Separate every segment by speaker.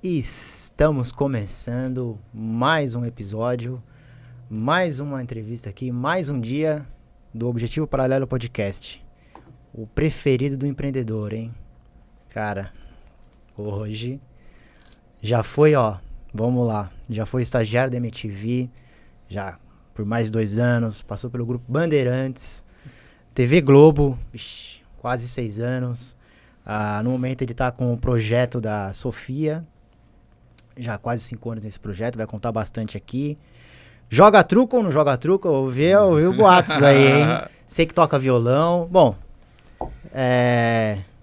Speaker 1: Estamos começando mais um episódio, mais uma entrevista aqui, mais um dia do Objetivo Paralelo Podcast. O preferido do empreendedor, hein? Cara, hoje já foi, vamos lá, já foi estagiário da MTV, já por mais de 2 anos, passou pelo Grupo Bandeirantes, TV Globo, quase 6 anos. No momento ele está com o projeto da Sofia, já quase 5 anos nesse projeto, vai contar bastante aqui. Joga truco ou não joga truco? Eu ouvi boatos aí, hein? Sei que toca violão. Bom,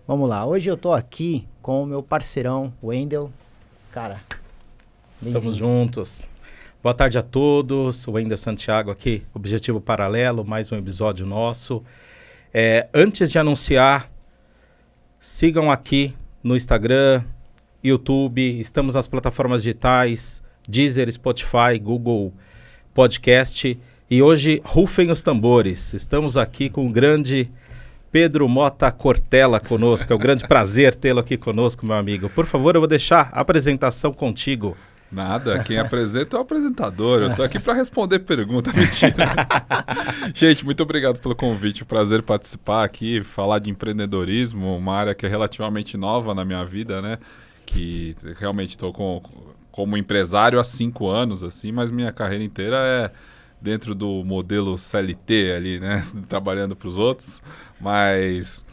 Speaker 1: vamos lá. Hoje eu tô aqui com o meu parceirão, Wendel. Cara,
Speaker 2: estamos juntos. Boa tarde a todos. Wendel Santiago aqui, Objetivo Paralelo, mais um episódio nosso. Antes de anunciar, sigam aqui no Instagram, YouTube, estamos nas plataformas digitais, Deezer, Spotify, Google Podcast. E hoje, rufem os tambores. Estamos aqui com o grande Pedro Mota Cortella conosco. É um grande prazer tê-lo aqui conosco, meu amigo. Por favor, eu vou deixar a apresentação contigo.
Speaker 3: Nada, quem apresenta é o apresentador. Eu tô aqui para responder pergunta, mentira. Gente, muito obrigado pelo convite. Prazer participar aqui, falar de empreendedorismo, uma área que é relativamente nova na minha vida, né? Que realmente estou como empresário há 5 anos, assim, mas minha carreira inteira é dentro do modelo CLT ali, né? Trabalhando para os outros. Mas,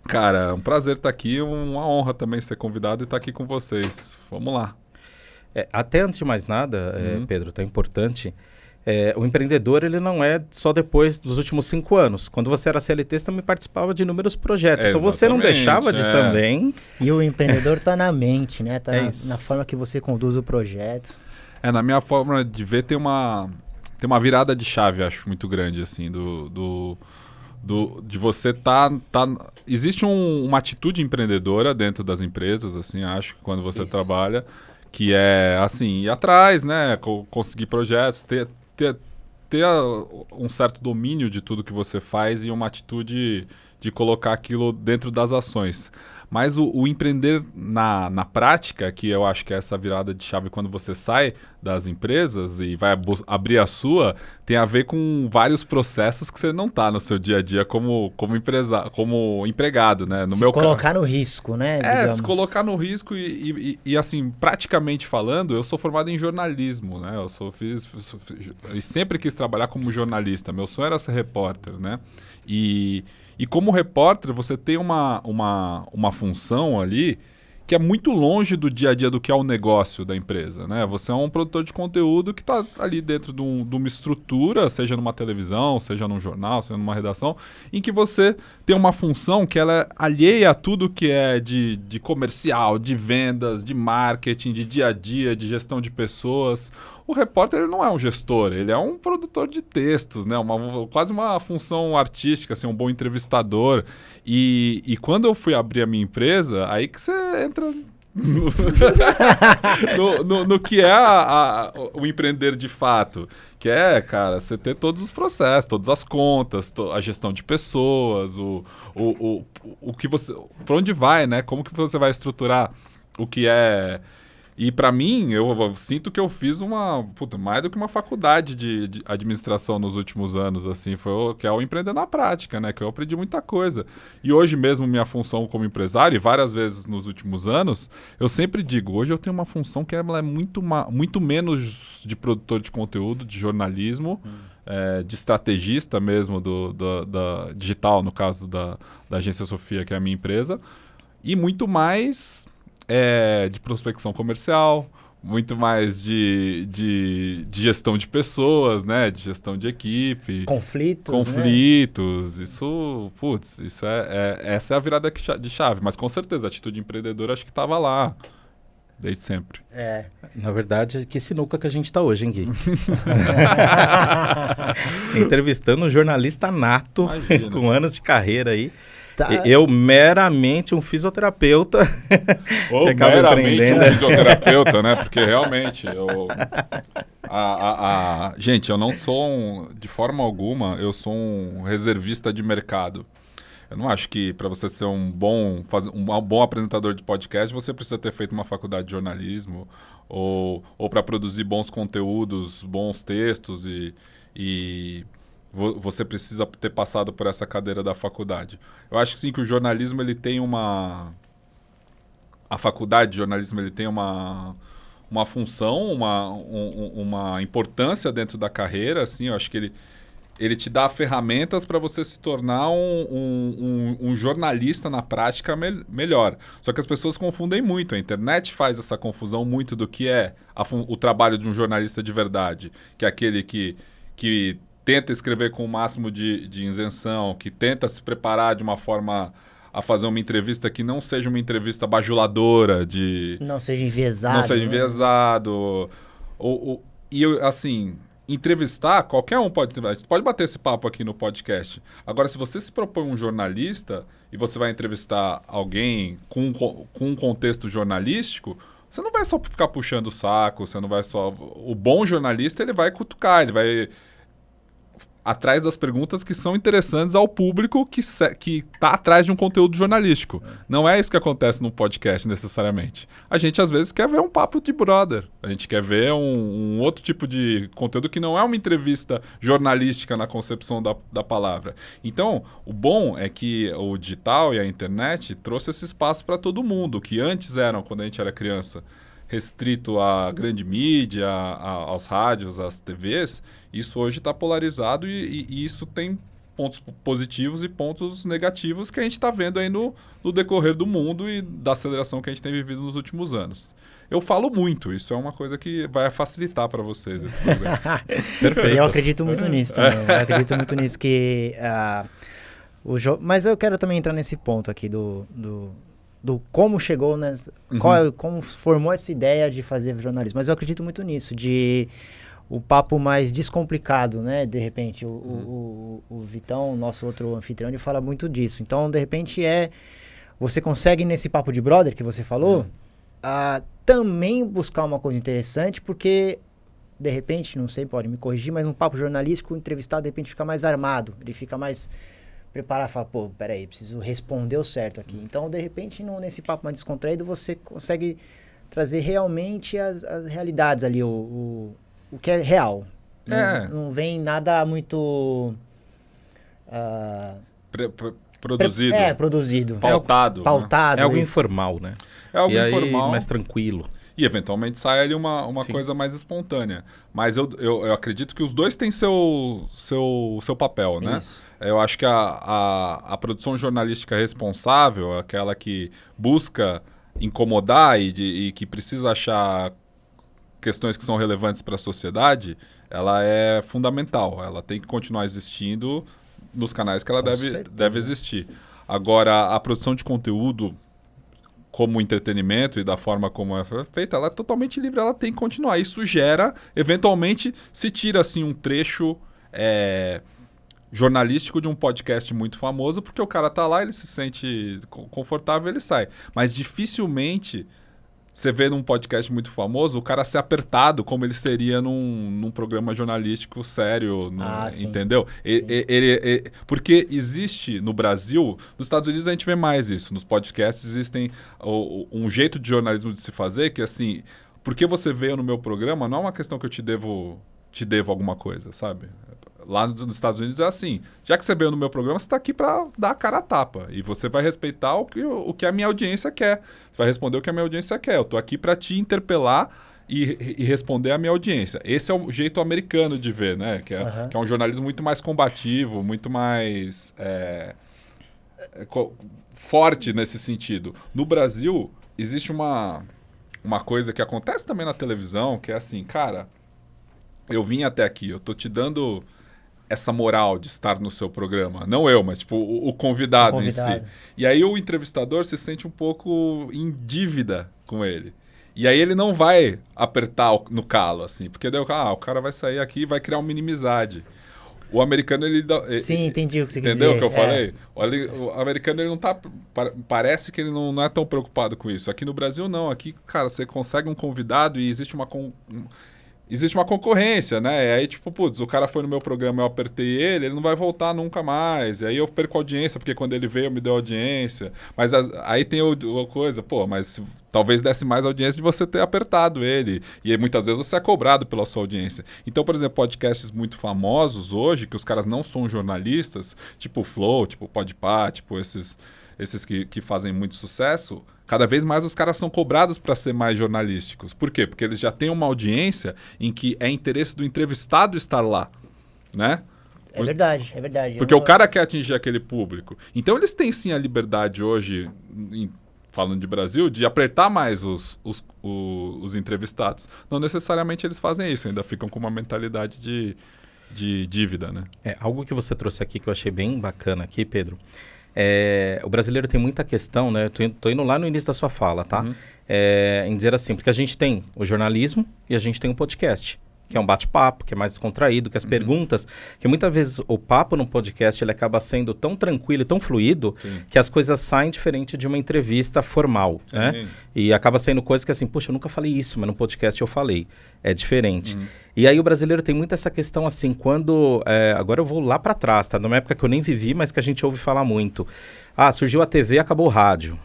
Speaker 3: cara, um prazer estar aqui, uma honra também ser convidado e estar aqui com vocês. Vamos lá.
Speaker 2: Até antes de mais nada, Pedro, tá importante, o empreendedor ele não é só depois dos últimos 5 anos. Quando você era CLT, você também participava de inúmeros projetos. Então você não deixava de também.
Speaker 1: E o empreendedor tá na mente, né? Tá na forma que você conduz o projeto.
Speaker 3: Na minha forma de ver tem uma virada de chave, acho, muito grande, assim, de você existe uma atitude empreendedora dentro das empresas, assim, acho que quando você trabalha, que é, assim, ir atrás, né, conseguir projetos, ter um certo domínio de tudo que você faz e uma atitude de colocar aquilo dentro das ações. Mas o empreender na prática, que eu acho que é essa virada de chave quando você sai das empresas e vai abrir a sua, tem a ver com vários processos que você não está no seu dia a dia como empregado, né?
Speaker 1: Se colocar no risco, né?
Speaker 3: Se colocar no risco e assim, praticamente falando, eu sou formado em jornalismo, né? E sempre quis trabalhar como jornalista. Meu sonho era ser repórter, né? E como repórter, você tem uma função ali que é muito longe do dia a dia do que é o negócio da empresa, né? Você é um produtor de conteúdo que está ali dentro de uma estrutura, seja numa televisão, seja num jornal, seja numa redação, em que você tem uma função que ela é alheia a tudo que é de comercial, de vendas, de marketing, de dia a dia, de gestão de pessoas. O repórter ele não é um gestor, ele é um produtor de textos, né? Quase uma função artística, assim, um bom entrevistador. E quando eu fui abrir a minha empresa, aí que você entra no que é o empreender de fato. Que é, cara, você ter todos os processos, todas as contas, a gestão de pessoas, o que você... Para onde vai, né? Como que você vai estruturar o que é... E para mim, eu sinto que eu fiz mais do que uma faculdade de administração nos últimos anos, assim, que é o empreender na prática, né? Que eu aprendi muita coisa. E hoje mesmo, minha função como empresário, e várias vezes nos últimos anos, eu sempre digo, hoje eu tenho uma função que ela é muito menos de produtor de conteúdo, de jornalismo, de estrategista mesmo da digital, no caso da Agência Sofia, que é a minha empresa, e muito mais... de prospecção comercial, muito mais de gestão de pessoas, né? De gestão de equipe.
Speaker 1: Conflitos,
Speaker 3: né? Isso essa é a virada de chave. Mas com certeza, a atitude empreendedora acho que estava lá, desde sempre.
Speaker 2: Na verdade, que sinuca que a gente está hoje, hein, Gui? Entrevistando um jornalista nato, com anos de carreira aí. Tá. Eu, meramente um fisioterapeuta.
Speaker 3: Ou meramente um fisioterapeuta, né? Porque realmente, gente, eu não sou de forma alguma, eu sou um reservista de mercado. Eu não acho que para você ser um bom apresentador de podcast, você precisa ter feito uma faculdade de jornalismo ou para produzir bons conteúdos, bons textos e você precisa ter passado por essa cadeira da faculdade. Eu acho que sim, que o jornalismo ele tem a faculdade de jornalismo ele tem uma função, uma importância dentro da carreira, assim, eu acho que ele te dá ferramentas para você se tornar um jornalista na prática melhor. Só que as pessoas confundem muito. A internet faz essa confusão muito do que é o trabalho de um jornalista de verdade, que é aquele que tenta escrever com o máximo de isenção, que tenta se preparar de uma forma a fazer uma entrevista que não seja uma entrevista bajuladora,
Speaker 1: não seja enviesado.
Speaker 3: Não seja enviesado. Assim, entrevistar, qualquer um pode entrevistar. A gente pode bater esse papo aqui no podcast. Agora, se você se propõe um jornalista e você vai entrevistar alguém com um contexto jornalístico, você não vai só ficar puxando o saco, você não vai só... O bom jornalista, ele vai cutucar, ele vai atrás das perguntas que são interessantes ao público que está atrás de um conteúdo jornalístico. Não é isso que acontece num podcast, necessariamente. A gente, às vezes, quer ver um papo de brother. A gente quer ver um outro tipo de conteúdo que não é uma entrevista jornalística na concepção da palavra. Então, o bom é que o digital e a internet trouxe esse espaço para todo mundo, que antes eram, quando a gente era criança, restrito à grande mídia, aos rádios, às TVs, isso hoje está polarizado e isso tem pontos positivos e pontos negativos que a gente está vendo aí no decorrer do mundo e da aceleração que a gente tem vivido nos últimos anos. Eu falo muito, isso é uma coisa que vai facilitar para vocês esse programa.
Speaker 1: Perfeito. Eu acredito muito nisso também. Eu acredito muito nisso que... Mas eu quero também entrar nesse ponto aqui do como chegou, como formou essa ideia de fazer jornalismo. Mas eu acredito muito nisso, de o papo mais descomplicado, né? De repente, o Vitão, nosso outro anfitrião, ele fala muito disso. Então, de repente, você consegue, nesse papo de brother que você falou, também buscar uma coisa interessante, porque, de repente, não sei, pode me corrigir, mas um papo jornalístico, o entrevistado, de repente, fica mais armado, ele fica mais... preparar e falar, pô, peraí, preciso responder o certo aqui. Então, de repente, nesse papo mais descontraído, você consegue trazer realmente as realidades ali, o que é real. Não vem nada muito...
Speaker 3: produzido.
Speaker 1: Produzido.
Speaker 3: Pautado.
Speaker 1: Pautado.
Speaker 2: É algo
Speaker 1: isso.
Speaker 2: informal, né?
Speaker 3: É algo informal.
Speaker 2: Mais tranquilo.
Speaker 3: E, eventualmente, sai ali uma coisa mais espontânea. Mas eu acredito que os dois têm seu papel, né?
Speaker 1: Isso.
Speaker 3: Eu acho que a produção jornalística responsável, aquela que busca incomodar e que precisa achar questões que são relevantes para a sociedade, ela é fundamental. Ela tem que continuar existindo nos canais que ela deve existir. Agora, a produção de conteúdo como entretenimento e da forma como é feita, ela é totalmente livre, ela tem que continuar. Isso gera, eventualmente, se tira assim um trecho jornalístico de um podcast muito famoso, porque o cara tá lá, ele se sente confortável, ele sai. Mas dificilmente você vê num podcast muito famoso o cara ser apertado como ele seria num programa jornalístico sério, entendeu? Porque existe no Brasil, nos Estados Unidos a gente vê mais isso, nos podcasts existem um jeito de jornalismo de se fazer que assim, porque você veio no meu programa não é uma questão que eu te devo alguma coisa, sabe? Lá nos Estados Unidos é assim, já que você veio no meu programa, você está aqui para dar a cara a tapa. E você vai respeitar o que a minha audiência quer. Você vai responder o que a minha audiência quer. Eu estou aqui para te interpelar e responder a minha audiência. Esse é o jeito americano de ver, né? Que é um jornalismo muito mais combativo, muito mais forte nesse sentido. No Brasil, existe uma coisa que acontece também na televisão, que é assim, cara, eu vim até aqui, eu estou te dando essa moral de estar no seu programa. Não eu, mas tipo o convidado em si. E aí o entrevistador se sente um pouco em dívida com ele. E aí ele não vai apertar no calo, assim, porque daí o cara vai sair aqui e vai criar uma inimizade. O americano,
Speaker 1: Sim, entendi o que você quis
Speaker 3: dizer. Entendeu o que eu falei? O americano, ele não tá... Parece que ele não é tão preocupado com isso. Aqui no Brasil, não. Aqui, cara, você consegue um convidado e existe existe uma concorrência, né? E aí, tipo, putz, o cara foi no meu programa, eu apertei ele não vai voltar nunca mais. E aí eu perco audiência, porque quando ele veio, me deu audiência. Mas aí tem a coisa, pô, mas talvez desse mais audiência de você ter apertado ele. E aí, muitas vezes você é cobrado pela sua audiência. Então, por exemplo, podcasts muito famosos hoje, que os caras não são jornalistas, tipo o Flow, tipo o Podpah, tipo esses que fazem muito sucesso, cada vez mais os caras são cobrados para ser mais jornalísticos. Por quê? Porque eles já têm uma audiência em que é interesse do entrevistado estar lá, né?
Speaker 1: É verdade, é verdade.
Speaker 3: Porque o cara quer atingir aquele público. Então eles têm sim a liberdade hoje, falando de Brasil, de apertar mais os entrevistados. Não necessariamente eles fazem isso, ainda ficam com uma mentalidade de dívida, né?
Speaker 2: Algo que você trouxe aqui que eu achei bem bacana aqui, Pedro. O brasileiro tem muita questão, né? Tô indo lá no início da sua fala, tá?
Speaker 3: Uhum.
Speaker 2: Em dizer assim, porque a gente tem o jornalismo e a gente tem o podcast, que é um bate-papo, que é mais descontraído, que as perguntas, que muitas vezes o papo no podcast ele acaba sendo tão tranquilo e tão fluido,
Speaker 3: Sim.
Speaker 2: que as coisas saem diferente de uma entrevista formal,
Speaker 3: Sim.
Speaker 2: né? E acaba sendo coisa que assim, puxa, eu nunca falei isso, mas no podcast eu falei. É diferente. E aí o brasileiro tem muito essa questão assim, quando... agora eu vou lá para trás, tá? Numa época que eu nem vivi, mas que a gente ouve falar muito. Surgiu a TV, acabou o rádio.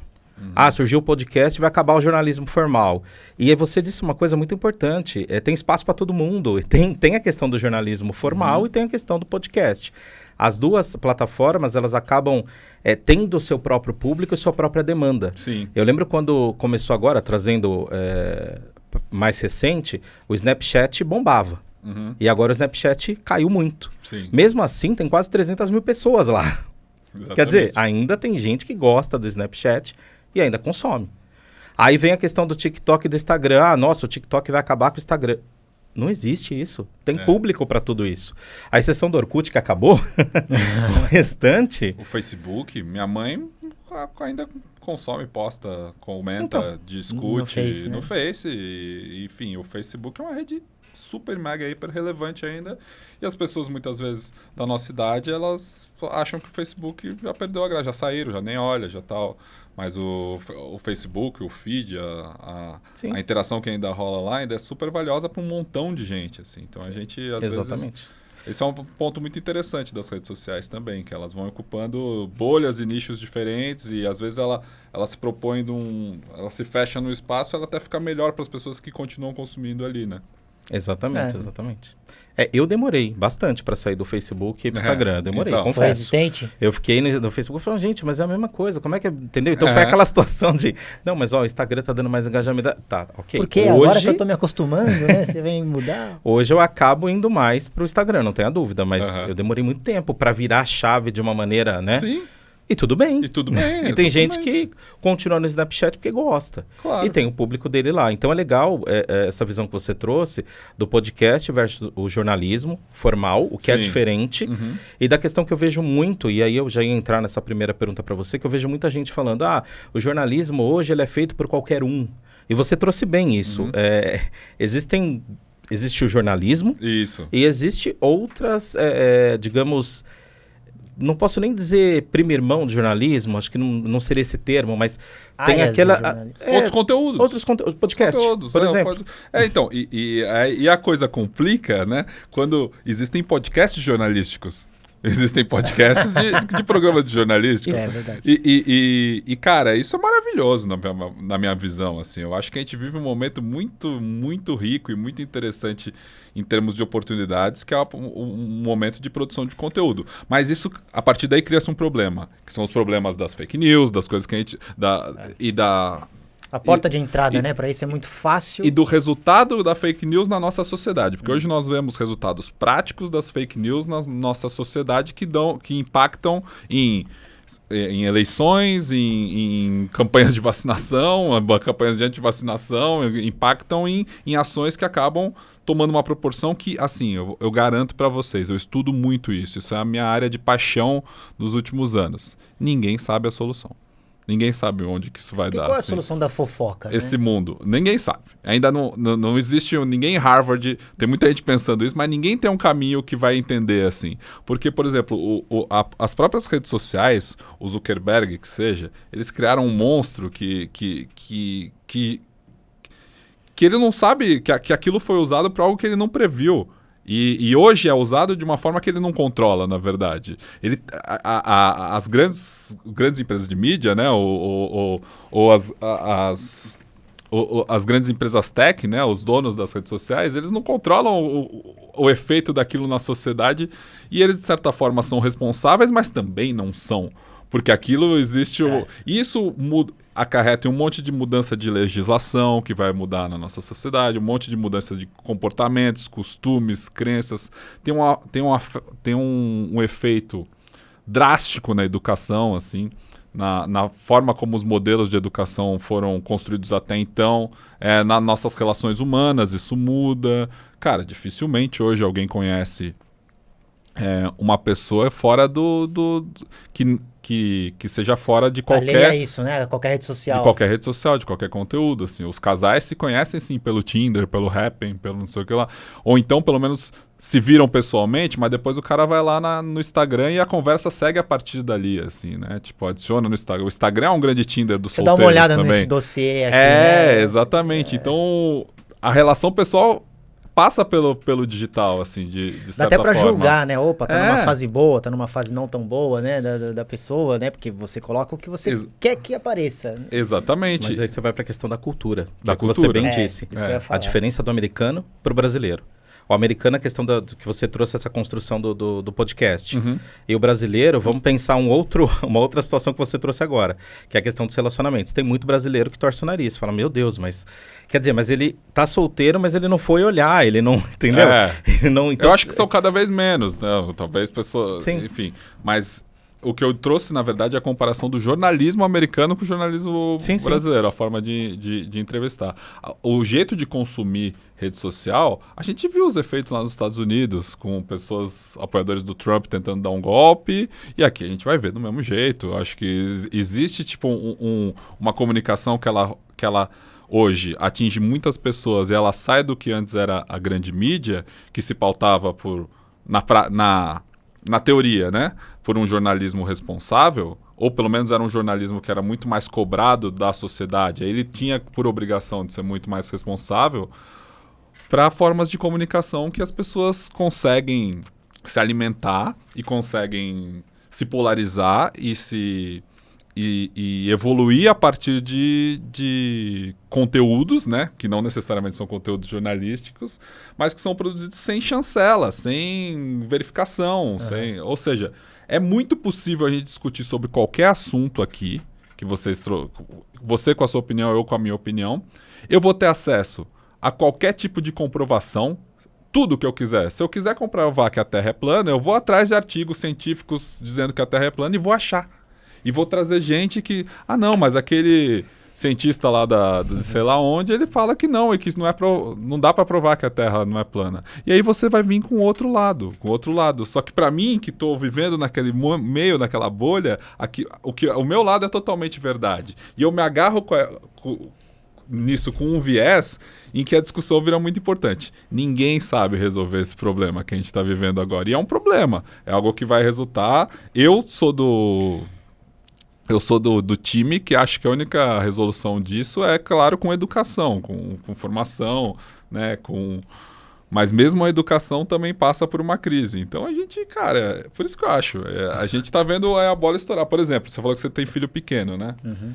Speaker 2: Surgiu o podcast, vai acabar o jornalismo formal. E aí você disse uma coisa muito importante, tem espaço para todo mundo. Tem a questão do jornalismo formal e tem a questão do podcast. As duas plataformas, elas acabam tendo o seu próprio público e sua própria demanda.
Speaker 3: Sim.
Speaker 2: Eu lembro quando começou agora, trazendo mais recente, o Snapchat bombava. E agora o Snapchat caiu muito.
Speaker 3: Sim.
Speaker 2: Mesmo assim, tem quase 300 mil pessoas lá.
Speaker 3: Exatamente.
Speaker 2: Quer dizer, ainda tem gente que gosta do Snapchat e ainda consome. Aí vem a questão do TikTok e do Instagram. Nossa, o TikTok vai acabar com o Instagram. Não existe isso. Tem público para tudo isso. A exceção do Orkut, que acabou, o restante...
Speaker 3: O Facebook, minha mãe ainda consome, posta, comenta,
Speaker 2: Então,
Speaker 3: discute
Speaker 1: no
Speaker 3: no
Speaker 1: Face,
Speaker 3: Face. Enfim, o Facebook é uma rede super, mega, hiper relevante ainda. E as pessoas, muitas vezes, da nossa idade, elas acham que o Facebook já perdeu a graça, já saíram, já nem olha, já tal. Mas o Facebook, o feed, a interação que ainda rola lá ainda é super valiosa para um montão de gente. Assim. Então a gente, às vezes... Esse é um ponto muito interessante das redes sociais também, que elas vão ocupando bolhas e nichos diferentes e às vezes ela se propõe ela se fecha no espaço, ela até fica melhor para as pessoas que continuam consumindo ali, né?
Speaker 2: Exatamente, exatamente. Eu demorei bastante para sair do Facebook e do Instagram. Eu demorei,
Speaker 3: então,
Speaker 2: confesso.
Speaker 1: Foi resistente?
Speaker 2: Eu fiquei no Facebook falando, gente, mas é a mesma coisa. Como é que é? Entendeu? Então foi aquela situação de, não, mas o Instagram tá dando mais engajamento. Tá, ok.
Speaker 1: Porque agora que eu tô me acostumando, né? Você vem mudar.
Speaker 2: Hoje eu acabo indo mais pro Instagram, não tenha dúvida, mas eu demorei muito tempo para virar a chave de uma maneira, né?
Speaker 3: Sim.
Speaker 2: E tudo bem.
Speaker 3: E tudo bem.
Speaker 2: E tem gente que continua no Snapchat porque gosta.
Speaker 3: Claro.
Speaker 2: E tem o público dele lá. Então é legal essa visão que você trouxe do podcast versus o jornalismo formal, o que é diferente. E da questão que eu vejo muito, e aí eu já ia entrar nessa primeira pergunta para você, que eu vejo muita gente falando, o jornalismo hoje ele é feito por qualquer um. E você trouxe bem isso. Existe o jornalismo.
Speaker 3: Isso.
Speaker 2: E existe outras, digamos... Não posso nem dizer primeiro irmão de jornalismo, acho que não seria esse termo, mas tem aquela...
Speaker 3: Outros conteúdos.
Speaker 2: Outros conteúdos, podcast, por exemplo.
Speaker 3: Então, e a coisa complica, né? Quando existem podcasts jornalísticos. Existem podcasts de programas de jornalísticos.
Speaker 1: Isso é verdade.
Speaker 3: E, cara, isso é maravilhoso na minha visão. Assim. Eu acho que a gente vive um momento muito, muito rico e muito interessante em termos de oportunidades, que é um momento de produção de conteúdo. Mas isso, a partir daí, cria-se um problema, que são os problemas das fake news, das coisas que a gente...
Speaker 1: A porta de entrada, né? Para isso é muito fácil.
Speaker 3: E do resultado da fake news na nossa sociedade. Porque hoje nós vemos resultados práticos das fake news na nossa sociedade que impactam em eleições, em campanhas de vacinação, campanhas de antivacinação, impactam em ações que acabam tomando uma proporção que, assim, eu garanto para vocês, eu estudo muito isso. Isso é a minha área de paixão nos últimos anos. Ninguém sabe a solução. Ninguém sabe onde que isso vai dar.
Speaker 1: Qual é a solução da fofoca?
Speaker 3: Esse mundo. Ninguém sabe. Ainda não existe ninguém em Harvard. Tem muita gente pensando isso, mas ninguém tem um caminho que vai entender assim. Porque, por exemplo, as próprias redes sociais, o Zuckerberg, que seja, eles criaram um monstro que que ele não sabe que aquilo foi usado para algo que ele não previu. E hoje é usado de uma forma que ele não controla, na verdade. As grandes empresas de mídia, né, ou as grandes empresas tech, né, os donos das redes sociais, eles não controlam o efeito daquilo na sociedade e eles, de certa forma, são responsáveis, mas também não são. Porque aquilo existe... Isso acarreta em um monte de mudança de legislação que vai mudar na nossa sociedade, um monte de mudança de comportamentos, costumes, crenças. Tem um efeito drástico na educação, assim, na forma como os modelos de educação foram construídos até então, nas nossas relações humanas, isso muda. Cara, dificilmente hoje alguém conhece uma pessoa fora que seja fora de qualquer...
Speaker 1: Alheia isso, né? Qualquer rede social.
Speaker 3: De qualquer rede social, de qualquer conteúdo, assim. Os casais se conhecem, sim, pelo Tinder, pelo Happn, pelo não sei o que lá. Ou então, pelo menos, se viram pessoalmente, mas depois o cara vai lá no Instagram e a conversa segue a partir dali, assim, né? Tipo, adiciona no Instagram. O Instagram é um grande Tinder dos solteiros também.
Speaker 1: Dá uma olhada nesse dossiê aqui, né?
Speaker 3: Exatamente. Então, a relação pessoal passa pelo digital, assim, de certa forma.
Speaker 1: Dá até pra julgar, né? Opa, tá numa fase boa, tá numa fase não tão boa, né? Da pessoa, né? Porque você coloca o que você quer que apareça.
Speaker 3: Exatamente.
Speaker 2: Mas aí você vai pra questão da cultura.
Speaker 3: Da
Speaker 2: cultura. Você bem
Speaker 1: Isso
Speaker 2: disse.
Speaker 1: que eu ia falar.
Speaker 2: A diferença do americano pro brasileiro. O americano é a questão que você trouxe essa construção do podcast.
Speaker 3: Uhum.
Speaker 2: E o brasileiro, vamos pensar uma outra situação que você trouxe agora, que é a questão dos relacionamentos. Tem muito brasileiro que torce o nariz, fala, meu Deus, mas... Quer dizer, mas ele tá solteiro, mas ele não foi olhar, ele não... Entendeu? Ele não, então,
Speaker 3: eu acho que são cada vez menos, né? Talvez pessoas...
Speaker 2: Sim.
Speaker 3: Enfim, mas... O que eu trouxe, na verdade, é a comparação do jornalismo americano com o jornalismo brasileiro, a forma de entrevistar. O jeito de consumir rede social, a gente viu os efeitos lá nos Estados Unidos, com pessoas, apoiadores do Trump tentando dar um golpe, e aqui a gente vai ver do mesmo jeito. Acho que existe tipo uma comunicação que ela hoje atinge muitas pessoas e ela sai do que antes era a grande mídia, que se pautava na teoria, né? Por um jornalismo responsável, ou pelo menos era um jornalismo que era muito mais cobrado da sociedade. Aí ele tinha por obrigação de ser muito mais responsável para formas de comunicação que as pessoas conseguem se alimentar e conseguem se polarizar e evoluir a partir de conteúdos, né? Que não necessariamente são conteúdos jornalísticos, mas que são produzidos sem chancela, sem verificação, ou seja, é muito possível a gente discutir sobre qualquer assunto aqui, que você com a sua opinião, eu com a minha opinião. Eu vou ter acesso a qualquer tipo de comprovação, tudo que eu quiser. Se eu quiser comprovar que a Terra é plana, eu vou atrás de artigos científicos dizendo que a Terra é plana e vou achar. E vou trazer gente que... Ah, não, mas aquele cientista lá de sei lá onde, ele fala que não, e que não dá para provar que a Terra não é plana. E aí você vai vir com outro lado. Só que para mim, que estou vivendo naquele meio, naquela bolha, o meu lado é totalmente verdade. E eu me agarro nisso com um viés em que a discussão vira muito importante. Ninguém sabe resolver esse problema que a gente está vivendo agora. E é um problema. É algo que vai resultar... Eu sou do time que acha que a única resolução disso é, claro, com educação, com formação, né? Mas mesmo a educação também passa por uma crise. Então a gente, cara, por isso que eu acho. A gente tá vendo a bola estourar. Por exemplo, você falou que você tem filho pequeno, né?
Speaker 1: Uhum.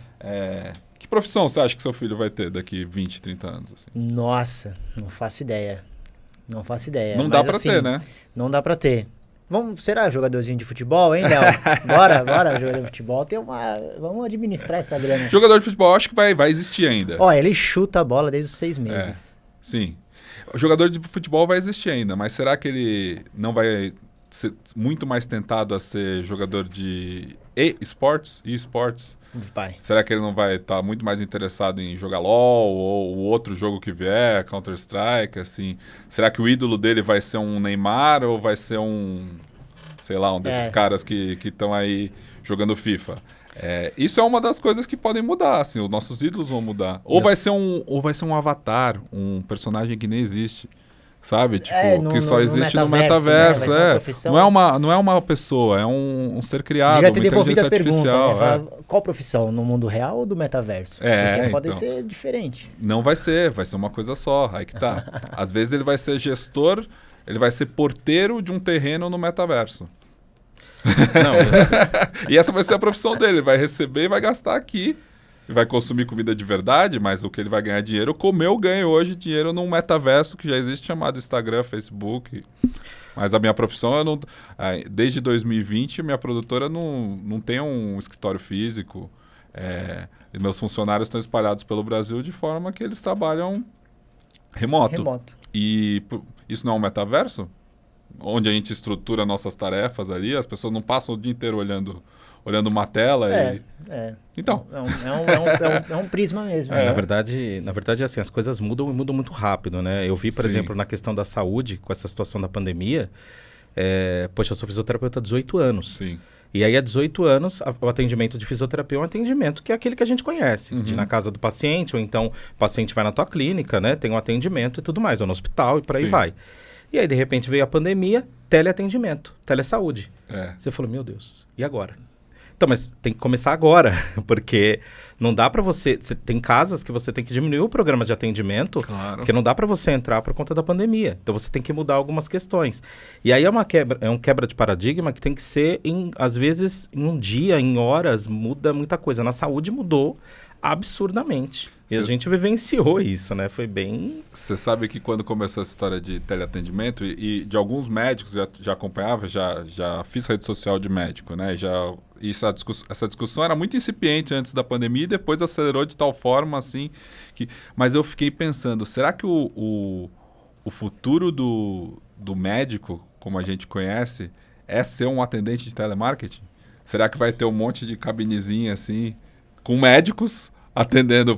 Speaker 3: Que profissão você acha que seu filho vai ter daqui 20, 30 anos? Assim?
Speaker 1: Nossa, não faço ideia.
Speaker 3: Não dá pra ter, né?
Speaker 1: Não dá pra ter. Será jogadorzinho de futebol, hein, Léo? Bora, jogador de futebol. Vamos administrar essa grana.
Speaker 3: Jogador de futebol, acho que vai existir ainda.
Speaker 1: Ó, ele chuta a bola desde os 6 meses.
Speaker 3: Sim. O jogador de futebol vai existir ainda, mas será que ele não vai ser muito mais tentado a ser jogador de eSports?
Speaker 1: Vai.
Speaker 3: Será que ele não vai estar muito mais interessado em jogar LoL ou o outro jogo que vier, Counter-Strike, assim? Será que o ídolo dele vai ser um Neymar ou vai ser um desses caras que estão aí jogando FIFA? Isso é uma das coisas que podem mudar, assim, os nossos ídolos vão mudar. Ou vai ser um avatar, um personagem que nem existe. sabe? Tipo, que
Speaker 1: no
Speaker 3: só existe no
Speaker 1: metaverso,
Speaker 3: metaverso.
Speaker 1: né? Vai ser uma profissão.
Speaker 3: Não é uma pessoa, é um ser criado,
Speaker 1: Devia
Speaker 3: uma
Speaker 1: ter devolvido
Speaker 3: inteligência
Speaker 1: a pergunta,
Speaker 3: artificial.
Speaker 1: né? Falar, qual profissão? No mundo real ou do metaverso? Porque podem
Speaker 3: então.
Speaker 1: ser diferentes.
Speaker 3: Não vai ser uma coisa só, aí que tá. Às vezes ele vai ser gestor, ele vai ser porteiro de um terreno no metaverso.
Speaker 2: Não,
Speaker 3: E essa vai ser a profissão dele, ele vai receber e vai gastar aqui. Vai consumir comida de verdade, mas o que ele vai ganhar dinheiro, como eu ganho hoje dinheiro num metaverso que já existe, chamado Instagram, Facebook. Mas a minha profissão, eu não, desde 2020, minha produtora não tem um escritório físico. E meus funcionários estão espalhados pelo Brasil de forma que eles trabalham remoto. E isso não é um metaverso? Onde a gente estrutura nossas tarefas ali, as pessoas não passam o dia inteiro olhando uma tela. Então.
Speaker 1: É um prisma mesmo.
Speaker 2: Na verdade, assim, as coisas mudam e mudam muito rápido, né? Eu vi, por exemplo, na questão da saúde, com essa situação da pandemia, poxa, eu sou fisioterapeuta há 18 anos.
Speaker 3: Sim.
Speaker 2: E aí, há 18 anos, o atendimento de fisioterapia é um atendimento que é aquele que a gente conhece. De ir na casa do paciente, ou então o paciente vai na tua clínica, né? Tem um atendimento e tudo mais, ou no hospital e por aí vai. E aí, de repente, veio a pandemia, teleatendimento, telesaúde. Você falou, meu Deus, e agora? Então, mas tem que começar agora, porque não dá para você... Tem casas que você tem que diminuir o programa de atendimento, porque não dá para você entrar por conta da pandemia. Então, você tem que mudar algumas questões. E aí é um quebra de paradigma que tem que ser, às vezes, em um dia, em horas, muda muita coisa. Na saúde mudou absurdamente. E a gente vivenciou isso, né? Foi bem...
Speaker 3: Você sabe que quando começou essa história de teleatendimento e de alguns médicos, já acompanhava, já fiz rede social de médico, né? Essa discussão era muito incipiente antes da pandemia e depois acelerou de tal forma, assim, que... Mas eu fiquei pensando, será que o futuro do médico, como a gente conhece, é ser um atendente de telemarketing? Será que vai ter um monte de cabinezinha, assim, com médicos... Atendendo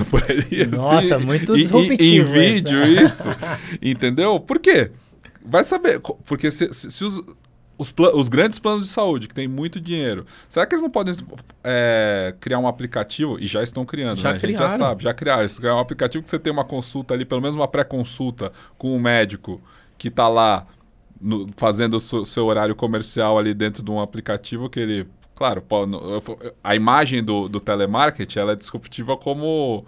Speaker 3: por aí.
Speaker 1: Nossa,
Speaker 3: assim,
Speaker 1: muito disruptivo.
Speaker 3: Em vídeo, isso. Entendeu? Por quê? Vai saber. Porque se os grandes planos de saúde, que tem muito dinheiro, será que eles não podem criar um aplicativo? E já estão criando, né? A gente já sabe, já criaram. Eles criaram um aplicativo que você tem uma consulta ali, pelo menos uma pré-consulta com um médico que está lá fazendo o seu horário comercial ali dentro de um aplicativo que ele... Claro, a imagem do telemarketing ela é disruptiva como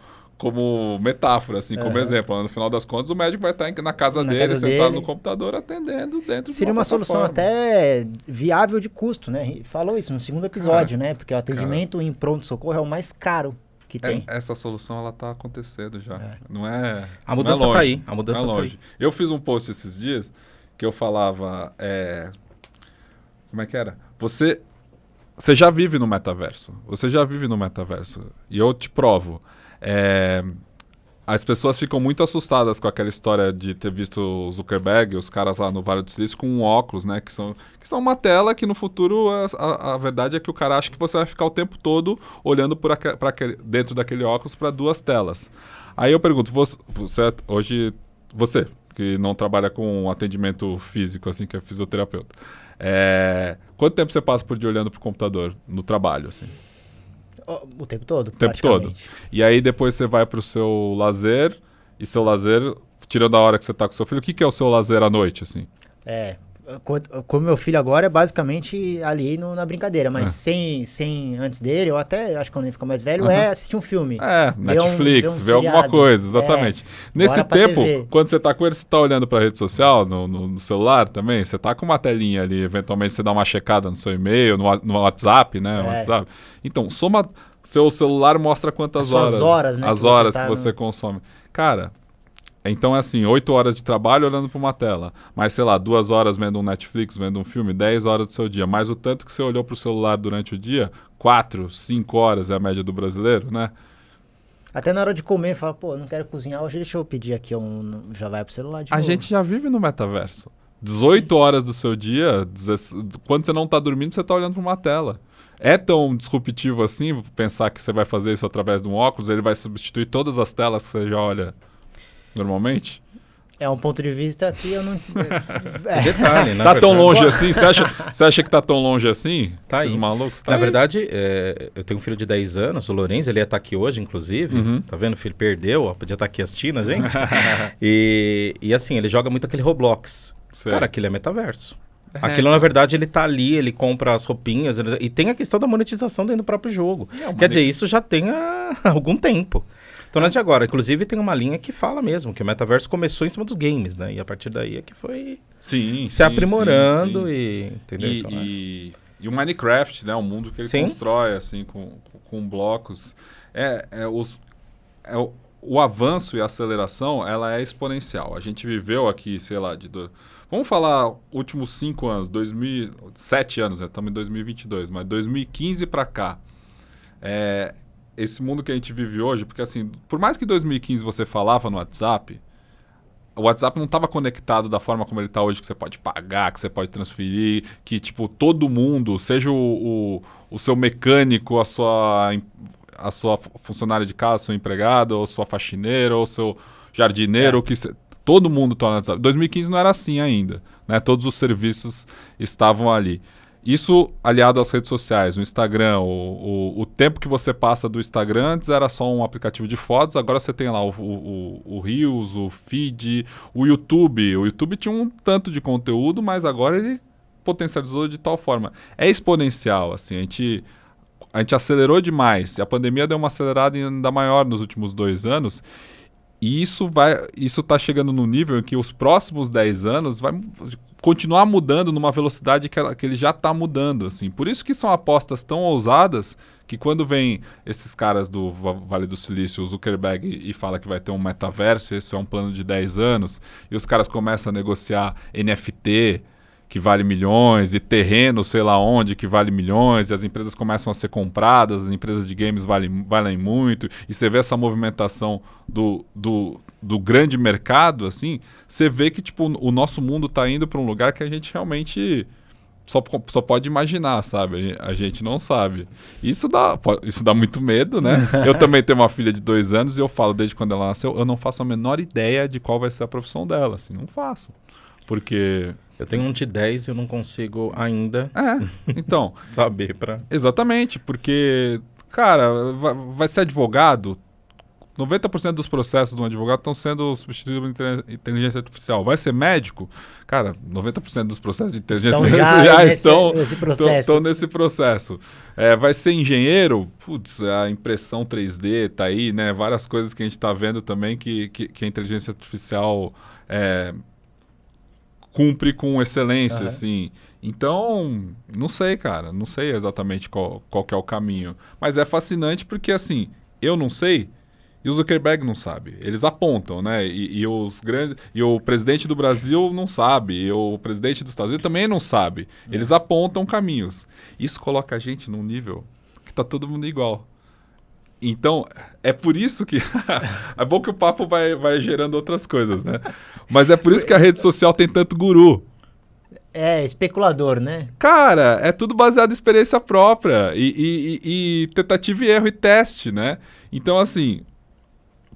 Speaker 3: metáfora, assim, como exemplo. No final das contas, o médico vai estar na casa dele, sentado no computador, atendendo dentro
Speaker 1: Seria uma solução até viável de custo, né? Falou isso no segundo episódio, né? Porque o atendimento em pronto-socorro é o mais caro que tem.
Speaker 3: Essa solução, ela está acontecendo já. Não é
Speaker 2: A mudança está aí. A mudança
Speaker 3: não é
Speaker 2: tá
Speaker 3: longe.
Speaker 2: aí.
Speaker 3: Eu fiz um post esses dias que eu falava... como é que era? Você já vive no metaverso. E eu te provo. As pessoas ficam muito assustadas com aquela história de ter visto o Zuckerberg, os caras lá no Vale do Silício, com um óculos, né? Que são uma tela que no futuro a verdade é que o cara acha que você vai ficar o tempo todo olhando dentro daquele óculos para duas telas. Aí eu pergunto, você que não trabalha com atendimento físico, assim, que é fisioterapeuta. Quanto tempo você passa por dia olhando pro computador no trabalho, assim?
Speaker 1: O tempo todo,
Speaker 3: o tempo todo. E aí depois você vai pro seu lazer, e seu lazer, tirando a hora que você tá com seu filho, o que é o seu lazer à noite, assim?
Speaker 1: Como meu filho agora, é basicamente ali na brincadeira, mas sem antes dele, ou até, acho que quando ele fica mais velho, assistir um filme.
Speaker 3: Netflix, ver alguma coisa, exatamente. Nesse tempo, quando você tá com ele, você tá olhando pra rede social, no celular também, você tá com uma telinha ali, eventualmente você dá uma checada no seu e-mail, no WhatsApp, né? WhatsApp. Então, seu celular mostra quantas horas,
Speaker 1: né,
Speaker 3: as horas que você consome. Cara... Então é assim, 8 horas de trabalho olhando para uma tela, mais, sei lá, 2 horas vendo um Netflix, vendo um filme, 10 horas do seu dia, mais o tanto que você olhou para o celular durante o dia, 4, 5 horas é a média do brasileiro, né?
Speaker 1: Até na hora de comer, fala, pô, não quero cozinhar hoje, deixa eu pedir aqui, já vai pro celular de novo.
Speaker 3: A gente já vive no metaverso. 18 horas do seu dia, quando você não tá dormindo, você tá olhando para uma tela. É tão disruptivo assim, pensar que você vai fazer isso através de um óculos, ele vai substituir todas as telas que você já olha normalmente?
Speaker 1: É um ponto de vista que eu não...
Speaker 2: Detalhe, né?
Speaker 3: Tá tão longe assim? Você acha que tá tão longe assim?
Speaker 2: Tá
Speaker 3: Esses
Speaker 2: aí.
Speaker 3: malucos? Tá
Speaker 2: Na
Speaker 3: aí.
Speaker 2: verdade, eu tenho um filho de 10 anos, o Lourenço, ele ia estar aqui hoje, inclusive.
Speaker 3: Uhum.
Speaker 2: Tá vendo? O filho perdeu, ó, podia estar aqui assistindo a gente. E assim, ele joga muito aquele Roblox.
Speaker 3: Sei.
Speaker 2: Cara, aquilo é metaverso. Aquilo, na verdade, ele tá ali, ele compra as roupinhas, e tem a questão da monetização dentro do próprio jogo. Quer dizer, isso já tem há algum tempo. Então não é de agora. Inclusive, tem uma linha que fala mesmo, que o metaverso começou em cima dos games, né? E a partir daí é que foi se aprimorando e... Entendeu? Então,
Speaker 3: E o Minecraft, né? O mundo que ele constrói, assim, com blocos. O avanço e a aceleração, ela é exponencial. A gente viveu aqui, sei lá, vamos falar últimos 5 anos, 7 anos, né? Estamos em 2022, mas 2015 para cá. Esse mundo que a gente vive hoje, porque assim, por mais que em 2015 você falava no WhatsApp, o WhatsApp não estava conectado da forma como ele está hoje, que você pode pagar, que você pode transferir, que tipo, todo mundo, seja o seu mecânico, a sua funcionária de casa, sua empregada, ou sua faxineira, ou seu jardineiro, todo mundo está no WhatsApp. 2015 não era assim ainda, né? Todos os serviços estavam ali. Isso aliado às redes sociais, o Instagram, o tempo que você passa do Instagram, antes era só um aplicativo de fotos, agora você tem lá o Reels, o Feed, o YouTube. O YouTube tinha um tanto de conteúdo, mas agora ele potencializou de tal forma. É exponencial, assim, a gente acelerou demais. A pandemia deu uma acelerada ainda maior nos últimos 2 anos. E isso está chegando no nível em que os próximos 10 anos vai continuar mudando numa velocidade que ele já está mudando. Assim. Por isso que são apostas tão ousadas que quando vem esses caras do Vale do Silício, o Zuckerberg, e fala que vai ter um metaverso, esse é um plano de 10 anos, e os caras começam a negociar NFT, que vale milhões, e terreno, sei lá onde, que vale milhões, e as empresas começam a ser compradas, as empresas de games valem muito, e você vê essa movimentação do grande mercado, assim, você vê que tipo, o nosso mundo está indo para um lugar que a gente realmente só pode imaginar, sabe? A gente não sabe. Isso dá muito medo, né? Eu também tenho uma filha de 2 anos, e eu falo, desde quando ela nasceu, eu não faço a menor ideia de qual vai ser a profissão dela, assim, não faço. Porque...
Speaker 2: Eu tenho um de 10 e eu não consigo ainda
Speaker 3: então,
Speaker 2: saber pra...
Speaker 3: Exatamente, porque, cara, vai ser advogado, 90% dos processos de um advogado estão sendo substituídos por inteligência artificial. Vai ser médico? Cara, 90% dos processos de inteligência artificial estão nesse processo. Vai ser engenheiro? Putz, a impressão 3D tá aí, né? Várias coisas que a gente está vendo também que a inteligência artificial... cumpre com excelência, assim. Então, não sei, cara. Não sei exatamente qual que é o caminho. Mas é fascinante porque, assim, eu não sei e o Zuckerberg não sabe. Eles apontam, né? E o presidente do Brasil não sabe. E o presidente dos Estados Unidos também não sabe. Eles apontam caminhos. Isso coloca a gente num nível que tá todo mundo igual. Então, é por isso que... é bom que o papo vai gerando outras coisas, né? Mas é por isso que a rede social tem tanto guru.
Speaker 1: É, especulador, né?
Speaker 3: Cara, é tudo baseado em experiência própria e tentativa e erro e teste, né? Então, assim,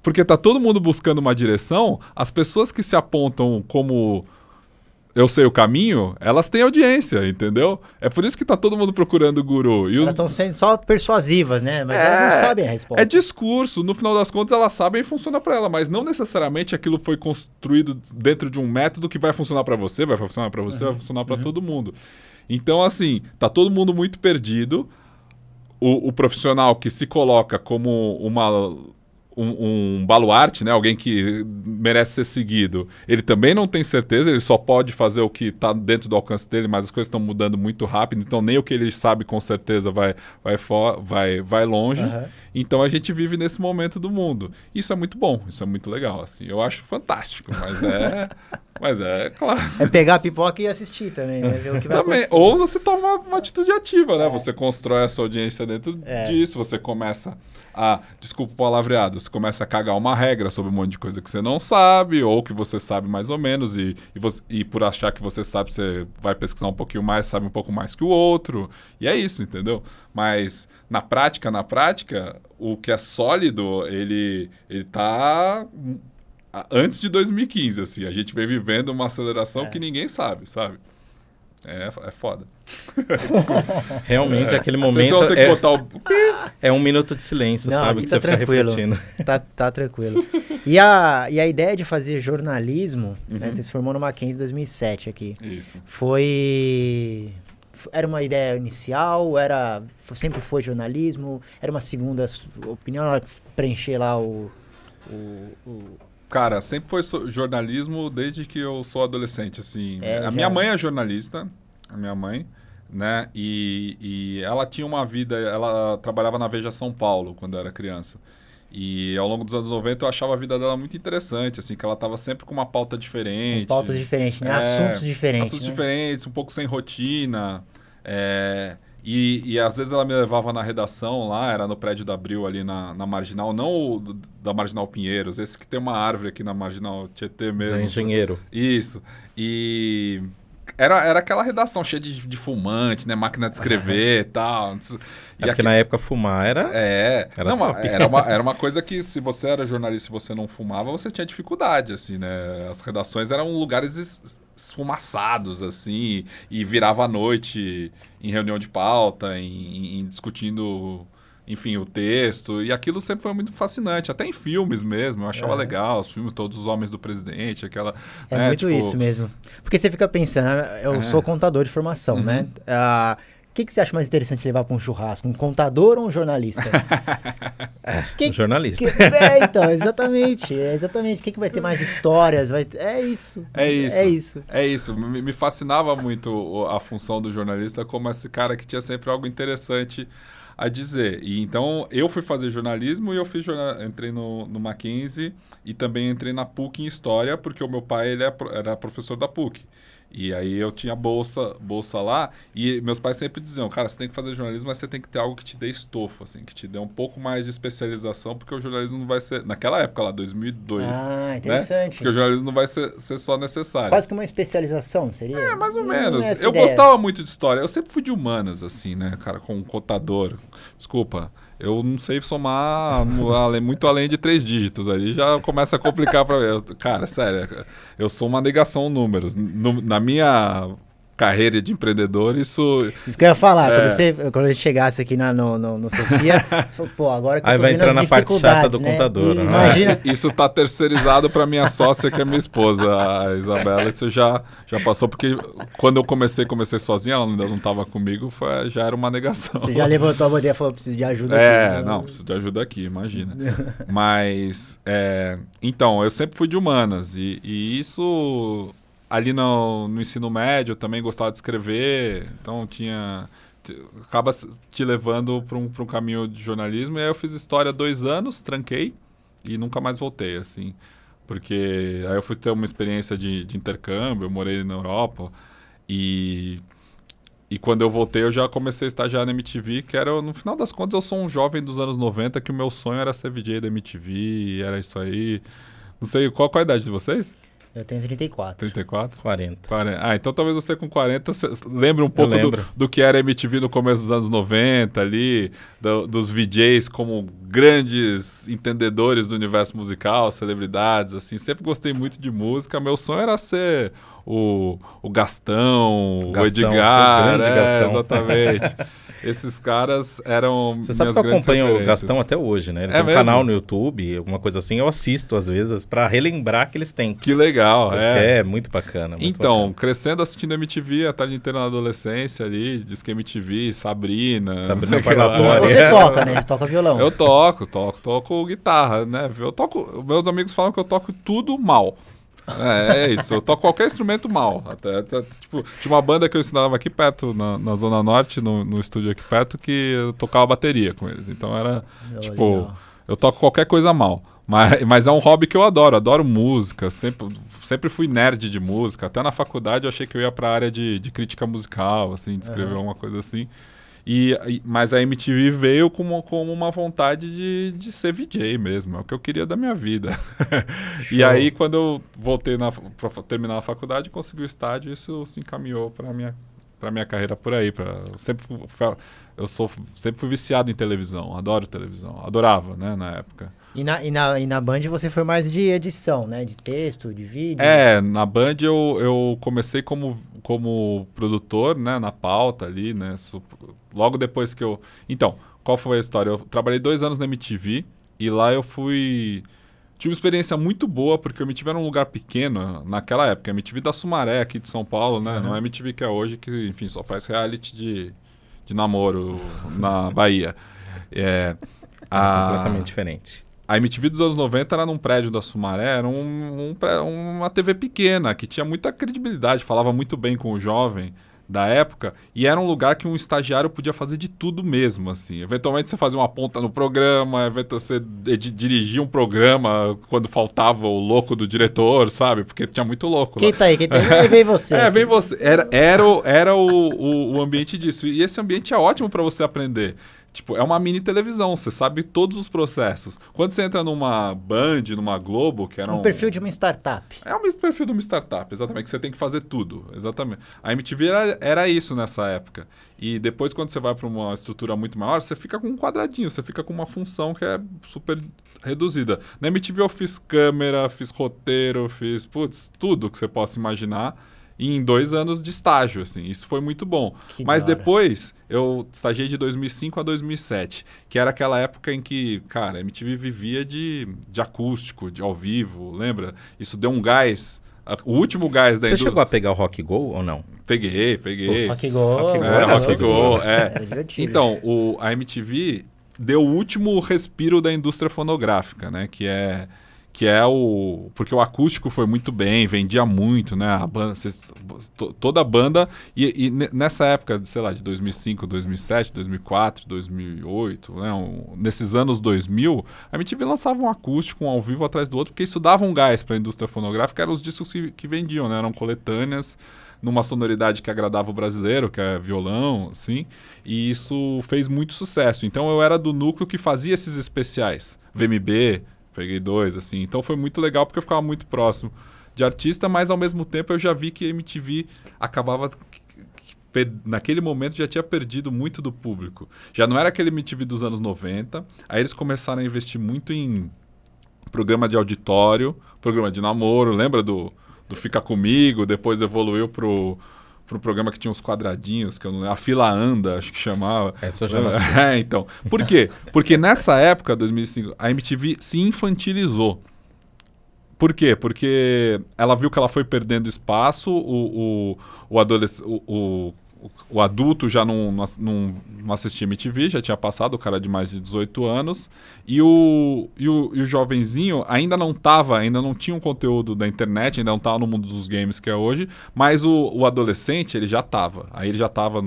Speaker 3: porque tá todo mundo buscando uma direção, as pessoas que se apontam como... eu sei o caminho, elas têm audiência, entendeu? É por isso que tá todo mundo procurando o guru.
Speaker 1: Elas estão sendo só persuasivas, né? Mas elas não sabem a resposta.
Speaker 3: É discurso. No final das contas, elas sabem e funciona para ela, mas não necessariamente aquilo foi construído dentro de um método que vai funcionar para você, vai funcionar para você, vai funcionar para todo mundo. Então, assim, tá todo mundo muito perdido. O profissional que se coloca como um baluarte, né? Alguém que merece ser seguido, ele também não tem certeza, ele só pode fazer o que está dentro do alcance dele, mas as coisas estão mudando muito rápido, então nem o que ele sabe com certeza vai longe. Então a gente vive nesse momento do mundo. Isso é muito bom, isso é muito legal, assim. Eu acho fantástico, mas é claro.
Speaker 1: É pegar a pipoca e assistir também, né? Ver o que vai acontecer.
Speaker 3: Ou você toma uma atitude ativa, né? Você constrói a sua audiência dentro disso, você começa desculpa o palavreado, você começa a cagar uma regra sobre um monte de coisa que você não sabe, ou que você sabe mais ou menos, e por achar que você sabe, você vai pesquisar um pouquinho mais, sabe um pouco mais que o outro, e é isso, entendeu? Mas na prática, o que é sólido, ele tá... antes de 2015, assim. A gente vem vivendo uma aceleração que ninguém sabe. É foda.
Speaker 2: Realmente, aquele
Speaker 3: Vocês
Speaker 2: momento
Speaker 3: vão ter que botar o...
Speaker 2: é um minuto de silêncio,
Speaker 1: Não,
Speaker 2: sabe?
Speaker 1: aqui
Speaker 2: Que
Speaker 1: tá
Speaker 2: você fica
Speaker 1: tranquilo.
Speaker 2: refletindo.
Speaker 1: Tá tranquilo. E a ideia de fazer jornalismo, né, você se formou no Mackenzie em 2007 aqui.
Speaker 3: Isso.
Speaker 1: Era uma ideia inicial? Sempre foi jornalismo? Era uma segunda opinião? Preencher lá o
Speaker 3: Cara, sempre foi jornalismo desde que eu sou adolescente, assim. Minha mãe é jornalista, a minha mãe, né? E ela tinha uma vida, ela trabalhava na Veja São Paulo quando eu era criança. E ao longo dos anos 90 eu achava a vida dela muito interessante, assim, que ela estava sempre com uma pauta diferente.
Speaker 1: Com pautas diferentes, né? Assuntos diferentes.
Speaker 3: Assuntos
Speaker 1: né?
Speaker 3: diferentes, um pouco sem rotina. E às vezes ela me levava na redação lá, era no prédio da Abril ali na Marginal, não da Marginal Pinheiros, esse que tem uma árvore aqui na Marginal Tietê mesmo.
Speaker 2: Da Engenheiro.
Speaker 3: Isso. E era aquela redação cheia de fumante, né? Máquina de escrever e tal.
Speaker 2: É porque na época fumar era top.
Speaker 3: Era uma coisa que se você era jornalista e você não fumava, você tinha dificuldade, assim, né? As redações eram lugares esfumaçados, assim, e virava à noite em reunião de pauta, em discutindo, enfim, o texto, e aquilo sempre foi muito fascinante, até em filmes mesmo, eu achava legal, os filmes Todos os Homens do Presidente, aquela...
Speaker 1: É muito isso mesmo. Porque você fica pensando, eu sou contador de formação, né? O que você acha mais interessante levar para um churrasco? Um contador ou um jornalista?
Speaker 2: Um jornalista.
Speaker 1: Então, exatamente. Quem que vai ter mais histórias? É isso.
Speaker 3: É isso. Me fascinava muito a função do jornalista como esse cara que tinha sempre algo interessante a dizer. E então eu fui fazer jornalismo e eu entrei no Mackenzie e também entrei na PUC em História, porque o meu pai era professor da PUC. E aí eu tinha bolsa lá, e meus pais sempre diziam, cara, você tem que fazer jornalismo, mas você tem que ter algo que te dê estofo, assim, que te dê um pouco mais de especialização, porque o jornalismo não vai ser... Naquela época lá, 2002.
Speaker 1: Interessante.
Speaker 3: Né? Porque o jornalismo não vai ser só necessário.
Speaker 1: Quase que uma especialização, seria?
Speaker 3: Mais ou menos. Eu gostava muito de história. Eu sempre fui de humanas, assim, né, cara, com um contador. Desculpa, eu não sei somar muito além de 3 dígitos ali, já começa a complicar pra mim. Cara, sério, eu sou uma negação números. Na minha carreira de empreendedor, isso
Speaker 1: que eu ia falar, quando a gente chegasse aqui no Sofia, pô, agora que eu
Speaker 2: aí
Speaker 1: tô
Speaker 2: vai
Speaker 1: vendo
Speaker 2: entrar
Speaker 1: as
Speaker 2: na parte chata do
Speaker 1: né?
Speaker 2: contador.
Speaker 1: E, imagina...
Speaker 3: Isso tá terceirizado para minha sócia, que é minha esposa, a Isabela. Isso já passou, porque quando eu comecei sozinha, ela ainda não estava comigo, já era uma negação.
Speaker 1: Você já levantou a bandeira e falou, preciso de ajuda aqui.
Speaker 3: Não, preciso de ajuda aqui, imagina. Mas, então, eu sempre fui de humanas, e isso... Ali no ensino médio eu também gostava de escrever, então acaba te levando para um caminho de jornalismo. E aí eu fiz história 2 anos, tranquei e nunca mais voltei, assim. Porque aí eu fui ter uma experiência de intercâmbio, eu morei na Europa e quando eu voltei eu já comecei a estagiar na MTV, que era, no final das contas, eu sou um jovem dos anos 90 que o meu sonho era ser VJ da MTV, era isso aí. Não sei, qual a idade de vocês?
Speaker 1: Eu tenho 34.
Speaker 3: 34?
Speaker 2: 40.
Speaker 3: Então talvez você com 40 lembre um pouco do que era MTV no começo dos anos 90 ali, dos VJs como grandes entendedores do universo musical, celebridades, assim. Sempre gostei muito de música. Meu sonho era ser o Gastão, o Edgar.
Speaker 2: O grande Gastão.
Speaker 3: Exatamente. Esses caras eram
Speaker 2: Você sabe que eu acompanho o Gastão até hoje, né? Ele tem um
Speaker 3: mesmo?
Speaker 2: canal no YouTube, alguma coisa assim. Eu assisto, às vezes, pra relembrar aqueles tempos.
Speaker 3: Que legal,
Speaker 2: é muito bacana. Muito bacana.
Speaker 3: Crescendo assistindo MTV a tarde inteira na adolescência ali, Disque MTV, Sabrina
Speaker 2: Parlatória.
Speaker 1: Você toca, né? Você toca violão.
Speaker 3: Eu toco guitarra, né? Meus amigos falam que eu toco tudo mal. É isso, eu toco qualquer instrumento mal. Até, tipo, tinha uma banda que eu ensinava aqui perto, na Zona Norte, no estúdio aqui perto, que eu tocava bateria com eles. Então era, legal. Eu toco qualquer coisa mal. Mas é um hobby que eu adoro música, sempre fui nerd de música. Até na faculdade eu achei que eu ia pra área de crítica musical, assim, de escrever alguma coisa assim. Mas a MTV veio como uma vontade de ser VJ mesmo, é o que eu queria da minha vida. E aí, quando eu voltei para terminar a faculdade, consegui o estágio, isso se encaminhou para minha carreira por aí. Sempre fui viciado em televisão, adoro televisão, adorava, né, na época.
Speaker 1: E na Band você foi mais de edição, né? De texto, de vídeo.
Speaker 3: Na Band eu comecei como produtor, né? Na pauta ali, né? Logo depois que eu... Então, qual foi a história? Eu trabalhei 2 anos na MTV e lá eu fui... Tive uma experiência muito boa, porque a MTV era um lugar pequeno naquela época. A MTV da Sumaré, aqui de São Paulo, né? Não é a MTV que é hoje, que, enfim, só faz reality de namoro na Bahia.
Speaker 2: Completamente diferente.
Speaker 3: A MTV dos anos 90 era num prédio da Sumaré, era uma TV pequena, que tinha muita credibilidade, falava muito bem com o jovem da época, e era um lugar que um estagiário podia fazer de tudo mesmo, assim. Eventualmente você fazia uma ponta no programa, você dirigia um programa quando faltava o louco do diretor, sabe? Porque tinha muito louco
Speaker 1: Quem
Speaker 3: lá.
Speaker 1: tá aí? Vem você.
Speaker 3: Vem você. Era o ambiente disso. E esse ambiente é ótimo para você aprender. Tipo, é uma mini televisão, você sabe todos os processos. Quando você entra numa Band, numa Globo, que era
Speaker 1: Um perfil de uma startup.
Speaker 3: É o mesmo perfil de uma startup, exatamente, que você tem que fazer tudo, exatamente. A MTV era isso nessa época. E depois, quando você vai para uma estrutura muito maior, você fica com um quadradinho, você fica com uma função que é super reduzida. Na MTV eu fiz câmera, fiz roteiro, fiz, tudo que você possa imaginar. E em 2 anos de estágio, assim. Isso foi muito bom. Mas depois, eu estagiei de 2005 a 2007, que era aquela época em que, cara, a MTV vivia de acústico, de ao vivo, lembra? Isso deu um gás, o último gás da indústria.
Speaker 2: Você chegou a pegar o Rock Go ou não?
Speaker 3: Peguei.
Speaker 1: Rock Go.
Speaker 3: Rock Go,
Speaker 1: Era divertido.
Speaker 3: Então, a MTV deu o último respiro da indústria fonográfica, né? Que é porque o acústico foi muito bem, vendia muito, né? A banda, toda a banda, e nessa época, sei lá, de 2005, 2007, 2004, 2008, né? Nesses anos 2000, a MTV lançava um acústico, um ao vivo atrás do outro, porque isso dava um gás para a indústria fonográfica, eram os discos que vendiam, né? Eram coletâneas, numa sonoridade que agradava o brasileiro, que é violão, assim, e isso fez muito sucesso. Então eu era do núcleo que fazia esses especiais, VMB, peguei 2, assim. Então foi muito legal porque eu ficava muito próximo de artista, mas ao mesmo tempo eu já vi que a MTV acabava... Naquele momento já tinha perdido muito do público. Já não era aquele MTV dos anos 90. Aí eles começaram a investir muito em programa de auditório, programa de namoro. Lembra do Fica Comigo? Depois evoluiu pro programa que tinha uns quadradinhos, que eu não lembro, a Fila Anda, acho que chamava.
Speaker 2: Essa eu já não sei.
Speaker 3: Então. Por quê? Porque nessa época, 2005, a MTV se infantilizou. Por quê? Porque ela viu que ela foi perdendo espaço, o adulto já não assistia MTV, já tinha passado, o cara de mais de 18 anos, e o jovenzinho ainda não tinha um conteúdo da internet, ainda não estava no mundo dos games que é hoje, mas o adolescente, ele já estava. Aí ele já estava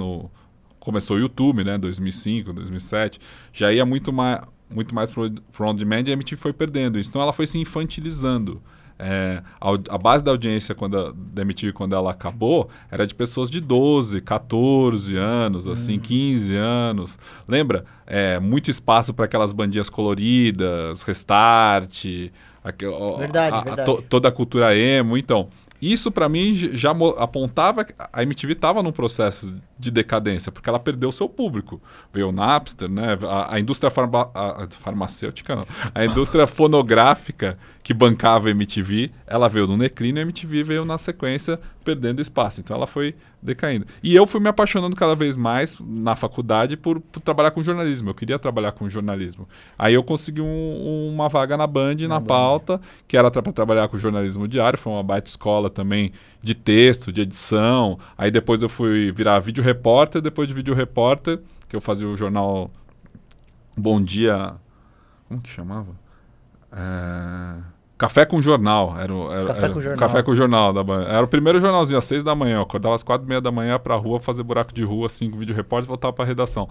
Speaker 3: começou o YouTube, né, 2005, 2007, já ia muito mais pro on-demand, e a MTV foi perdendo isso. Então ela foi se infantilizando. A base da audiência da MTV, quando ela acabou, era de pessoas de 12, 14 anos, assim, 15 anos. Lembra? Muito espaço para aquelas bandinhas coloridas, Restart,
Speaker 1: Verdade.
Speaker 3: toda a cultura emo. Então, isso para mim já apontava que a MTV estava num processo de decadência, porque ela perdeu seu público. Veio o Napster, né? A indústria farmacêutica, não. A indústria fonográfica que bancava a MTV, ela veio no declínio e a MTV veio na sequência perdendo espaço. Então ela foi decaindo. E eu fui me apaixonando cada vez mais na faculdade por trabalhar com jornalismo. Eu queria trabalhar com jornalismo. Aí eu consegui uma vaga na Band, na pauta, que era para trabalhar com jornalismo diário. Foi uma baita escola também de texto, de edição. Aí depois eu fui virar vídeo repórter. Depois de vídeo repórter, que eu fazia o jornal Bom Dia... Como que chamava? Café com Jornal. Café com Jornal da Band. Era o primeiro jornalzinho, às 6 da manhã. Eu acordava às 4h30 da manhã pra rua, fazer buraco de rua, assim, com vídeo repórter, e voltava pra redação.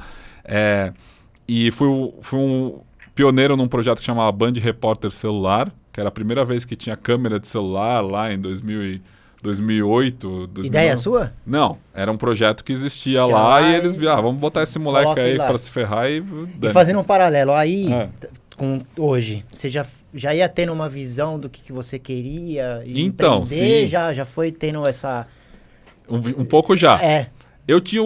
Speaker 3: E fui um pioneiro num projeto que chamava Band Repórter Celular, que era a primeira vez que tinha câmera de celular lá em 2008.
Speaker 1: Ideia sua?
Speaker 3: Não, era um projeto que existia lá e eles viram, vamos botar esse moleque aí pra se ferrar e
Speaker 1: fazendo um paralelo, aí... Com hoje, você já ia tendo uma visão do que você queria
Speaker 3: então,
Speaker 1: empreender?
Speaker 3: Sim.
Speaker 1: Já foi tendo essa...
Speaker 3: Um pouco já.
Speaker 1: É.
Speaker 3: Eu tinha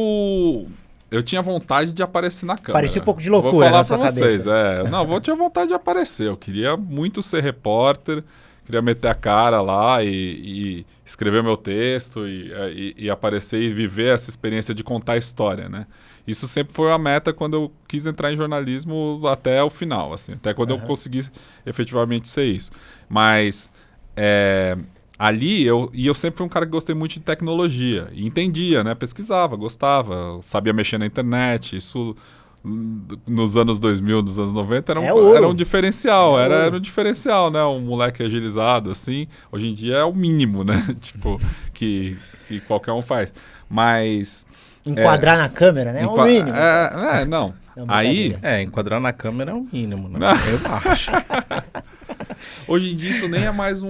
Speaker 3: eu tinha vontade de aparecer na câmera.
Speaker 1: Parecia um pouco de loucura
Speaker 3: vou falar
Speaker 1: na sua
Speaker 3: pra vocês,
Speaker 1: cabeça.
Speaker 3: Não, eu tinha vontade de aparecer. Eu queria muito ser repórter, queria meter a cara lá e escrever meu texto e aparecer e viver essa experiência de contar a história, né? Isso sempre foi a meta quando eu quis entrar em jornalismo até o final, assim, até quando eu consegui efetivamente ser isso. Mas ali eu sempre fui um cara que gostei muito de tecnologia e entendia, né? Pesquisava, gostava, sabia mexer na internet. Isso nos anos 2000, nos anos 90 era um diferencial, era um diferencial, né? Um moleque agilizado assim. Hoje em dia é o mínimo, né? Tipo que qualquer um faz. Mas
Speaker 1: Enquadrar na câmera, né? É o mínimo.
Speaker 3: Não.
Speaker 1: Não,
Speaker 3: Aí...
Speaker 2: enquadrar na câmera é o mínimo, né?
Speaker 3: Não.
Speaker 2: Eu acho.
Speaker 3: Hoje em dia isso nem é mais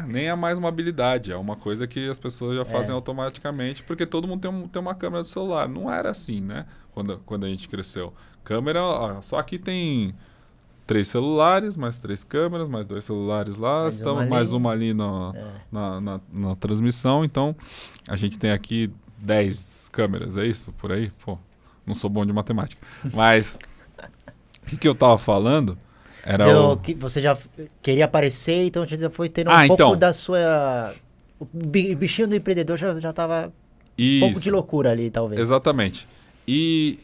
Speaker 3: nem é mais uma habilidade, é uma coisa que as pessoas já fazem automaticamente, porque todo mundo tem uma câmera do celular. Não era assim, né? Quando a gente cresceu. Câmera, só aqui tem 3 celulares, mais 3 câmeras, mais 2 celulares lá, mais uma ali na transmissão. Então, a gente tem aqui 10 câmeras, é isso? Por aí? Pô, não sou bom de matemática. Mas, o que eu tava falando era
Speaker 1: que você já queria aparecer, então você já foi tendo um pouco da sua... O bichinho do empreendedor já tava um pouco de loucura ali, talvez.
Speaker 3: Exatamente. E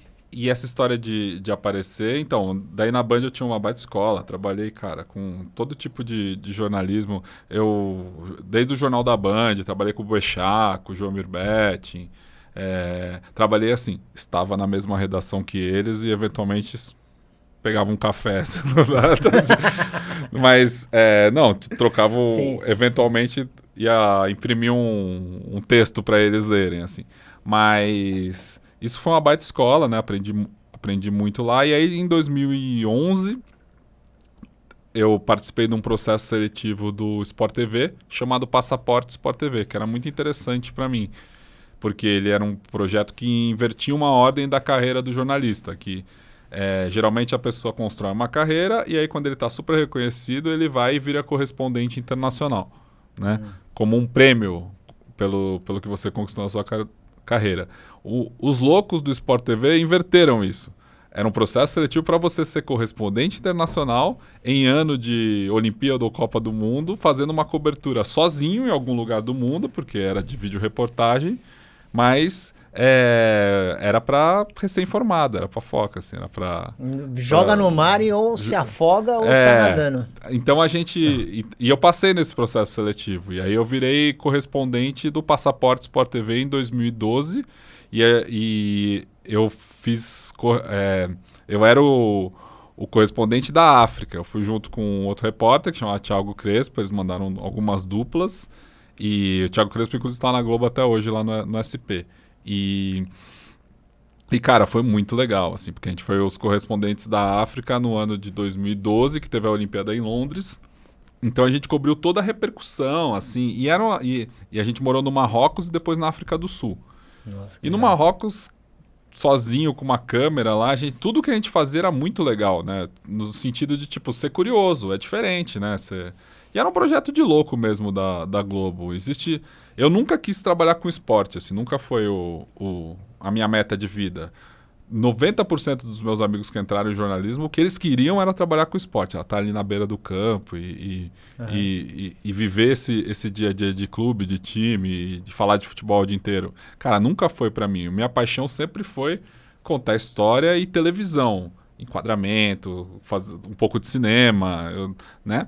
Speaker 3: essa história de aparecer, então, daí na Band eu tinha uma baita escola, trabalhei, cara, com todo tipo de jornalismo. Desde o Jornal da Band, trabalhei com o Boechat, com o João Mirbetti, trabalhei assim, estava na mesma redação que eles e eventualmente pegava um café. Mas, trocava, eventualmente ia imprimir um texto para eles lerem, assim. Mas isso foi uma baita escola, né? Aprendi muito lá. E aí, em 2011, eu participei de um processo seletivo do Sport TV, chamado Passaporte Sport TV, que era muito interessante para mim, porque ele era um projeto que invertia uma ordem da carreira do jornalista, que geralmente a pessoa constrói uma carreira e aí quando ele está super reconhecido, ele vai e vira correspondente internacional, né? Como um prêmio pelo que você conquistou na sua carreira. Os loucos do Sport TV inverteram isso. Era um processo seletivo para você ser correspondente internacional em ano de Olimpíada ou Copa do Mundo, fazendo uma cobertura sozinho em algum lugar do mundo, porque era de videoreportagem, mas era para recém-formado, era para foca, assim, era para...
Speaker 1: Joga no mar e ou se afoga ou sai nadando.
Speaker 3: Então e eu passei nesse processo seletivo, e aí eu virei correspondente do Passaporte Sport TV em 2012, e eu fiz... eu era o correspondente da África. Eu fui junto com outro repórter que chamava Thiago Crespo, eles mandaram algumas duplas, e o Thiago Crespo inclusive está na Globo até hoje, lá no SP. E, cara, foi muito legal, assim, porque a gente foi os correspondentes da África no ano de 2012, que teve a Olimpíada em Londres. Então a gente cobriu toda a repercussão, assim, e a gente morou no Marrocos e depois na África do Sul.
Speaker 1: Nossa,
Speaker 3: e no Marrocos, sozinho, com uma câmera lá, tudo que a gente fazia era muito legal, né? No sentido de, tipo, ser curioso, é diferente, né? E era um projeto de louco mesmo da Globo. Eu nunca quis trabalhar com esporte, assim, nunca foi a minha meta de vida. 90% dos meus amigos que entraram em jornalismo, o que eles queriam era trabalhar com esporte. Ela tá ali na beira do campo e viver esse dia a dia de clube, de time, de falar de futebol o dia inteiro. Cara, nunca foi para mim. Minha paixão sempre foi contar história e televisão, enquadramento, fazer um pouco de cinema, né?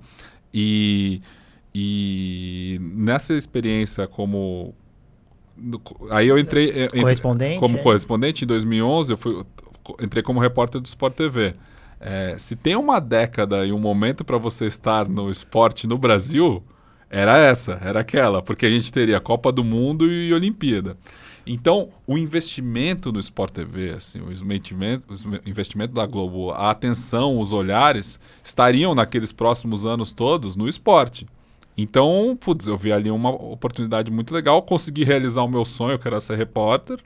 Speaker 3: E nessa experiência aí eu entrei como correspondente em 2011, entrei como repórter do Sport TV. Se tem uma década e um momento para você estar no esporte no Brasil, era aquela, porque a gente teria Copa do Mundo e Olimpíada. Então, o investimento no Sport TV, assim, o investimento da Globo, a atenção, os olhares, estariam naqueles próximos anos todos no esporte. Então, eu vi ali uma oportunidade muito legal, consegui realizar o meu sonho, que era ser repórter,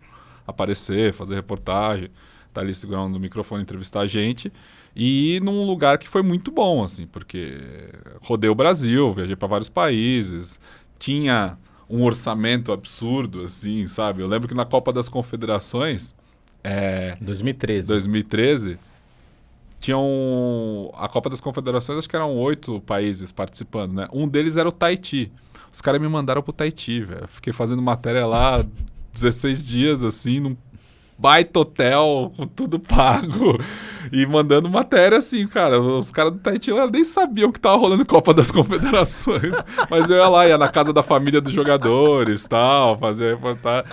Speaker 3: aparecer, fazer reportagem, estar ali segurando o microfone, entrevistar a gente, e num lugar que foi muito bom, assim, porque rodei o Brasil, viajei para vários países, tinha um orçamento absurdo, assim, sabe? Eu lembro que na Copa das Confederações,
Speaker 2: 2013.
Speaker 3: 2013, tinham a Copa das Confederações, acho que eram 8 países participando, né? Um deles era o Tahiti. Os caras me mandaram pro Tahiti, velho. Fiquei fazendo matéria lá 16 dias, assim, num baita hotel, com tudo pago. E mandando matéria, assim, cara. Os caras do Tahiti lá nem sabiam que tava rolando Copa das Confederações. Mas eu ia na casa da família dos jogadores, tal, fazer reportagem.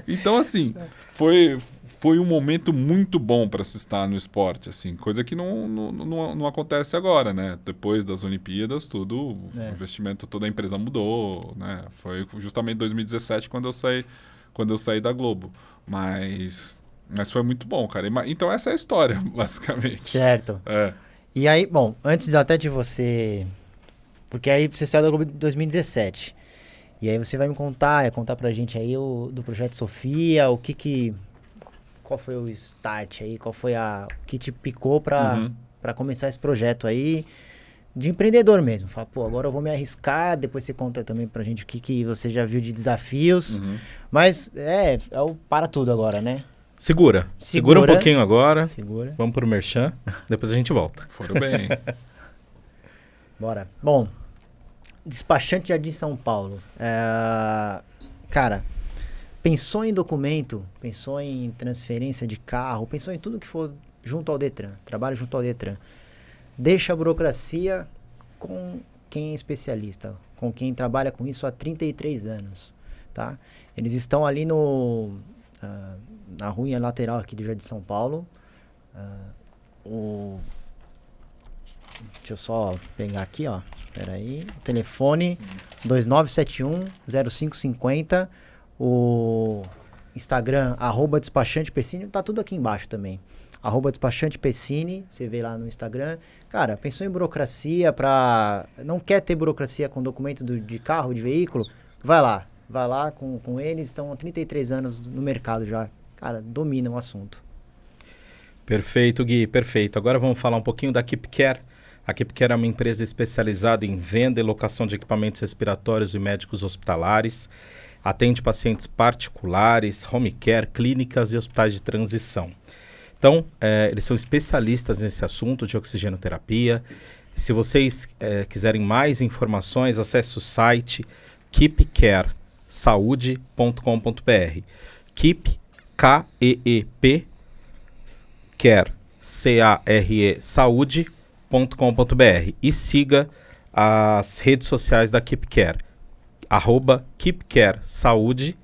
Speaker 3: Então, assim, foi um momento muito bom para se estar no esporte, assim, coisa que não acontece agora, né? Depois das Olimpíadas, tudo, o investimento, toda a empresa mudou, né? Foi justamente em 2017 quando eu saí da Globo. Mas foi muito bom, cara. Então essa é a história, basicamente.
Speaker 1: Certo. E aí, bom, antes até de você... Porque aí você saiu da Globo em 2017. E aí você vai me contar pra gente aí do Projeto Sofia, qual foi o start aí, qual foi o que te picou pra começar esse projeto aí de empreendedor mesmo. Fala, pô, agora eu vou me arriscar, depois você conta também pra gente o que você já viu de desafios. Mas é o para tudo agora, né?
Speaker 2: Segura um pouquinho agora.
Speaker 1: Segura.
Speaker 2: Vamos pro Merchan, depois a gente volta.
Speaker 3: Foram bem.
Speaker 1: Bora. Bom, despachante Jardim São Paulo. Cara, pensou em documento, pensou em transferência de carro, pensou em tudo que for junto ao Detran, trabalho junto ao Detran. Deixa a burocracia com quem é especialista, com quem trabalha com isso há 33 anos, tá? Eles estão ali na rua lateral aqui do Jardim São Paulo. Deixa eu só pegar aqui, ó. Pera aí. O telefone 2971-0550. O Instagram, @despachantepecine. Tá tudo aqui embaixo também. @despachantepecine. Você vê lá no Instagram. Cara, pensou em burocracia não quer ter burocracia com documento de carro, de veículo? Vai lá com eles. Estão há 33 anos no mercado já. Cara, dominam o assunto.
Speaker 2: Perfeito, Gui, perfeito. Agora vamos falar um pouquinho da KeepCare. A KeepCare é uma empresa especializada em venda e locação de equipamentos respiratórios e médicos hospitalares. Atende pacientes particulares, home care, clínicas e hospitais de transição. Então, eles são especialistas nesse assunto de oxigenoterapia. Se vocês quiserem mais informações, acesse o site keepcaresaude.com.br. Keep, K-E-E-P, care, C-A-R-E, saúde.com.br. E siga as redes sociais da KeepCare. @KeepCareSaúde.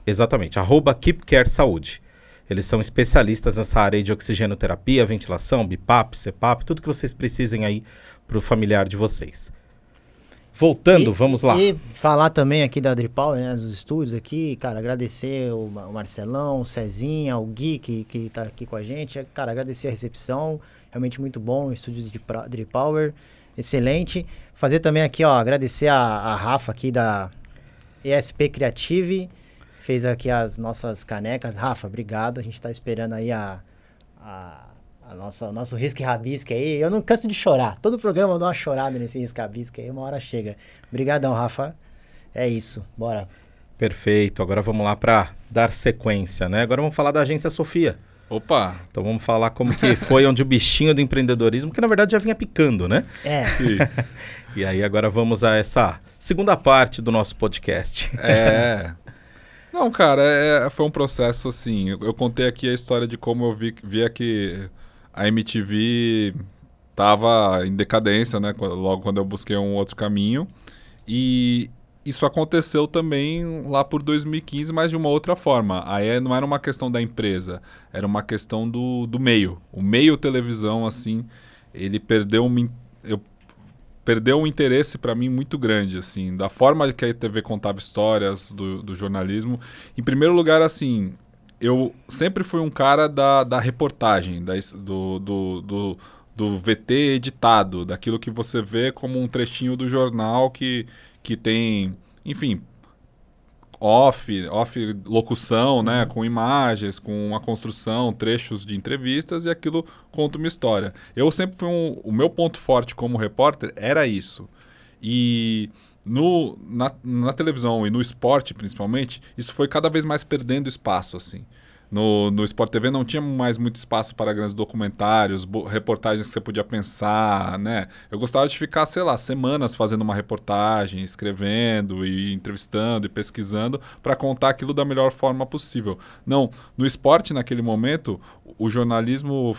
Speaker 2: Exatamente, @KeepCareSaúde. Eles são especialistas nessa área de oxigenoterapia, ventilação, BiPAP, CPAP, tudo que vocês precisem aí para o familiar de vocês. Voltando, vamos lá.
Speaker 1: E falar também aqui da Dripower, né, dos estúdios aqui, cara, agradecer o Marcelão, o Cezinha, o Gui, que tá aqui com a gente. Cara, agradecer a recepção, realmente muito bom, o estúdio de Dripower, excelente. Fazer também aqui, ó, agradecer a Rafa aqui da ESP Creative, fez aqui as nossas canecas. Rafa, obrigado, a gente tá esperando aí o nosso risco e rabisco aí. Eu não canso de chorar. Todo programa eu dou uma chorada nesse risco e rabisco aí, uma hora chega. Obrigadão, Rafa. É isso, bora.
Speaker 2: Perfeito, agora vamos lá para dar sequência, né? Agora vamos falar da Agência Sofia.
Speaker 3: Opa!
Speaker 2: Então vamos falar como que foi onde o bichinho do empreendedorismo, que na verdade já vinha picando, né?
Speaker 3: Sim.
Speaker 2: E aí agora vamos a essa segunda parte do nosso podcast.
Speaker 3: Não, cara, foi um processo assim. Eu contei aqui a história de como eu via que a MTV estava em decadência, né? Logo quando eu busquei um outro caminho. E isso aconteceu também lá por 2015, mas de uma outra forma. Aí não era uma questão da empresa, era uma questão do meio. O meio televisão, assim, ele perdeu um interesse para mim muito grande, assim, da forma que a TV contava histórias do jornalismo. Em primeiro lugar, assim, eu sempre fui um cara da reportagem, do VT editado, daquilo que você vê como um trechinho do jornal que tem, enfim, locução, né, com imagens, com a construção, trechos de entrevistas, e aquilo conta uma história. Eu sempre fui o meu ponto forte como repórter era isso. E na televisão e no esporte, principalmente, isso foi cada vez mais perdendo espaço, assim. No Sport TV não tinha mais muito espaço para grandes documentários, reportagens que você podia pensar, né? Eu gostava de ficar, sei lá, semanas fazendo uma reportagem, escrevendo e entrevistando e pesquisando para contar aquilo da melhor forma possível. Não, no esporte, naquele momento, o jornalismo,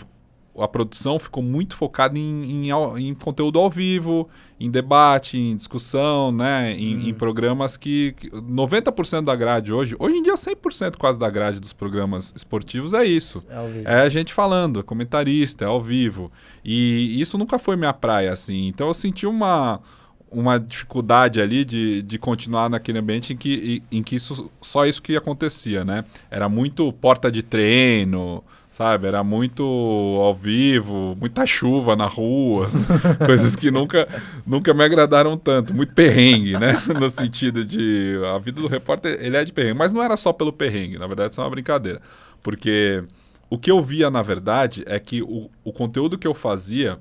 Speaker 3: a produção ficou muito focada em conteúdo ao vivo, em debate, em discussão, né? Em programas que 90% da grade hoje em dia 100% quase da grade dos programas esportivos é isso. É a gente falando, é comentarista, é ao vivo. E isso nunca foi minha praia, assim. Então eu senti uma dificuldade ali de continuar naquele ambiente em que só isso que acontecia, né? Era muito porta de treino, sabe? Era muito ao vivo, muita chuva na rua, coisas que nunca me agradaram tanto. Muito perrengue, né? No sentido de... A vida do repórter, ele é de perrengue. Mas não era só pelo perrengue, na verdade, isso é uma brincadeira. Porque o que eu via, na verdade, é que o conteúdo que eu fazia,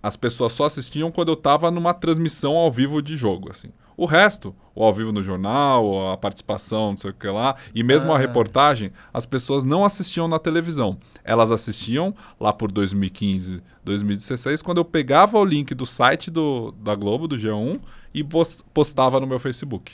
Speaker 3: as pessoas só assistiam quando eu estava numa transmissão ao vivo de jogo, assim. O resto, o ao vivo no jornal, a participação, não sei o que lá, e mesmo a reportagem, as pessoas não assistiam na televisão. Elas assistiam lá por 2015, 2016, quando eu pegava o link do site da Globo, do G1, e postava no meu Facebook.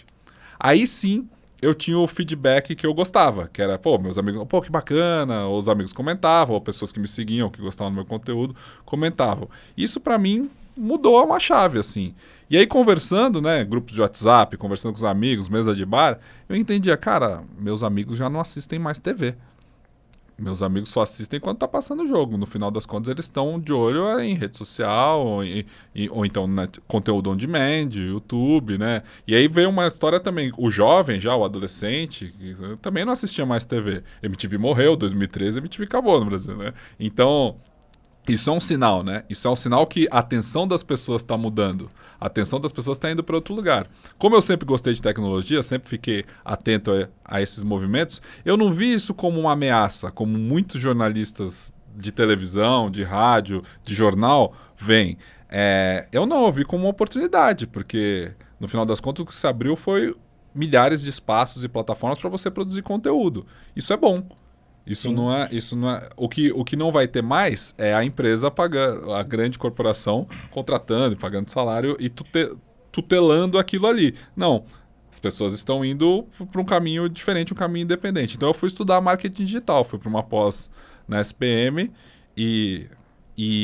Speaker 3: Aí sim, eu tinha o feedback que eu gostava, que era, meus amigos, que bacana, ou os amigos comentavam, ou pessoas que me seguiam, que gostavam do meu conteúdo, comentavam. Isso para mim mudou uma chave, assim. E aí conversando, né, grupos de WhatsApp, conversando com os amigos, mesa de bar, eu entendia, cara, meus amigos já não assistem mais TV. Meus amigos só assistem quando tá passando o jogo. No final das contas, eles estão de olho em rede social, ou então conteúdo on demand, YouTube, né? E aí veio uma história também. O jovem, já o adolescente, também não assistia mais TV. MTV morreu, 2013, MTV acabou no Brasil, né? Então, isso é um sinal, né? Isso é um sinal que a atenção das pessoas está mudando. A atenção das pessoas está indo para outro lugar. Como eu sempre gostei de tecnologia, sempre fiquei atento a esses movimentos, eu não vi isso como uma ameaça, como muitos jornalistas de televisão, de rádio, de jornal veem. Eu não vi como uma oportunidade, porque no final das contas o que se abriu foi milhares de espaços e plataformas para você produzir conteúdo. Isso é bom. Isso não é. O que não vai ter mais é a empresa pagando, a grande corporação contratando, pagando salário e tutelando aquilo ali. Não. As pessoas estão indo para um caminho diferente, um caminho independente. Então eu fui estudar marketing digital, fui para uma pós na SPM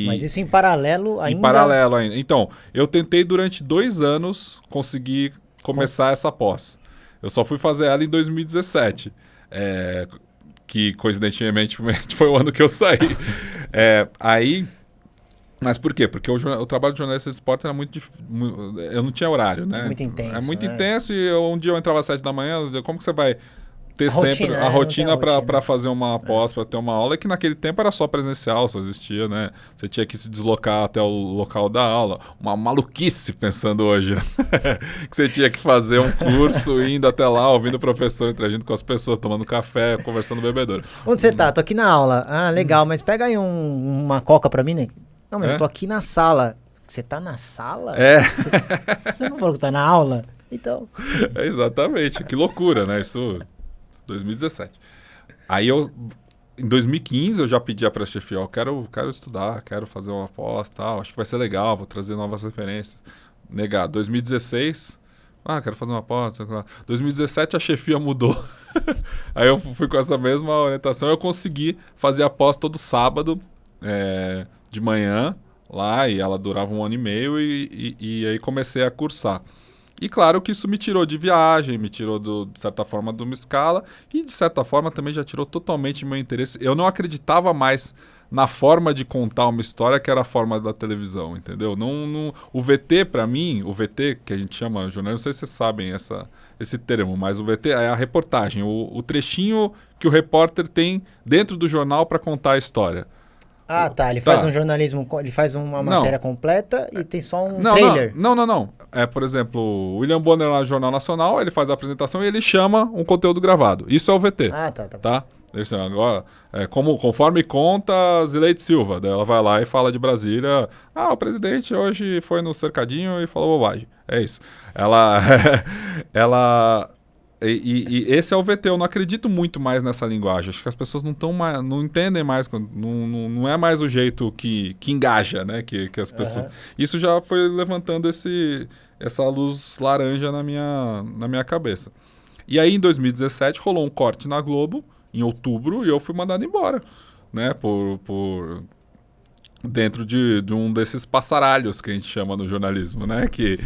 Speaker 1: Mas isso em paralelo ainda?
Speaker 3: Em paralelo ainda. Então, eu tentei durante 2 anos conseguir começar essa pós. Eu só fui fazer ela em 2017. Que coincidentemente foi o ano que eu saí. Mas por quê? Porque o trabalho de jornalista de esporte era muito difícil. Eu não tinha horário, né?
Speaker 1: Muito intenso.
Speaker 3: É muito intenso e um dia eu entrava às 7 da manhã, como que você vai ter sempre a rotina para fazer uma pós, para ter uma aula, que naquele tempo era só presencial, só existia, né? Você tinha que se deslocar até o local da aula. Uma maluquice pensando hoje. Que você tinha que fazer um curso indo até lá, ouvindo o professor, interagindo com as pessoas, tomando café, conversando no bebedouro.
Speaker 1: Onde você tá? Tô aqui na aula. Ah, legal, mas pega aí uma coca pra mim, né? Não, mas eu tô aqui na sala. Você tá na sala? Você não falou que tá na aula? Então...
Speaker 3: Exatamente. Que loucura, né? Isso... 2017. Aí em 2015 eu já pedia para a chefia, quero estudar, quero fazer uma pós, tal, acho que vai ser legal, vou trazer novas referências. Negar. 2016, quero fazer uma pós. 2017 a chefia mudou. Aí eu fui com essa mesma orientação, eu consegui fazer a pós todo sábado, de manhã, lá, e ela durava 1 ano e meio, e aí comecei a cursar. E claro que isso me tirou de viagem, me tirou, de certa forma, de uma escala e, de certa forma, também já tirou totalmente meu interesse. Eu não acreditava mais na forma de contar uma história que era a forma da televisão, entendeu? O VT, para mim, o VT, que a gente chama jornalismo, não sei se vocês sabem esse termo, mas o VT é a reportagem, o trechinho que o repórter tem dentro do jornal para contar a história.
Speaker 1: Ah, tá. Ele faz um jornalismo, ele faz uma matéria completa e tem só um trailer.
Speaker 3: Não. Por exemplo, o William Bonner lá no Jornal Nacional, ele faz a apresentação e ele chama um conteúdo gravado. Isso é o VT.
Speaker 1: Ah, tá.
Speaker 3: Agora, conforme conta Zileide Silva, daí ela vai lá e fala de Brasília. O presidente hoje foi no cercadinho e falou bobagem. É isso. E esse é o VT. Eu não acredito muito mais nessa linguagem. Acho que as pessoas não entendem mais, não é mais o jeito que engaja, né? Que as pessoas... Isso já foi levantando essa luz laranja na minha cabeça. E aí, em 2017, rolou um corte na Globo, em outubro, e eu fui mandado embora, né? Dentro de um desses passaralhos que a gente chama no jornalismo, né? Que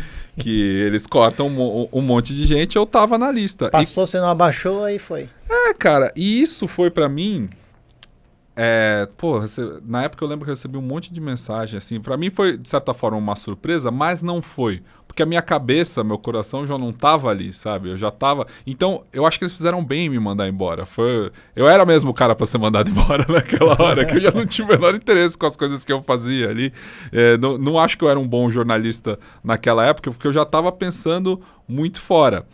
Speaker 3: eles cortam um monte de gente, eu tava na lista.
Speaker 1: Passou, você não abaixou, aí foi.
Speaker 3: Cara, e isso foi pra mim... na época eu lembro que eu recebi um monte de mensagem, assim. Pra mim foi, de certa forma, uma surpresa, mas não foi. Porque a minha cabeça, meu coração já não tava ali, sabe? Eu já tava... Então, eu acho que eles fizeram bem em me mandar embora. Eu era mesmo o cara pra ser mandado embora naquela hora, que eu já não tinha o menor interesse com as coisas que eu fazia ali. Não acho que eu era um bom jornalista naquela época, porque eu já tava pensando muito fora.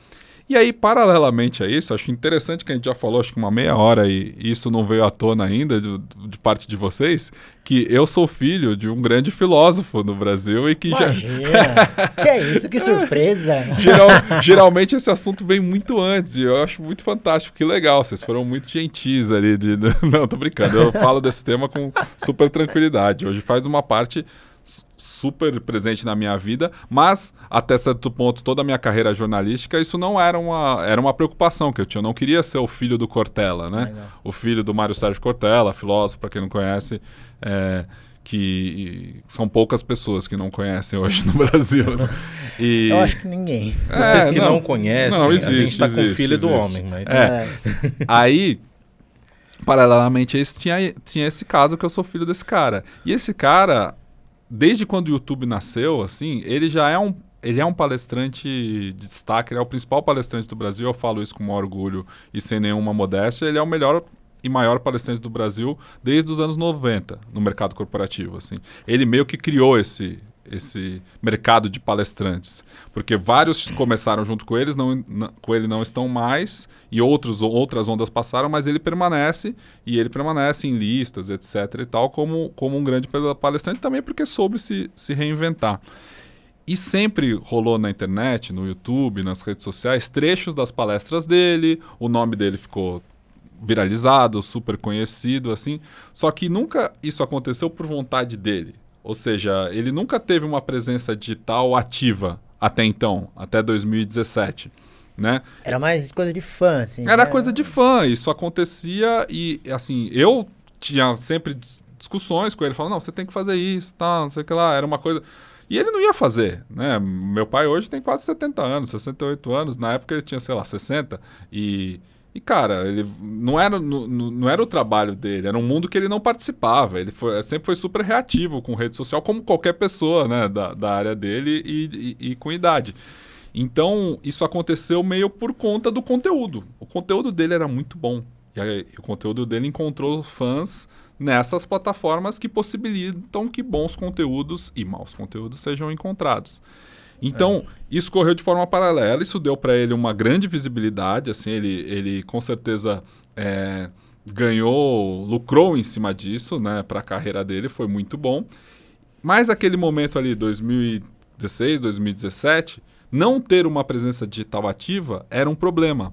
Speaker 3: E aí, paralelamente a isso, acho interessante que a gente já falou, acho que uma meia hora, e isso não veio à tona ainda de parte de vocês, que eu sou filho de um grande filósofo no Brasil e que
Speaker 1: Imagina! Que é isso, que surpresa!
Speaker 3: Geralmente esse assunto vem muito antes, e eu acho muito fantástico, que legal, vocês foram muito gentis ali. Não, tô brincando, eu falo desse tema com super tranquilidade. Hoje faz uma parte super presente na minha vida, mas até certo ponto, toda a minha carreira jornalística, isso não era uma preocupação que eu tinha. Eu não queria ser o filho do Cortella, né? O filho do Mário Sérgio Cortella, filósofo, para quem não conhece, que são poucas pessoas que não conhecem hoje no Brasil. Né?
Speaker 1: Eu acho que ninguém.
Speaker 2: Vocês que não conhecem,
Speaker 3: a gente está
Speaker 2: com o filho do homem. Mas...
Speaker 3: Aí, paralelamente a isso, tinha esse caso que eu sou filho desse cara. E esse cara... Desde quando o YouTube nasceu, assim, ele é um palestrante de destaque, ele é o principal palestrante do Brasil, eu falo isso com maior orgulho e sem nenhuma modéstia, ele é o melhor e maior palestrante do Brasil desde os anos 90, no mercado corporativo, assim. Ele meio que criou esse mercado de palestrantes, porque vários começaram junto com eles, com ele não estão mais, e outras ondas passaram, mas ele permanece, e ele permanece em listas, etc. e tal, como um grande palestrante também, porque soube se reinventar. E sempre rolou na internet, no YouTube, nas redes sociais, trechos das palestras dele, o nome dele ficou viralizado, super conhecido, assim, só que nunca isso aconteceu por vontade dele. Ou seja, ele nunca teve uma presença digital ativa até então, até 2017, né?
Speaker 1: Era mais coisa de fã, assim.
Speaker 3: Era coisa de fã, isso acontecia e, assim, eu tinha sempre discussões com ele, falando, não, você tem que fazer isso, tá, não sei o que lá, era uma coisa... E ele não ia fazer, né? Meu pai hoje tem quase 70 anos, 68 anos, na época ele tinha, sei lá, 60, E, cara, ele não era o trabalho dele, era um mundo que ele não participava. Ele sempre foi super reativo com rede social, como qualquer pessoa, né, da área dele e com idade. Então, isso aconteceu meio por conta do conteúdo. O conteúdo dele era muito bom. E aí, o conteúdo dele encontrou fãs nessas plataformas que possibilitam que bons conteúdos e maus conteúdos sejam encontrados. Então, isso correu de forma paralela, isso deu para ele uma grande visibilidade, assim, ele com certeza lucrou em cima disso, né, para a carreira dele, foi muito bom. Mas aquele momento ali, 2016, 2017, não ter uma presença digital ativa era um problema.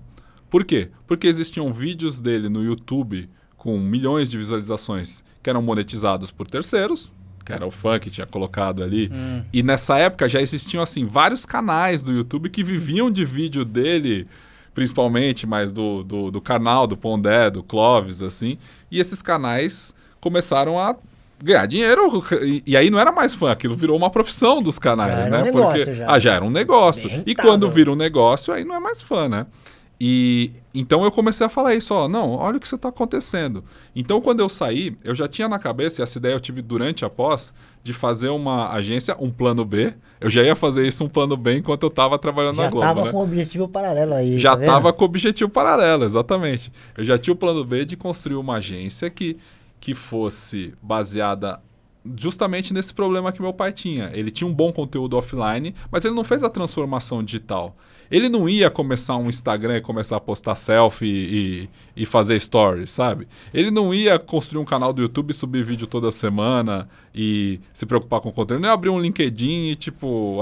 Speaker 3: Por quê? Porque existiam vídeos dele no YouTube com milhões de visualizações que eram monetizados por terceiros, que era o fã que tinha colocado ali. E nessa época já existiam, assim, vários canais do YouTube que viviam de vídeo dele, principalmente, mas do canal, do Pondé, do Clóvis, assim. E esses canais começaram a ganhar dinheiro. E aí não era mais fã, aquilo virou uma profissão dos canais,
Speaker 1: já era
Speaker 3: né?
Speaker 1: Um negócio,
Speaker 3: já era um negócio. E quando vira um negócio, aí não é mais fã, né? E então eu comecei a falar isso, não, olha o que está acontecendo. Então quando eu saí, eu já tinha na cabeça, e essa ideia eu tive durante a pós, de fazer uma agência, um plano B. Eu já ia fazer isso, um plano B, enquanto eu estava trabalhando na Globo. Já
Speaker 1: estava com um objetivo paralelo aí.
Speaker 3: Já estava com objetivo paralelo, exatamente. Eu já tinha o plano B de construir uma agência que fosse baseada justamente nesse problema que meu pai tinha. Ele tinha um bom conteúdo offline, mas ele não fez a transformação digital. Ele não ia começar um Instagram e começar a postar selfie e fazer stories, sabe? Ele não ia construir um canal do YouTube e subir vídeo toda semana e se preocupar com o conteúdo. Ele não ia abrir um LinkedIn e,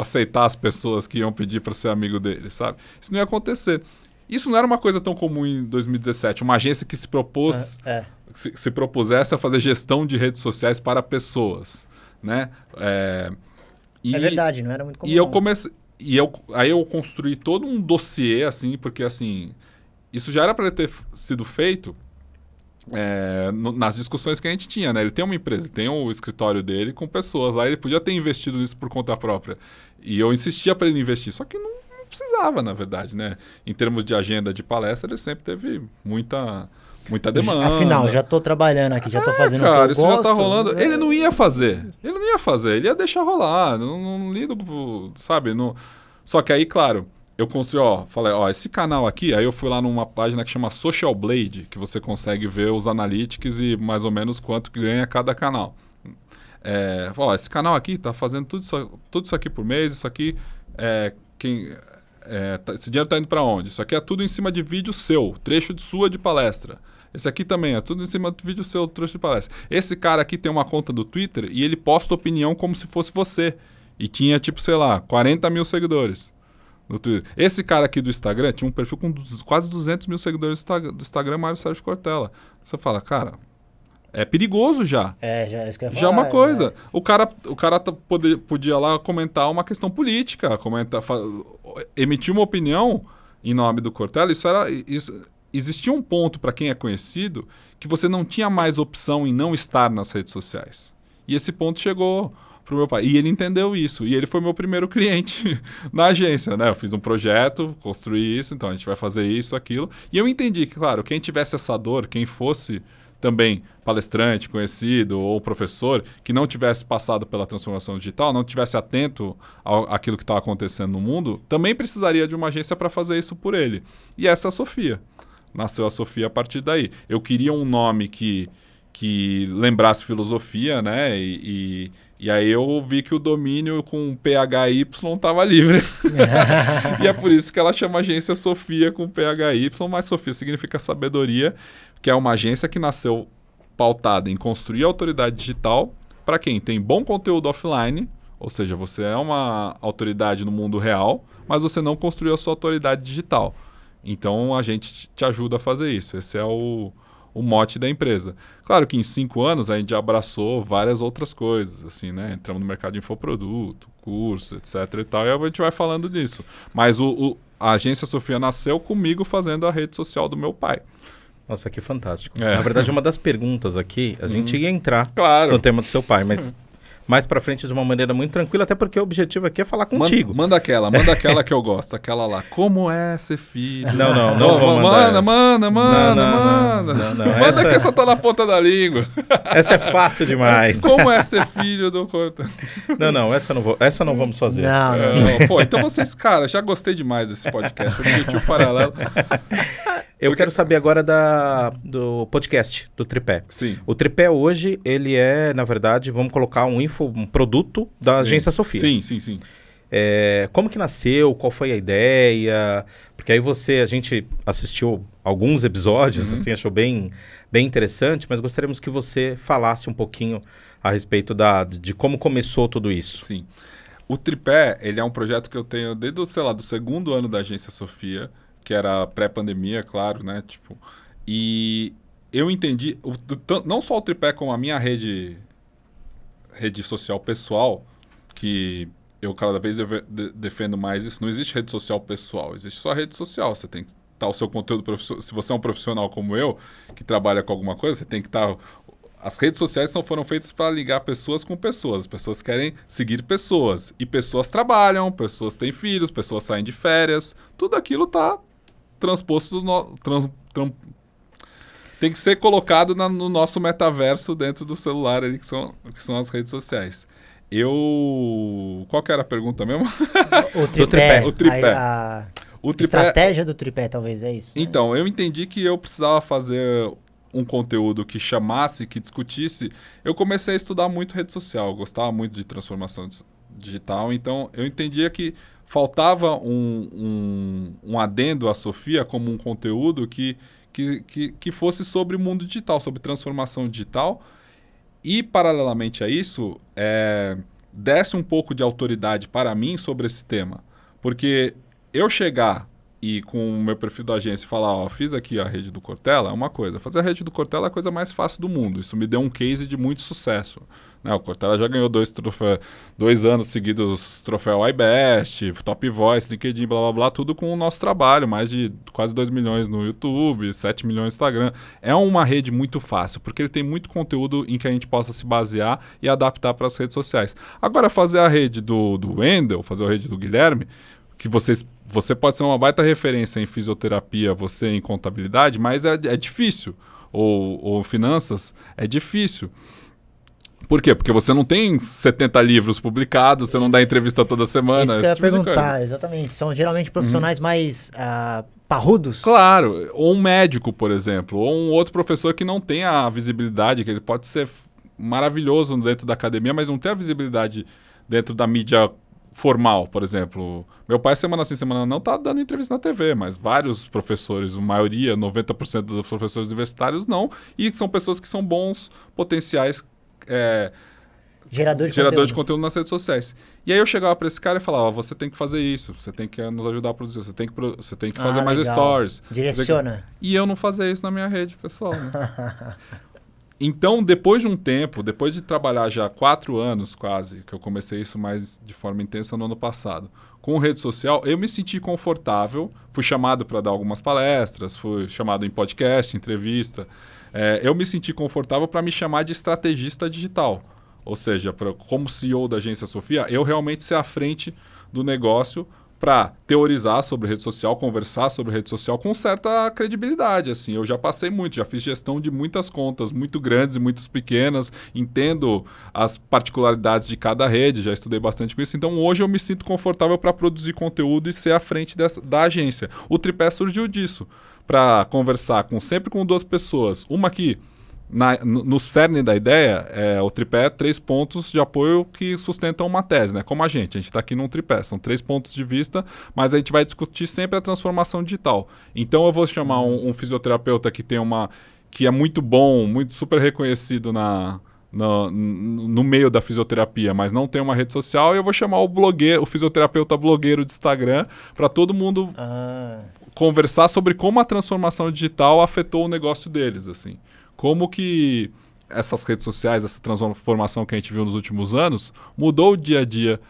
Speaker 3: aceitar as pessoas que iam pedir para ser amigo dele, sabe? Isso não ia acontecer. Isso não era uma coisa tão comum em 2017. Uma agência que se propôs, se propusesse a fazer gestão de redes sociais para pessoas, né?
Speaker 1: É verdade, não era muito comum.
Speaker 3: E eu comecei, aí eu construí todo um dossiê, assim, porque assim, isso já era para ter sido feito nas discussões que a gente tinha, né? Ele tem uma empresa, ele tem o escritório dele com pessoas lá, ele podia ter investido nisso por conta própria. E eu insistia para ele investir, só que não precisava, na verdade, né? Em termos de agenda de palestra, ele sempre teve muita demanda.
Speaker 1: Afinal, já tô trabalhando aqui, já tô fazendo
Speaker 3: cara,
Speaker 1: o que eu
Speaker 3: isso
Speaker 1: gosto.
Speaker 3: já tá rolando. Ele não ia fazer. Ele ia deixar rolar. Não lido, sabe? Não... Só que aí, claro, eu construí, falei, esse canal aqui, aí eu fui lá numa página que chama Social Blade, que você consegue ver os analytics e mais ou menos quanto que ganha cada canal. Esse canal aqui tá fazendo tudo isso aqui por mês, isso aqui, esse dinheiro tá indo para onde? Isso aqui é tudo em cima de vídeo seu, trecho de sua de palestra. Esse aqui também é tudo em cima de vídeo seu, trecho de palestra. Esse cara aqui tem uma conta do Twitter e ele posta opinião como se fosse você. E tinha, tipo, sei lá, 40 mil seguidores no Twitter. Esse cara aqui do Instagram tinha um perfil com quase 200 mil seguidores do Instagram, Mário Sérgio Cortella. Você fala, cara, é perigoso já.
Speaker 1: Já é isso que eu ia falar.
Speaker 3: Já é uma coisa. O cara podia lá comentar uma questão política, emitir uma opinião em nome do Cortella. Existia um ponto para quem é conhecido que você não tinha mais opção em não estar nas redes sociais. E esse ponto chegou pro meu pai. E ele entendeu isso. E ele foi meu primeiro cliente na agência, né? Eu fiz um projeto, construí isso, então a gente vai fazer isso, aquilo. E eu entendi que, claro, quem tivesse essa dor, quem fosse também palestrante, conhecido ou professor, que não tivesse passado pela transformação digital, não tivesse atento àquilo que estava acontecendo no mundo, também precisaria de uma agência para fazer isso por ele. E essa é a Sofia. Nasceu a Sofia a partir daí. Eu queria um nome que lembrasse filosofia, né? E aí eu vi que o domínio com PHY estava livre. E é por isso que ela chama agência Sofia com PHY, mas Sofia significa sabedoria, que é uma agência que nasceu pautada em construir autoridade digital para quem tem bom conteúdo offline, ou seja, você é uma autoridade no mundo real, mas você não construiu a sua autoridade digital. Então a gente te ajuda a fazer isso. Esse é o mote da empresa. Claro que em 5 anos a gente já abraçou várias outras coisas, assim, né? Entramos no mercado de infoproduto, curso, etc e tal, e a gente vai falando disso. Mas a agência Sofia nasceu comigo fazendo a rede social do meu pai.
Speaker 2: Nossa, que fantástico. Na verdade, uma das perguntas aqui, a gente ia entrar no tema do seu pai, mas mais pra frente de uma maneira muito tranquila, até porque o objetivo aqui é falar contigo.
Speaker 3: Manda aquela que eu gosto, aquela lá. Como é ser filho?
Speaker 2: Não vou mandar
Speaker 3: Manda. Manda que essa tá na ponta da língua.
Speaker 2: Essa é fácil demais.
Speaker 3: Como é ser filho do Cortella?
Speaker 2: Não, essa não vamos fazer.
Speaker 1: Não.
Speaker 3: Pô, então vocês, cara, já gostei demais desse podcast. Objetivo Paralelo.
Speaker 2: Eu quero saber agora do podcast, do Tripé.
Speaker 3: Sim.
Speaker 2: O Tripé hoje, ele é, na verdade, vamos colocar um produto da agência Sofia.
Speaker 3: Sim.
Speaker 2: Como que nasceu? Qual foi a ideia? Porque aí a gente assistiu alguns episódios, assim, achou bem interessante, mas gostaríamos que você falasse um pouquinho a respeito de como começou tudo isso.
Speaker 3: Sim. O Tripé, ele é um projeto que eu tenho desde, do 2º ano da agência Sofia, que era pré-pandemia, claro, né? Tipo, e eu entendi, não só o Tripé, como a minha rede social pessoal, que eu cada vez defendo mais isso. Não existe rede social pessoal, existe só rede social. Você tem que estar o seu conteúdo profissional. Se você é um profissional como eu, que trabalha com alguma coisa, você tem que estar... As redes sociais foram feitas para ligar pessoas com pessoas. As pessoas querem seguir pessoas. E pessoas trabalham, pessoas têm filhos, pessoas saem de férias. Tudo aquilo está transposto tem que ser colocado no nosso metaverso dentro do celular, ali, que são as redes sociais. Qual que era a pergunta mesmo?
Speaker 1: O tripé.
Speaker 3: O tripé.
Speaker 1: O tripé. Estratégia do tripé, talvez, é isso?
Speaker 3: Então, eu entendi que eu precisava fazer um conteúdo que chamasse, que discutisse. Eu comecei a estudar muito rede social, eu gostava muito de transformação digital, então eu entendia que faltava um adendo à Sofia como um conteúdo que fosse sobre o mundo digital, sobre transformação digital e, paralelamente a isso, desse um pouco de autoridade para mim sobre esse tema. Porque eu chegar e com o meu perfil da agência falar, ó, fiz aqui a rede do Cortella, é uma coisa. Fazer a rede do Cortella é a coisa mais fácil do mundo. Isso me deu um case de muito sucesso. Né? O Cortella já ganhou 2 anos seguidos troféu iBest, Top Voice, LinkedIn, blá, blá, blá, tudo com o nosso trabalho. Mais de quase 2 milhões no YouTube, 7 milhões no Instagram. É uma rede muito fácil, porque ele tem muito conteúdo em que a gente possa se basear e adaptar para as redes sociais. Agora, fazer a rede do Wendel, fazer a rede do Guilherme, que você pode ser uma baita referência em fisioterapia, você em contabilidade, mas é difícil. Ou finanças, é difícil. Por quê? Porque você não tem 70 livros publicados, você não dá entrevista toda semana.
Speaker 1: Isso que eu ia perguntar, exatamente. São geralmente profissionais mais parrudos?
Speaker 3: Claro. Ou um médico, por exemplo. Ou um outro professor que não tem a visibilidade, que ele pode ser maravilhoso dentro da academia, mas não tem a visibilidade dentro da mídia formal, por exemplo. Meu pai, semana sim, semana não, tá dando entrevista na TV, mas vários professores, a maioria, 90% dos professores universitários não, e são pessoas que são bons potenciais
Speaker 1: gerador
Speaker 3: de conteúdo nas redes sociais. E aí eu chegava para esse cara e falava, você tem que fazer isso, você tem que nos ajudar a produzir, você tem que fazer mais stories.
Speaker 1: Direciona.
Speaker 3: E eu não fazia isso na minha rede, pessoal. Né? Então, depois de um tempo, depois de trabalhar já 4 anos quase, que eu comecei isso mais de forma intensa no ano passado, com rede social, eu me senti confortável, fui chamado para dar algumas palestras, fui chamado em podcast, entrevista. Eu me senti confortável para me chamar de estrategista digital. Ou seja, como CEO da Agência Sofia, eu realmente ser à frente do negócio para teorizar sobre rede social, conversar sobre rede social com certa credibilidade. Assim. Eu já passei muito, já fiz gestão de muitas contas, muito grandes e muito pequenas, entendo as particularidades de cada rede, já estudei bastante com isso. Então, hoje eu me sinto confortável para produzir conteúdo e ser à frente da agência. O Tripé surgiu disso, para conversar sempre com 2 pessoas. Uma que, no cerne da ideia, o tripé é 3 pontos de apoio que sustentam uma tese, né? Como a gente está aqui num tripé, são 3 pontos de vista, mas a gente vai discutir sempre a transformação digital. Então eu vou chamar um fisioterapeuta que é muito bom, muito super reconhecido no meio da fisioterapia, mas não tem uma rede social, e eu vou chamar o fisioterapeuta blogueiro de Instagram, para todo mundo conversar sobre como a transformação digital afetou o negócio deles, assim. Como que essas redes sociais, essa transformação que a gente viu nos últimos anos, mudou o dia a dia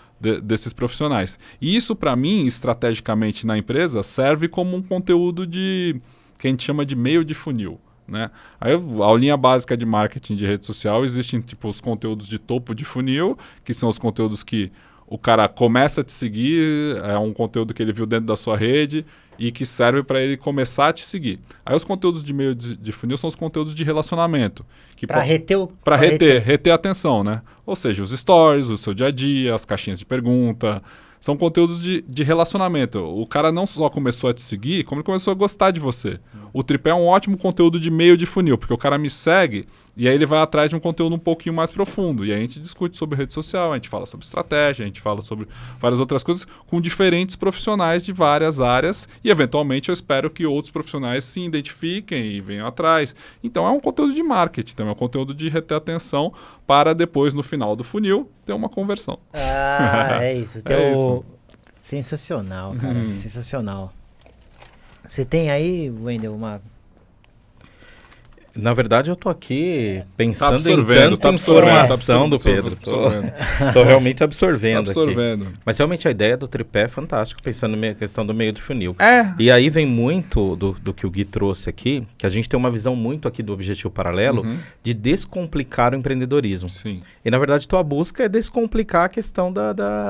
Speaker 3: desses profissionais. E isso, para mim, estrategicamente na empresa, serve como um conteúdo que a gente chama de meio de funil. Né? Aí, a aulinha básica de marketing de rede social, existem os conteúdos de topo de funil, que são os conteúdos que o cara começa a te seguir, é um conteúdo que ele viu dentro da sua rede e que serve para ele começar a te seguir. Aí os conteúdos de meio de funil são os conteúdos de relacionamento.
Speaker 1: Para
Speaker 3: reter a atenção, né? Ou seja, os stories, o seu dia a dia, as caixinhas de pergunta. São conteúdos de relacionamento. O cara não só começou a te seguir, como ele começou a gostar de você. O Tripé é um ótimo conteúdo de meio de funil, porque o cara me segue e aí ele vai atrás de um conteúdo um pouquinho mais profundo. E aí a gente discute sobre rede social, a gente fala sobre estratégia, a gente fala sobre várias outras coisas com diferentes profissionais de várias áreas e, eventualmente, eu espero que outros profissionais se identifiquem e venham atrás. Então, é um conteúdo de marketing, também é um conteúdo de reter atenção para depois, no final do funil, ter uma conversão.
Speaker 1: É isso. Isso. Sensacional, cara. Sensacional. Você tem aí, Wendel, uma...
Speaker 2: Na verdade, eu tô aqui pensando em tanta informação do Pedro. Tô realmente absorvendo aqui. Mas realmente a ideia do tripé é fantástica, pensando na questão do meio de funil. E aí vem muito do que o Gui trouxe aqui, que a gente tem uma visão muito aqui do Objetivo Paralelo, de descomplicar o empreendedorismo.
Speaker 3: Sim.
Speaker 2: E na verdade, tua busca é descomplicar a questão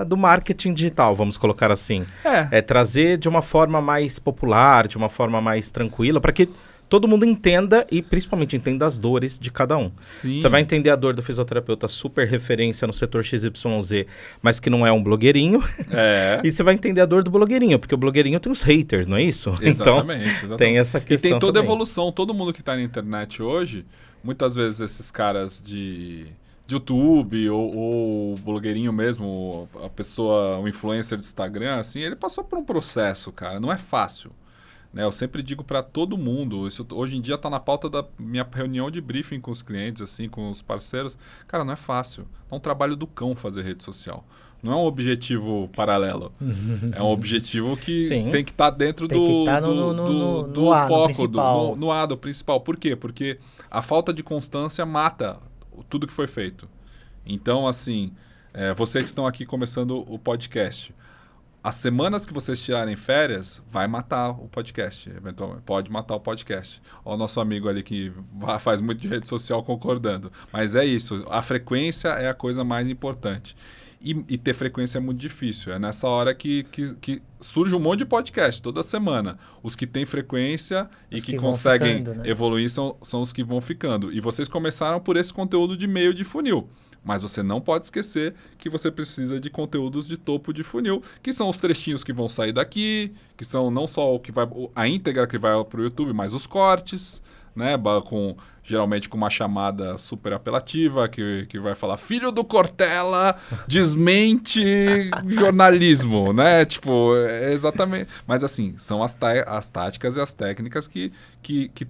Speaker 2: do marketing digital, vamos colocar assim. É trazer de uma forma mais popular, de uma forma mais tranquila, para que todo mundo entenda e principalmente entenda as dores de cada um.
Speaker 3: Sim.
Speaker 2: Você vai entender a dor do fisioterapeuta super referência no setor XYZ, mas que não é um blogueirinho. E você vai entender a dor do blogueirinho, porque o blogueirinho tem os haters, não é isso?
Speaker 3: Exatamente.
Speaker 2: Tem essa questão.
Speaker 3: E tem toda a
Speaker 2: também.
Speaker 3: evolução. Todo mundo que está na internet hoje, muitas vezes esses caras de YouTube ou blogueirinho mesmo, a pessoa, o influencer de Instagram, assim, ele passou por um processo, cara. Não é fácil. Né, eu sempre digo para todo mundo, isso hoje em dia está na pauta da minha reunião de briefing com os clientes, assim, com os parceiros. Cara, não é fácil. É um trabalho do cão fazer rede social. Não é um objetivo paralelo. É um objetivo que
Speaker 2: Sim.
Speaker 3: tem que estar dentro
Speaker 1: Tem que
Speaker 3: do,
Speaker 1: tá
Speaker 3: do
Speaker 1: A, no
Speaker 3: foco,
Speaker 1: principal.
Speaker 3: no A, do principal. Por quê? Porque a falta de constância mata tudo que foi feito. Então, assim, vocês que estão aqui começando o podcast, as semanas que vocês tirarem férias, vai matar o podcast. Eventualmente, pode matar o podcast. Olha o nosso amigo ali que faz muito de rede social concordando. Mas é isso. A frequência é a coisa mais importante. E ter frequência é muito difícil. É nessa hora que surge um monte de podcast toda semana. Os que têm frequência e que conseguem
Speaker 1: ficando, né?
Speaker 3: evoluir são os que vão ficando. E vocês começaram por esse conteúdo de meio de funil. Mas você não pode esquecer que você precisa de conteúdos de topo de funil, que são os trechinhos que vão sair daqui, que são não só o que vai, a íntegra que vai para o YouTube, mas os cortes, né? Geralmente com uma chamada super apelativa, que vai falar filho do Cortella, desmente jornalismo, né? Tipo, exatamente. Mas assim, são as táticas e as técnicas que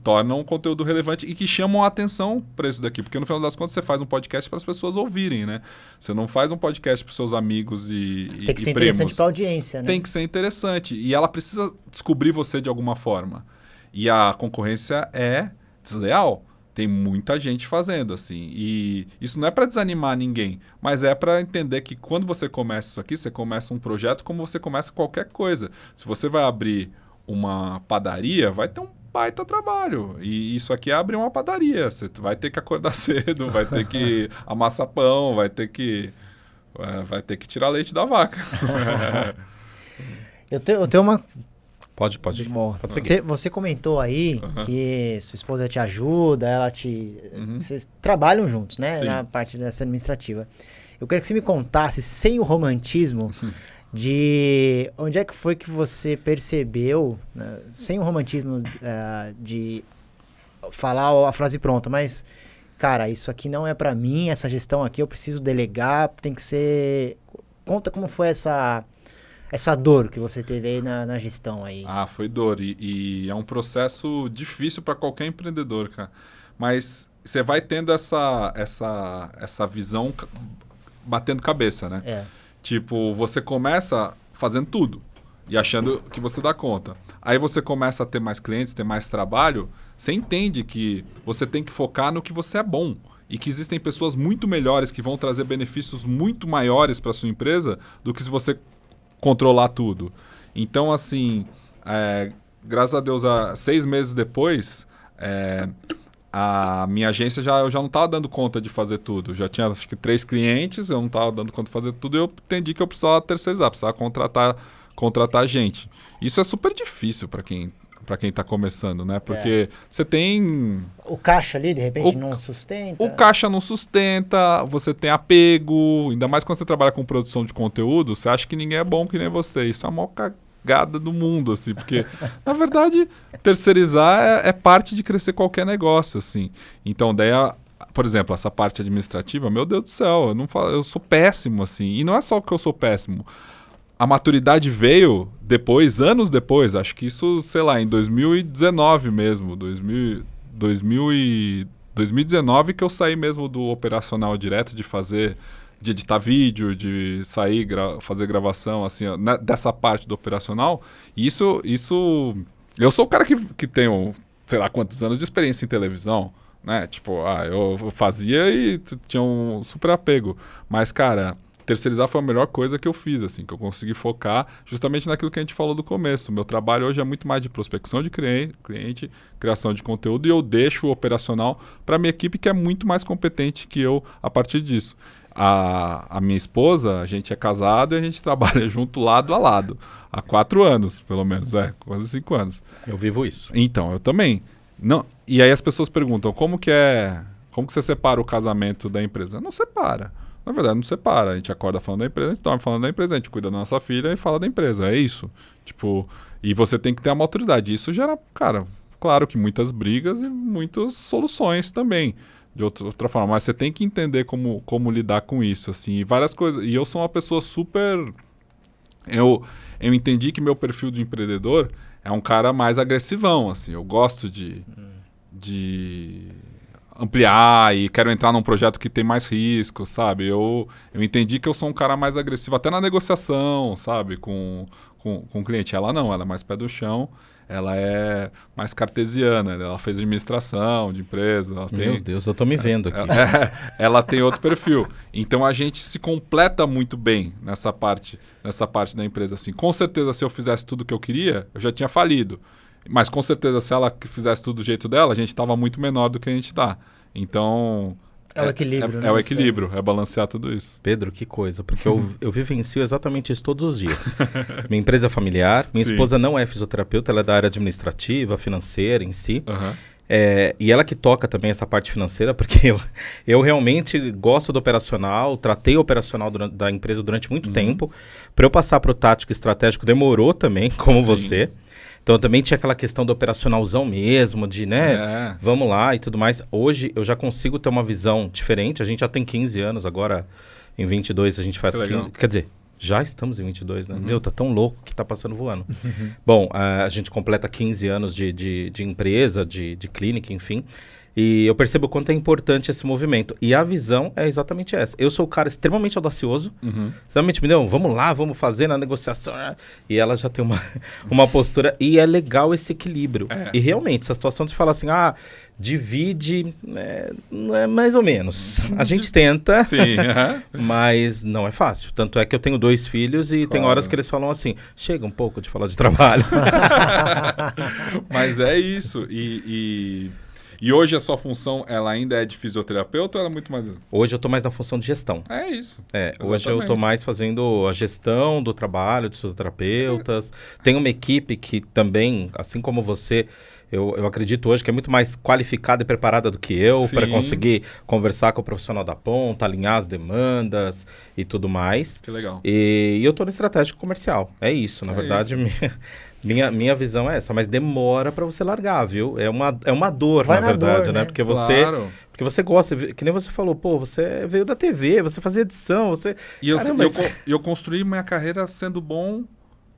Speaker 3: tornam o conteúdo relevante e que chamam a atenção para isso daqui. Porque no final das contas você faz um podcast para as pessoas ouvirem, né? Você não faz um podcast para os seus amigos e
Speaker 1: Tem que ser
Speaker 3: primos.
Speaker 1: interessante para a audiência, né?
Speaker 3: Tem que ser interessante. E ela precisa descobrir você de alguma forma. E a concorrência é desleal. Tem muita gente fazendo, assim. E isso não é para desanimar ninguém, mas é para entender que quando você começa isso aqui, você começa um projeto como você começa qualquer coisa. Se você vai abrir uma padaria, vai ter um baita trabalho. E isso aqui é abrir uma padaria. Você vai ter que acordar cedo, vai ter que amassar pão, vai ter que tirar leite da vaca.
Speaker 1: Eu tenho uma...
Speaker 2: Pode seguir.
Speaker 1: Você comentou aí que sua esposa te ajuda, ela te...
Speaker 3: Uhum.
Speaker 1: Vocês trabalham juntos, né?
Speaker 3: Sim.
Speaker 1: Na parte dessa administrativa. Eu queria que você me contasse, sem o romantismo, de onde é que foi que você percebeu, né, sem o romantismo de falar a frase pronta, mas, cara, isso aqui não é pra mim, essa gestão aqui eu preciso delegar, tem que ser... Conta como foi essa dor que você teve aí na gestão aí.
Speaker 3: Ah, foi dor. E é um processo difícil para qualquer empreendedor, cara. Mas você vai tendo essa visão batendo cabeça, né?
Speaker 1: É.
Speaker 3: Tipo, você começa fazendo tudo e achando que você dá conta. Aí você começa a ter mais clientes, ter mais trabalho, você entende que você tem que focar no que você é bom. E que existem pessoas muito melhores que vão trazer benefícios muito maiores para sua empresa do que se você controlar tudo. Então, assim, graças a Deus, 6 meses depois, a minha agência eu já não estava dando conta de fazer tudo. Já tinha, acho que, 3 clientes, eu não estava dando conta de fazer tudo e eu entendi que eu precisava terceirizar, precisava contratar gente. Isso é super difícil para quem está começando, né? Porque você tem...
Speaker 1: O caixa ali, de repente, não sustenta.
Speaker 3: O caixa não sustenta, você tem apego, ainda mais quando você trabalha com produção de conteúdo, você acha que ninguém é bom que nem você. Isso é a maior cagada do mundo, assim, porque, na verdade, terceirizar é parte de crescer qualquer negócio, assim. Então, daí, por exemplo, essa parte administrativa, meu Deus do céu, eu sou péssimo, assim. E não é só que eu sou péssimo. A maturidade veio depois, anos depois, acho que isso, sei lá, em 2019 mesmo, 2019 que eu saí mesmo do operacional direto de editar vídeo, de sair, fazer gravação, assim, dessa parte do operacional. E isso, eu sou o cara que tenho, sei lá quantos anos de experiência em televisão, né? Tipo, eu fazia e tinha um super apego. Mas, cara... Terceirizar foi a melhor coisa que eu fiz, assim, que eu consegui focar justamente naquilo que a gente falou do começo. Meu trabalho hoje é muito mais de prospecção de cliente, criação de conteúdo, e eu deixo o operacional para a minha equipe, que é muito mais competente que eu a partir disso. A minha esposa, a gente é casado e a gente trabalha junto lado a lado. Há 4 anos, pelo menos, quase 5 anos.
Speaker 2: Eu vivo isso.
Speaker 3: Então, eu também. Não, e aí as pessoas perguntam, como que você separa o casamento da empresa? Não separa. Na verdade, não separa. A gente acorda falando da empresa, a gente dorme falando da empresa, a gente cuida da nossa filha e fala da empresa. É isso. Tipo, e você tem que ter a maturidade. Isso gera, cara, claro que muitas brigas e muitas soluções também. De outra forma. Mas você tem que entender como lidar com isso, assim. E várias coisas. E eu sou uma pessoa super... Eu entendi que meu perfil de empreendedor é um cara mais agressivão, assim. Eu gosto de ampliar e quero entrar num projeto que tem mais risco, sabe? Eu entendi que eu sou um cara mais agressivo, até na negociação, sabe? Com o cliente. Ela não, ela é mais pé do chão, ela é mais cartesiana, ela fez administração de empresa. Ela tem,
Speaker 2: Meu Deus, eu tô me vendo aqui.
Speaker 3: ela tem outro perfil. Então a gente se completa muito bem nessa parte da empresa. Assim. Com certeza, se eu fizesse tudo o que eu queria, eu já tinha falido. Mas com certeza, se ela fizesse tudo do jeito dela, a gente estava muito menor do que a gente está. Então...
Speaker 1: É o equilíbrio, né?
Speaker 3: É o equilíbrio, é balancear tudo isso.
Speaker 2: Pedro, que coisa, porque eu vivencio exatamente isso todos os dias. Minha empresa é familiar, minha
Speaker 3: Sim.
Speaker 2: esposa não é fisioterapeuta, ela é da área administrativa, financeira em si.
Speaker 3: Uhum.
Speaker 2: E ela que toca também essa parte financeira, porque eu realmente gosto do operacional, tratei o operacional da empresa durante muito tempo. Para eu passar para o tático estratégico demorou também, como você. Então eu também tinha aquela questão do operacionalzão mesmo, de, né, vamos lá e tudo mais. Hoje eu já consigo ter uma visão diferente. A gente já tem 15 anos, agora em 22 a gente faz 15. Quer dizer, já estamos em 22, né? Meu, tá tão louco que tá passando voando. Bom, a gente completa 15 anos de empresa, de clínica, enfim. E eu percebo o quanto é importante esse movimento. E a visão é exatamente essa. Eu sou o cara extremamente audacioso. Extremamente, me deu, vamos lá, vamos fazer na negociação. E ela já tem uma postura. E é legal esse equilíbrio. E realmente, essa situação de falar assim, divide, não é mais ou menos. A gente tenta,
Speaker 3: Sim,
Speaker 2: mas não é fácil. Tanto é que eu tenho 2 filhos e tem horas que eles falam assim, chega um pouco de falar de trabalho.
Speaker 3: Mas é isso. E hoje a sua função, ela ainda é de fisioterapeuta ou ela é muito mais...
Speaker 2: Hoje eu estou mais na função de gestão.
Speaker 3: É isso.
Speaker 2: Hoje eu estou mais fazendo a gestão do trabalho dos fisioterapeutas. Tenho uma equipe que também, assim como você, eu acredito hoje que é muito mais qualificada e preparada do que eu para conseguir conversar com o profissional da ponta, alinhar as demandas e tudo mais.
Speaker 3: Que legal.
Speaker 2: E eu estou no estratégico comercial. É isso, na verdade... Isso. Minha visão é essa, mas demora para você largar, viu? É uma dor, na verdade, dor, né? Porque você gosta, que nem você falou, pô, você veio da TV, você fazia edição, você...
Speaker 3: E eu construí minha carreira sendo bom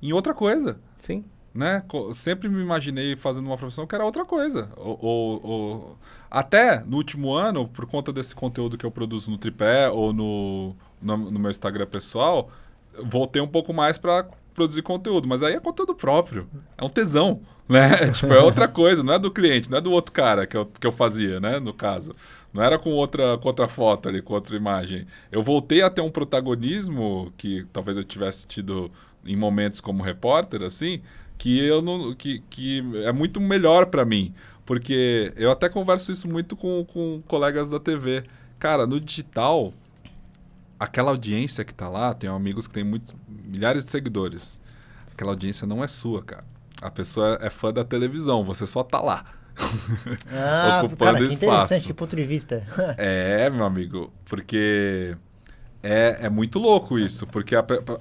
Speaker 3: em outra coisa.
Speaker 2: Sim.
Speaker 3: Né? Sempre me imaginei fazendo uma profissão que era outra coisa. Até no último ano, por conta desse conteúdo que eu produzo no Tripé ou no meu Instagram pessoal, voltei um pouco mais para produzir conteúdo, mas aí é conteúdo próprio, é um tesão, né? Tipo, é outra coisa, não é do cliente, não é do outro cara que eu fazia, né? No caso, não era com outra foto ali, com outra imagem. Eu voltei a ter um protagonismo que talvez eu tivesse tido em momentos como repórter, assim, que é muito melhor para mim, porque eu até converso isso muito com colegas da TV. Cara, no digital, aquela audiência que tá lá, tenho amigos que têm milhares de seguidores. Aquela audiência não é sua, cara. A pessoa é fã da televisão, você só tá lá.
Speaker 1: Ocupando cara, que espaço. Interessante, que ponto de vista.
Speaker 3: Meu amigo, porque é muito louco isso. Porque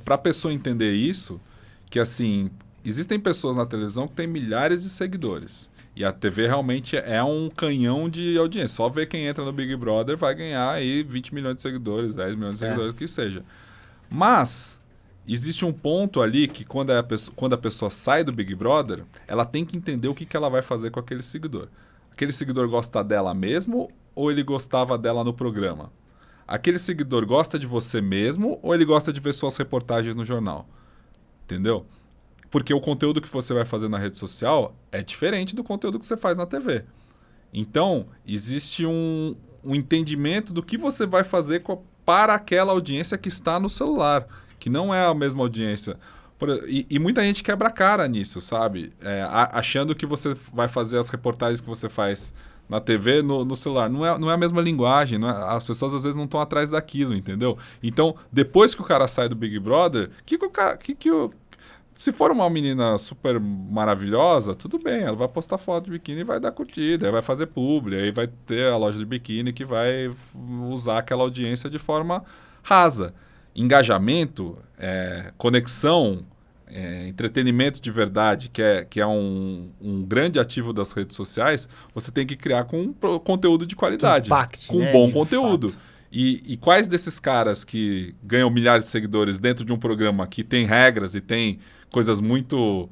Speaker 3: pra pessoa entender isso, que assim, existem pessoas na televisão que têm milhares de seguidores. E a TV realmente é um canhão de audiência. Só ver quem entra no Big Brother vai ganhar aí 20 milhões de seguidores, 10 milhões de seguidores, o que seja. Mas existe um ponto ali que quando a pessoa sai do Big Brother, ela tem que entender o que ela vai fazer com aquele seguidor. Aquele seguidor gosta dela mesmo ou ele gostava dela no programa? Aquele seguidor gosta de você mesmo ou ele gosta de ver suas reportagens no jornal? Entendeu? Porque o conteúdo que você vai fazer na rede social é diferente do conteúdo que você faz na TV. Então, existe um entendimento do que você vai fazer para aquela audiência que está no celular, que não é a mesma audiência. E muita gente quebra a cara nisso, sabe? Achando que você vai fazer as reportagens que você faz na TV, no celular. Não é a mesma linguagem. As pessoas, às vezes, não estão atrás daquilo, entendeu? Então, depois que o cara sai do Big Brother, se for uma menina super maravilhosa, tudo bem, ela vai postar foto de biquíni e vai dar curtida, aí vai fazer publi, aí vai ter a loja de biquíni que vai usar aquela audiência de forma rasa. Engajamento, conexão, entretenimento de verdade, que é um grande ativo das redes sociais, você tem que criar com conteúdo de qualidade, com bom conteúdo. E quais desses caras que ganham milhares de seguidores dentro de um programa que tem regras e tem coisas muito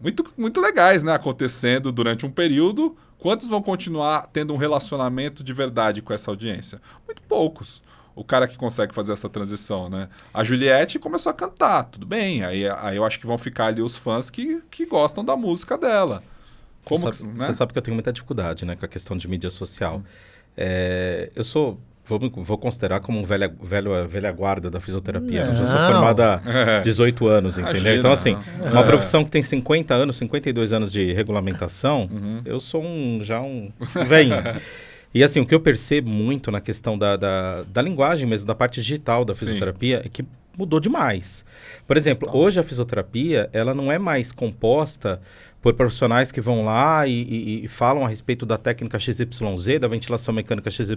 Speaker 3: muito legais, né, acontecendo durante um período. Quantos vão continuar tendo um relacionamento de verdade com essa audiência? Muito poucos. O cara que consegue fazer essa transição, né? A Juliette começou a cantar, tudo bem. Aí eu acho que vão ficar ali os fãs que gostam da música dela.
Speaker 2: Você sabe que eu tenho muita dificuldade, né, com a questão de mídia social. Eu sou... Vou considerar como um velha guarda da fisioterapia. Eu já sou formada há 18 anos, entendeu?
Speaker 3: Imagina,
Speaker 2: então, assim, uma profissão que tem 50 anos, 52 anos de regulamentação, eu sou já um velhinho. E assim, o que eu percebo muito na questão da linguagem mesmo, da parte digital da fisioterapia, é que mudou demais. Por exemplo, hoje a fisioterapia, ela não é mais composta por profissionais que vão lá e falam a respeito da técnica XYZ, da ventilação mecânica XYZ,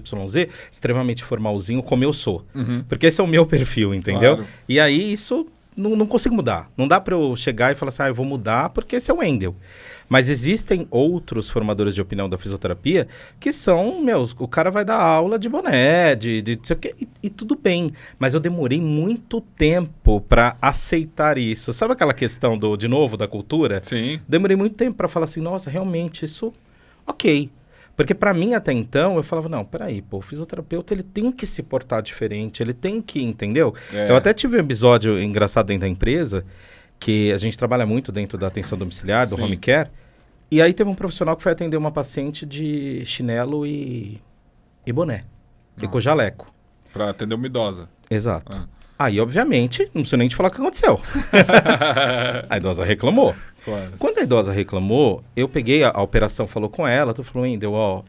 Speaker 2: extremamente formalzinho, como eu sou. Porque esse é o meu perfil, entendeu?
Speaker 3: Claro.
Speaker 2: E aí isso não consigo mudar. Não dá para eu chegar e falar assim, eu vou mudar porque esse é o Wendel. Mas existem outros formadores de opinião da fisioterapia que são, o cara vai dar aula de boné, de sei o quê, e tudo bem. Mas eu demorei muito tempo para aceitar isso. Sabe aquela questão de novo, da cultura?
Speaker 3: Sim.
Speaker 2: Demorei muito tempo para falar assim, nossa, realmente isso, ok. Porque para mim até então, eu falava, não, peraí, o fisioterapeuta ele tem que se portar diferente, ele tem que, entendeu? Eu até tive um episódio engraçado dentro da empresa, que a gente trabalha muito dentro da atenção domiciliar, do home care, e aí teve um profissional que foi atender uma paciente de chinelo e boné, e com jaleco.
Speaker 3: Pra atender uma idosa.
Speaker 2: Exato. Aí, obviamente, não preciso nem te falar o que aconteceu. A idosa reclamou.
Speaker 3: Claro.
Speaker 2: Quando a idosa reclamou, eu peguei, a operação falou com ela, tu falou, Wendel, o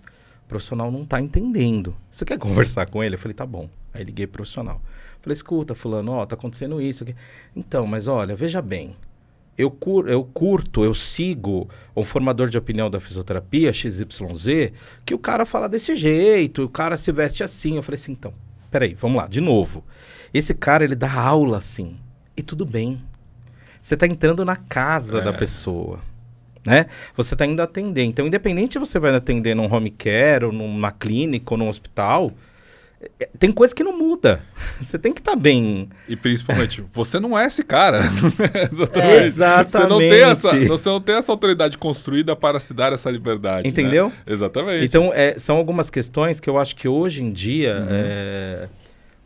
Speaker 2: profissional não tá entendendo. Você quer conversar com ele? Eu falei, tá bom. Aí liguei pro profissional. Falei, escuta, fulano, tá acontecendo isso aqui. Então, mas olha, veja bem, eu sigo um formador de opinião da fisioterapia, XYZ, que o cara fala desse jeito, o cara se veste assim. Eu falei assim, então, peraí, vamos lá, de novo. Esse cara, ele dá aula assim, e tudo bem. Você está entrando na casa da pessoa, né? Você está indo atender. Então, independente se você vai atender num home care, ou numa clínica, ou num hospital, tem coisa que não muda. Você tem que estar bem.
Speaker 3: E principalmente, você não é esse cara.
Speaker 2: Exatamente.
Speaker 3: Você não tem essa autoridade construída para se dar essa liberdade.
Speaker 2: Entendeu?
Speaker 3: Né? Exatamente.
Speaker 2: Então, são algumas questões que eu acho que hoje em dia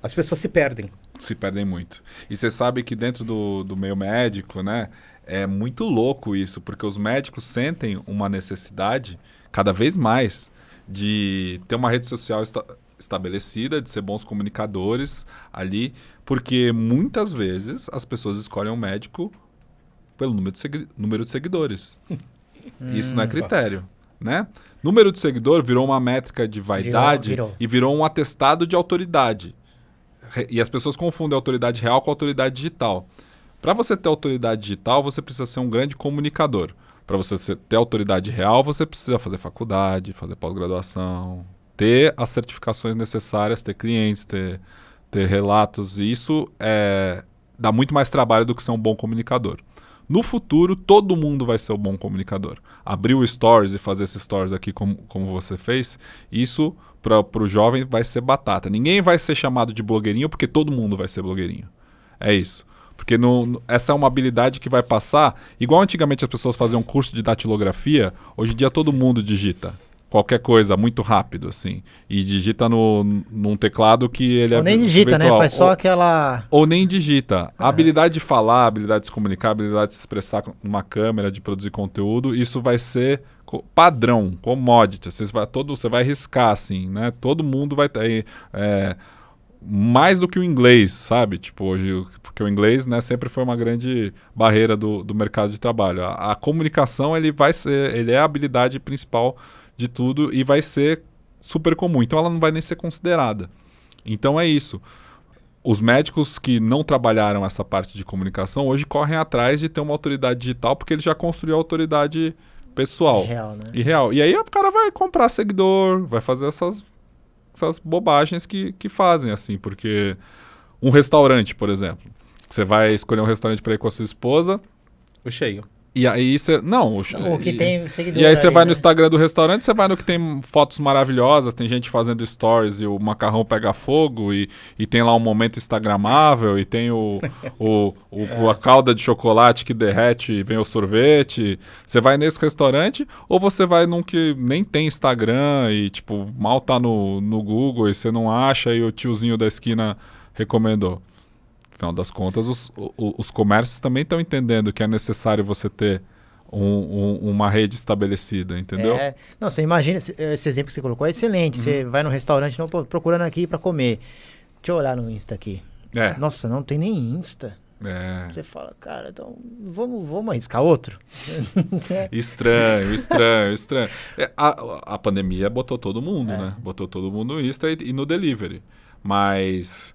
Speaker 2: as pessoas se perdem.
Speaker 3: Se perdem muito. E você sabe que dentro do meio médico, né, é muito louco isso, porque os médicos sentem uma necessidade, cada vez mais, de ter uma rede social estabelecida, de ser bons comunicadores ali, porque muitas vezes as pessoas escolhem um médico pelo número de seguidores. Isso não é critério, né? Número de seguidor virou uma métrica de vaidade e virou um atestado de autoridade. E as pessoas confundem a autoridade real com a autoridade digital. Para você ter autoridade digital, você precisa ser um grande comunicador. Para você ter autoridade real, você precisa fazer faculdade, fazer pós-graduação, ter as certificações necessárias, ter clientes, ter relatos. E isso dá muito mais trabalho do que ser um bom comunicador. No futuro, todo mundo vai ser um bom comunicador. Abrir o Stories e fazer esses Stories aqui como você fez, isso para o jovem vai ser batata. Ninguém vai ser chamado de blogueirinho porque todo mundo vai ser blogueirinho. É isso. Porque essa é uma habilidade que vai passar. Igual antigamente as pessoas faziam curso de datilografia, hoje em dia todo mundo digita. Qualquer coisa, muito rápido, assim. E digita num teclado que ele
Speaker 1: ou nem digita, virtual, né? Faz só aquela...
Speaker 3: Ou nem digita. A habilidade de falar, a habilidade de se comunicar, a habilidade de se expressar numa câmera, de produzir conteúdo, isso vai ser padrão, commodity. Você vai riscar, assim, né? Todo mundo vai ter... mais do que o inglês, sabe? Tipo, hoje, porque o inglês, né, sempre foi uma grande barreira do mercado de trabalho. A comunicação, ele é a habilidade principal de tudo e vai ser super comum. Então, ela não vai nem ser considerada. Então, é isso. Os médicos que não trabalharam essa parte de comunicação, hoje correm atrás de ter uma autoridade digital, porque ele já construiu a autoridade pessoal.
Speaker 1: Real, né?
Speaker 3: E real. E aí, o cara vai comprar seguidor, vai fazer essas bobagens que fazem, assim, porque um restaurante, por exemplo, você vai escolher um restaurante para ir com a sua esposa,
Speaker 2: o cheio.
Speaker 3: E aí você... Não,
Speaker 1: O que tem seguidor
Speaker 3: e aí você
Speaker 1: ali,
Speaker 3: vai
Speaker 1: né?
Speaker 3: no Instagram do restaurante, você vai no que tem fotos maravilhosas, tem gente fazendo stories e o macarrão pega fogo e tem lá um momento instagramável e tem a calda de chocolate que derrete e vem o sorvete. Você vai nesse restaurante ou você vai num que nem tem Instagram e tipo, mal tá no Google e você não acha e o tiozinho da esquina recomendou. Afinal das contas, os comércios também estão entendendo que é necessário você ter uma rede estabelecida, entendeu?
Speaker 1: Não, você imagina, esse exemplo que você colocou é excelente. Você vai no restaurante, não, procurando aqui para comer. Deixa eu olhar no Insta aqui. Nossa, não tem nem Insta. Você fala, cara, então vamos arriscar outro?
Speaker 3: Estranho. A pandemia botou todo mundo, né? Botou todo mundo no Insta e no delivery. Mas...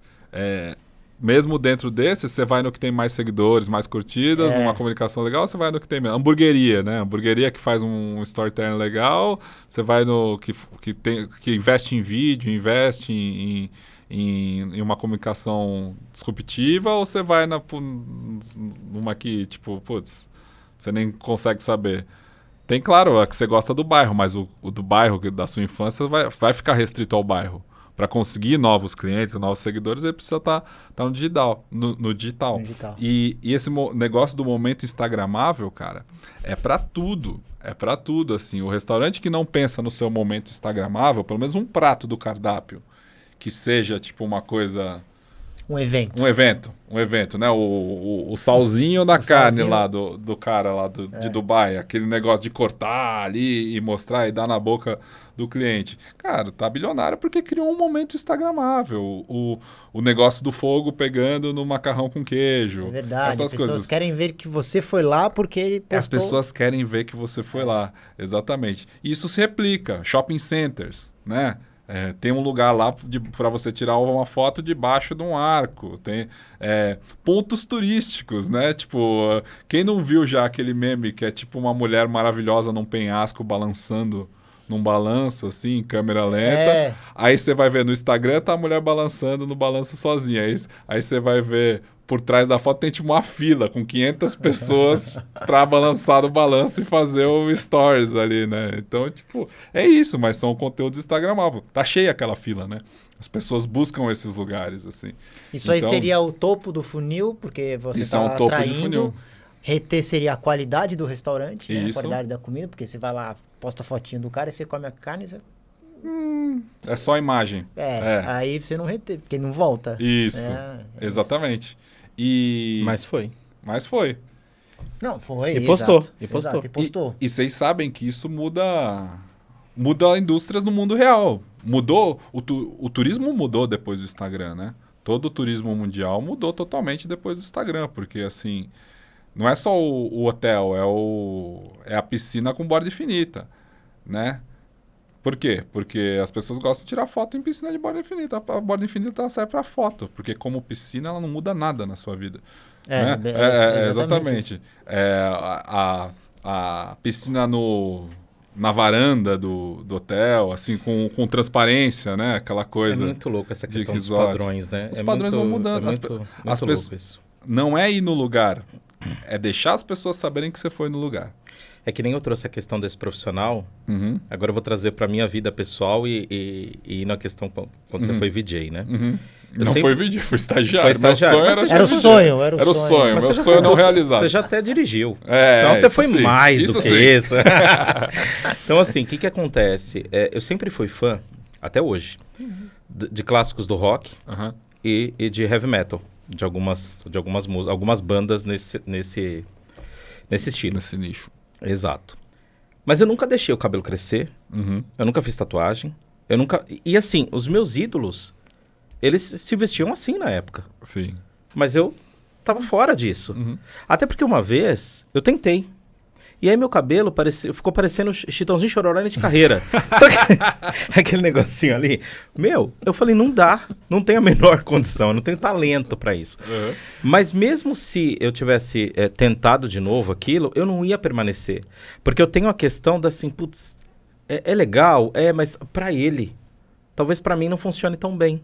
Speaker 3: mesmo dentro desse, você vai no que tem mais seguidores, mais curtidas, numa comunicação legal, você vai no que tem menos. Hamburgueria, né? Hamburgueria que faz um storytelling legal, você vai no que investe em vídeo, investe em uma comunicação disruptiva, ou você vai numa que, tipo, putz, você nem consegue saber. Tem, claro, a que você gosta do bairro, mas o do bairro da sua infância vai ficar restrito ao bairro. Para conseguir novos clientes, novos seguidores, ele precisa estar no digital. No digital. E esse negócio do momento instagramável, cara, é para tudo. É para tudo, assim. O restaurante que não pensa no seu momento instagramável, pelo menos um prato do cardápio, que seja tipo uma coisa...
Speaker 1: Um evento,
Speaker 3: né? O salzinho na carne lá do cara lá de Dubai. Aquele negócio de cortar ali e mostrar e dar na boca do cliente. Cara, tá bilionário porque criou um momento instagramável. O negócio do fogo pegando no macarrão com queijo.
Speaker 1: É verdade,
Speaker 3: essas
Speaker 1: as pessoas
Speaker 3: coisas.
Speaker 1: querem ver que você foi lá porque ele postou...
Speaker 3: As pessoas querem ver que você foi lá, exatamente. Isso se replica. Shopping centers, né? Tem um lugar lá para você tirar uma foto debaixo de um arco. Tem pontos turísticos, né? Tipo, quem não viu já aquele meme que é tipo uma mulher maravilhosa num penhasco balançando num balanço, assim, em câmera lenta. Aí você vai ver no Instagram, tá a mulher balançando no balanço sozinha. Aí você vai ver por trás da foto, tem tipo uma fila com 500 pessoas para balançar no balanço e fazer o stories ali, né? Então, tipo, é isso, mas são conteúdos instagramáveis. Tá cheia aquela fila, né? As pessoas buscam esses lugares, assim.
Speaker 1: Isso aí seria o topo do funil, porque você
Speaker 3: isso
Speaker 1: tá
Speaker 3: é um topo
Speaker 1: atraindo.
Speaker 3: de funil.
Speaker 1: Reter seria a qualidade do restaurante, né? A
Speaker 3: Isso.
Speaker 1: qualidade da comida, porque você vai lá, posta fotinho do cara e você come a carne e você...
Speaker 3: É só a imagem.
Speaker 1: Aí você não retém, porque não volta.
Speaker 3: Isso, exatamente.
Speaker 2: Mas foi.
Speaker 1: Não, foi.
Speaker 2: E postou.
Speaker 1: Exato,
Speaker 2: E postou.
Speaker 1: exato, e postou.
Speaker 3: E vocês sabem que isso muda indústrias no mundo real. Mudou, o turismo mudou depois do Instagram, né? Todo o turismo mundial mudou totalmente depois do Instagram, porque assim, não é só o hotel, é a piscina com borda infinita, né? Por quê? Porque as pessoas gostam de tirar foto em piscina de borda infinita. A borda infinita ela serve para foto, porque como piscina ela não muda nada na sua vida. Né? Exatamente. A piscina na varanda do hotel, assim, com transparência, né? Aquela coisa.
Speaker 2: É muito louco essa questão dos
Speaker 3: resort.
Speaker 2: padrões, né?
Speaker 3: Os padrões vão mudando.
Speaker 2: Muito louco isso.
Speaker 3: Não é ir no lugar, é deixar as pessoas saberem que você foi no lugar.
Speaker 2: É que nem eu trouxe a questão desse profissional, agora eu vou trazer para minha vida pessoal e na questão quando você foi VJ, né?
Speaker 3: Não foi VJ, foi estagiário.
Speaker 2: Foi estagiário.
Speaker 3: Meu sonho era
Speaker 1: Era o sonho, era o sonho.
Speaker 3: Meu sonho não realizado.
Speaker 2: Você já até dirigiu. Então você foi mais do que isso. Então assim, o que acontece? Eu sempre fui fã, até hoje, de clássicos do rock e de heavy metal. De algumas bandas nesse estilo.
Speaker 3: Nesse nicho.
Speaker 2: Exato. Mas eu nunca deixei o cabelo crescer. Eu nunca fiz tatuagem. E assim, os meus ídolos, eles se vestiam assim na época.
Speaker 3: Sim.
Speaker 2: Mas eu tava fora disso. Até porque uma vez eu tentei. E aí meu cabelo ficou parecendo Chitãozinho Chororó de carreira. Só que aquele negocinho ali... eu falei, não dá. Não tenho a menor condição. Eu não tenho talento para isso. Mas mesmo se eu tivesse tentado de novo aquilo, eu não ia permanecer. Porque eu tenho a questão da assim, putz, é legal, mas para ele. talvez para mim não funcione tão bem.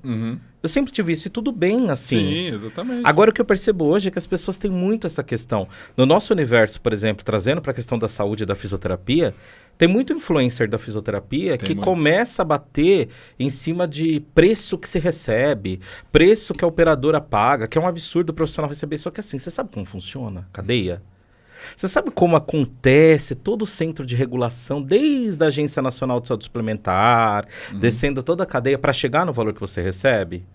Speaker 2: Eu sempre tive isso e tudo bem assim.
Speaker 3: Sim, exatamente.
Speaker 2: Agora o que eu percebo hoje é que as pessoas têm muito essa questão. No nosso universo, por exemplo, trazendo para a questão da saúde e da fisioterapia, tem muito influencer da fisioterapia que começa a bater em cima de preço que se recebe, preço que a operadora paga, que é um absurdo o profissional receber. Só que assim, você sabe como funciona a cadeia? Você sabe como acontece todo o centro de regulação, desde a Agência Nacional de Saúde Suplementar, descendo toda a cadeia para chegar no valor que você recebe?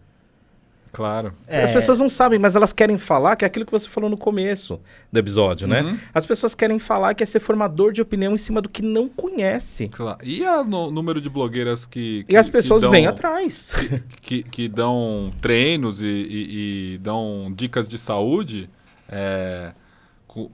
Speaker 3: Claro.
Speaker 2: As pessoas não sabem, mas elas querem falar que é aquilo que você falou no começo do episódio, né? As pessoas querem falar que é ser formador de opinião em cima do que não conhece.
Speaker 3: Claro. E o número de blogueiras que
Speaker 2: E as pessoas
Speaker 3: dão,
Speaker 2: vêm atrás.
Speaker 3: que dão treinos e dão dicas de saúde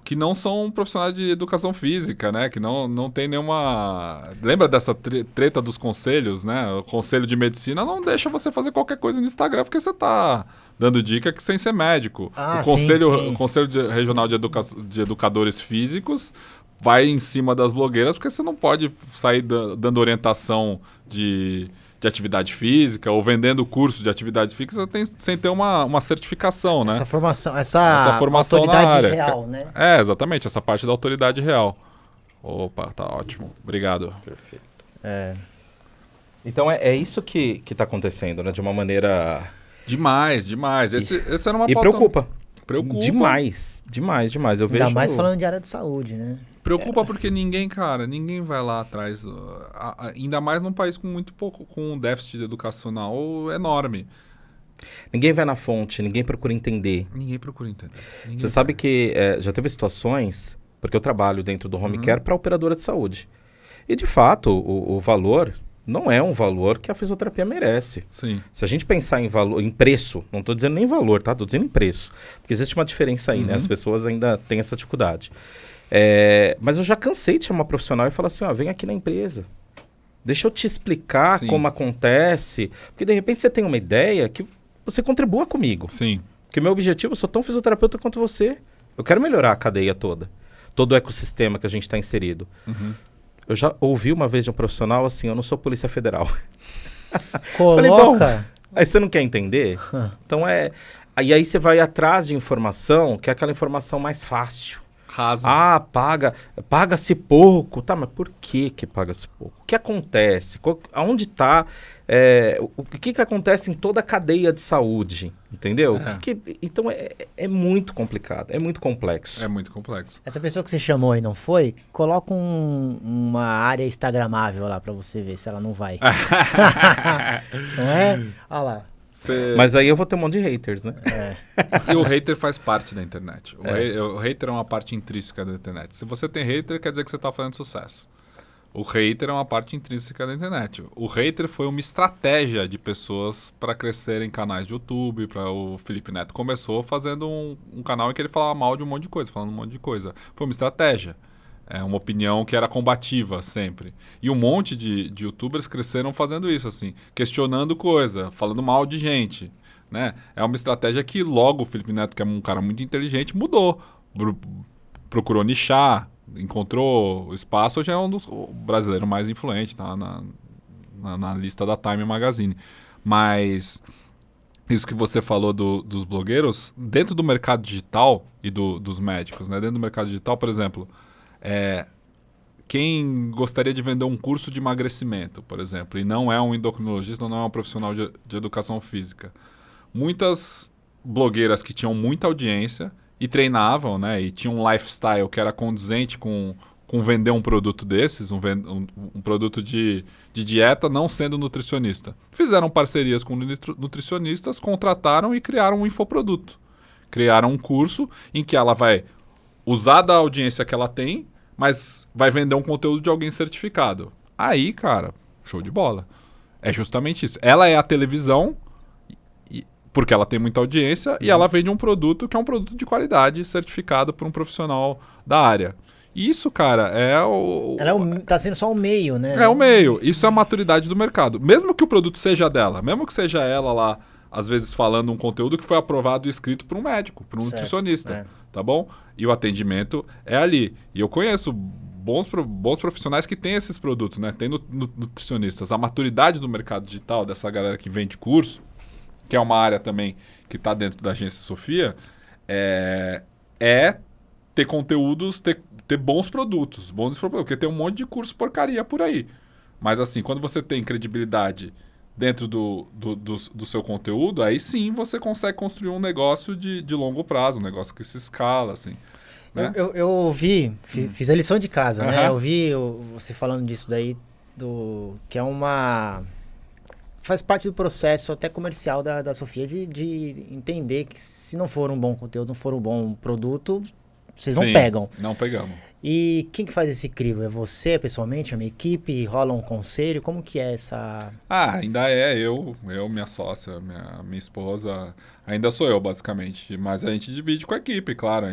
Speaker 3: que não são profissionais de educação física, né? Que não tem nenhuma... Lembra dessa treta dos conselhos, né? O conselho de medicina não deixa você fazer qualquer coisa no Instagram porque você tá dando dica sem ser médico. O Conselho Regional de Educadores Físicos vai em cima das blogueiras porque você não pode sair dando orientação de atividade física ou vendendo curso de atividade física sem ter uma certificação, né?
Speaker 1: Essa formação
Speaker 3: na área.
Speaker 1: real, né?
Speaker 3: Exatamente, essa parte da autoridade real. Opa, tá ótimo. Obrigado.
Speaker 2: Perfeito. Então é isso que tá acontecendo, né? De uma maneira...
Speaker 3: Demais. Esse era uma pauta...
Speaker 2: E preocupa.
Speaker 3: Preocupa.
Speaker 2: Demais. Eu vejo...
Speaker 1: Ainda mais falando de área de saúde, né?
Speaker 3: Preocupa porque ninguém vai lá atrás, ainda mais num país com um déficit educacional enorme.
Speaker 2: Ninguém vai na fonte, ninguém procura entender. Você sabe que já teve situações, porque eu trabalho dentro do home care para operadora de saúde. E de fato, o valor não é um valor que a fisioterapia merece.
Speaker 3: Sim.
Speaker 2: Se a gente pensar em preço, não estou dizendo nem valor, tá? Estou dizendo em preço. Porque existe uma diferença aí, né? As pessoas ainda têm essa dificuldade. Mas eu já cansei de chamar profissional e falar assim, vem aqui na empresa. Deixa eu te explicar como acontece. Porque de repente você tem uma ideia que você contribua comigo.
Speaker 3: Sim.
Speaker 2: Porque meu objetivo, eu sou tão fisioterapeuta quanto você. Eu quero melhorar a cadeia toda. Todo o ecossistema que a gente está inserido. Eu já ouvi uma vez de um profissional assim, eu não sou Polícia Federal. Falei, bom, aí você não quer entender? Então E aí você vai atrás de informação, que é aquela informação mais fácil.
Speaker 3: Rasa.
Speaker 2: Paga-se pouco. Tá, mas por que paga-se pouco? O que acontece? Aonde está? O que acontece em toda a cadeia de saúde? Entendeu? Então é muito complicado, é muito complexo.
Speaker 3: É muito complexo.
Speaker 1: Essa pessoa que você chamou e não foi, coloca uma área instagramável lá pra você ver se ela não vai. Não é? Olha lá.
Speaker 2: Mas aí eu vou ter um monte de haters, né?
Speaker 3: E o hater faz parte da internet. O hater é uma parte intrínseca da internet. Se você tem hater, quer dizer que você está fazendo sucesso. O hater é uma parte intrínseca da internet. O hater foi uma estratégia de pessoas para crescerem canais de YouTube. O Felipe Neto começou fazendo um canal em que ele falava mal de um monte de coisa, falando um monte de coisa. Foi uma estratégia. Uma opinião que era combativa sempre. E um monte de youtubers cresceram fazendo isso, assim, questionando coisa, falando mal de gente, né? É uma estratégia que logo o Felipe Neto, que é um cara muito inteligente, mudou. Procurou nichar, encontrou espaço, hoje é o brasileiro mais influente, tá na lista da Time Magazine. Mas isso que você falou dos blogueiros, dentro do mercado digital e dos médicos, né? Dentro do mercado digital, por exemplo... quem gostaria de vender um curso de emagrecimento, por exemplo, e não é um endocrinologista, não é um profissional de educação física. Muitas blogueiras que tinham muita audiência e treinavam, né, e tinham um lifestyle que era condizente com vender um produto desses, um produto de dieta, não sendo nutricionista. Fizeram parcerias com nutricionistas, contrataram e criaram um infoproduto. Criaram um curso em que ela vai usar da audiência que ela tem, mas vai vender um conteúdo de alguém certificado. Aí, cara, show de bola. É justamente isso. Ela é a televisão, porque ela tem muita audiência, e ela vende um produto que é um produto de qualidade, certificado por um profissional da área. Isso, cara,
Speaker 1: tá sendo só um meio, né?
Speaker 3: É o meio. Isso é a maturidade do mercado. Mesmo que o produto seja dela, mesmo que seja ela lá, às vezes falando um conteúdo que foi aprovado e escrito por um médico, por um nutricionista. Tá bom? E o atendimento é ali. E eu conheço bons profissionais que têm esses produtos, né? Tem nutricionistas. A maturidade do mercado digital, dessa galera que vende curso, que é uma área também que está dentro da agência Sofia, é ter conteúdos, ter bons produtos, porque tem um monte de curso porcaria por aí. Mas assim, quando você tem credibilidade dentro do seu conteúdo, aí sim você consegue construir um negócio de longo prazo, um negócio que se escala, assim. Né?
Speaker 1: Eu ouvi, fiz a lição de casa, né? Eu ouvi você falando disso daí, que é faz parte do processo até comercial da Sofia de entender que se não for um bom conteúdo, não for um bom produto, vocês não pegam.
Speaker 3: Não pegamos.
Speaker 1: E quem que faz esse crivo? É você, pessoalmente? A minha equipe? Rola um conselho? Como que é essa...
Speaker 3: Ainda é eu, minha sócia, minha esposa, ainda sou eu, basicamente. Mas a gente divide com a equipe, claro.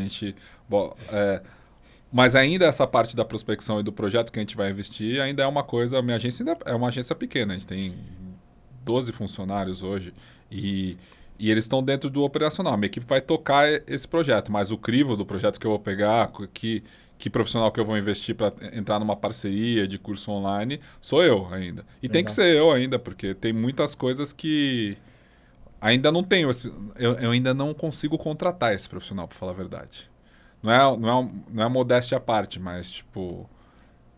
Speaker 3: Mas ainda essa parte da prospecção e do projeto que a gente vai investir ainda é uma coisa... Minha agência ainda é uma agência pequena, a gente tem 12 funcionários hoje e eles estão dentro do operacional. Minha equipe vai tocar esse projeto, mas o crivo do projeto que eu vou pegar, que profissional que eu vou investir para entrar numa parceria de curso online, sou eu ainda. E Legal. Tem que ser eu ainda, porque tem muitas coisas que ainda não tenho. Eu ainda não consigo contratar esse profissional, para falar a verdade. Não é modéstia à parte, mas tipo,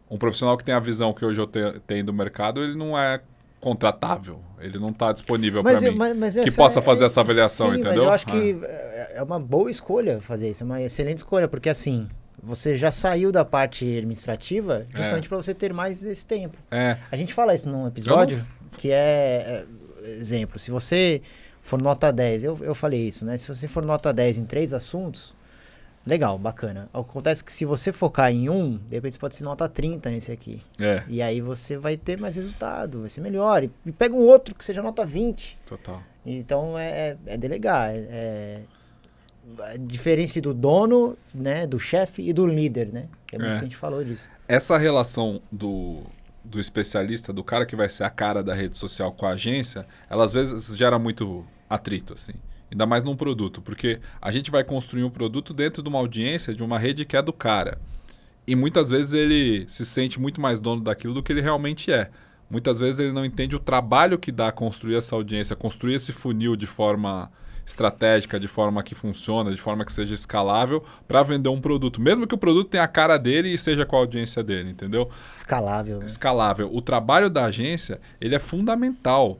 Speaker 3: um profissional que tem a visão que hoje eu tenho do mercado, ele não é contratável. Ele não está disponível para mim. Mas que possa fazer essa avaliação,
Speaker 1: sim,
Speaker 3: entendeu?
Speaker 1: Mas eu acho que é uma boa escolha fazer isso, é uma excelente escolha, porque assim, você já saiu da parte administrativa justamente para você ter mais esse tempo. A gente fala isso num episódio que exemplo, se você for nota 10, eu falei isso, né? Se você for nota 10 em 3 assuntos, legal, bacana. Acontece que se você focar em de repente você pode ser nota 30 nesse aqui. E aí você vai ter mais resultado, vai ser melhor. E pega um outro que seja nota 20.
Speaker 3: Total.
Speaker 1: Então é delegar. É diferente do dono, né, do chefe e do líder, né? É muito que a gente falou disso.
Speaker 3: Essa relação do especialista, do cara que vai ser a cara da rede social com a agência, ela às vezes gera muito atrito, assim. Ainda mais num produto, porque a gente vai construir um produto dentro de uma audiência, de uma rede que é do cara. E muitas vezes ele se sente muito mais dono daquilo do que ele realmente é. Muitas vezes ele não entende o trabalho que dá construir essa audiência, construir esse funil de forma estratégica, de forma que funciona, de forma que seja escalável para vender um produto. Mesmo que o produto tenha a cara dele e seja com a audiência dele, entendeu?
Speaker 1: Escalável. Né?
Speaker 3: Escalável. O trabalho da agência, ele é fundamental.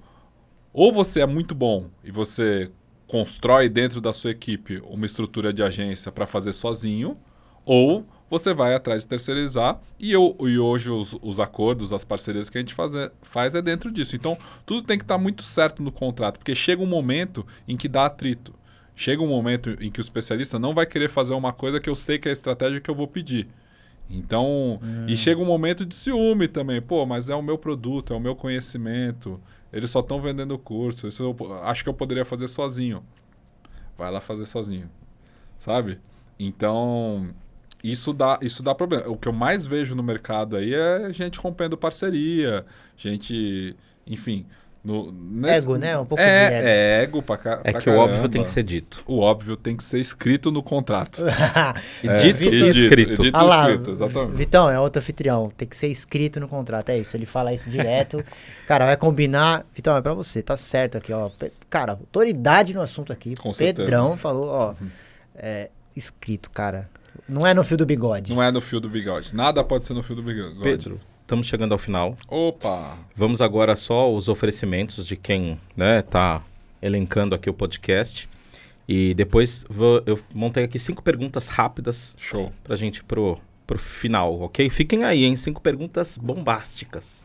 Speaker 3: Ou você é muito bom e você constrói dentro da sua equipe uma estrutura de agência para fazer sozinho, ou você vai atrás de terceirizar e hoje os acordos, as parcerias que a gente faz é dentro disso. Então, tudo tem que estar muito certo no contrato, porque chega um momento em que dá atrito. Chega um momento em que o especialista não vai querer fazer uma coisa que eu sei que é a estratégia que eu vou pedir. Então, e chega um momento de ciúme também. Pô, mas é o meu produto, é o meu conhecimento. Eles só estão vendendo o curso. Isso eu acho que eu poderia fazer sozinho. Vai lá fazer sozinho. Sabe? Então, isso dá problema. O que eu mais vejo no mercado aí é gente rompendo parceria, gente, enfim...
Speaker 1: Ego, né? Um pouco de ego.
Speaker 3: É ego pra caramba.
Speaker 2: É que o óbvio tem que ser dito.
Speaker 3: O óbvio tem que ser escrito no contrato.
Speaker 2: Dito e escrito.
Speaker 3: Dito e escrito, exatamente.
Speaker 1: Vitão é outro anfitrião. Tem que ser escrito no contrato. É isso, ele fala isso direto. Cara, vai combinar. Vitão, é pra você, tá certo aqui, ó. Cara, autoridade no assunto aqui.
Speaker 3: Com
Speaker 1: Pedrão
Speaker 3: certeza.
Speaker 1: falou, ó. Escrito, cara. Não é no fio do bigode.
Speaker 3: Não é no fio do bigode. Nada pode ser no fio do bigode.
Speaker 2: Pedro, estamos chegando ao final.
Speaker 3: Opa!
Speaker 2: Vamos agora só os oferecimentos de quem tá elencando aqui o podcast. E depois eu montei aqui 5 perguntas rápidas.
Speaker 3: Show.
Speaker 2: Pra gente ir pro final, ok? Fiquem aí, hein? 5 perguntas bombásticas.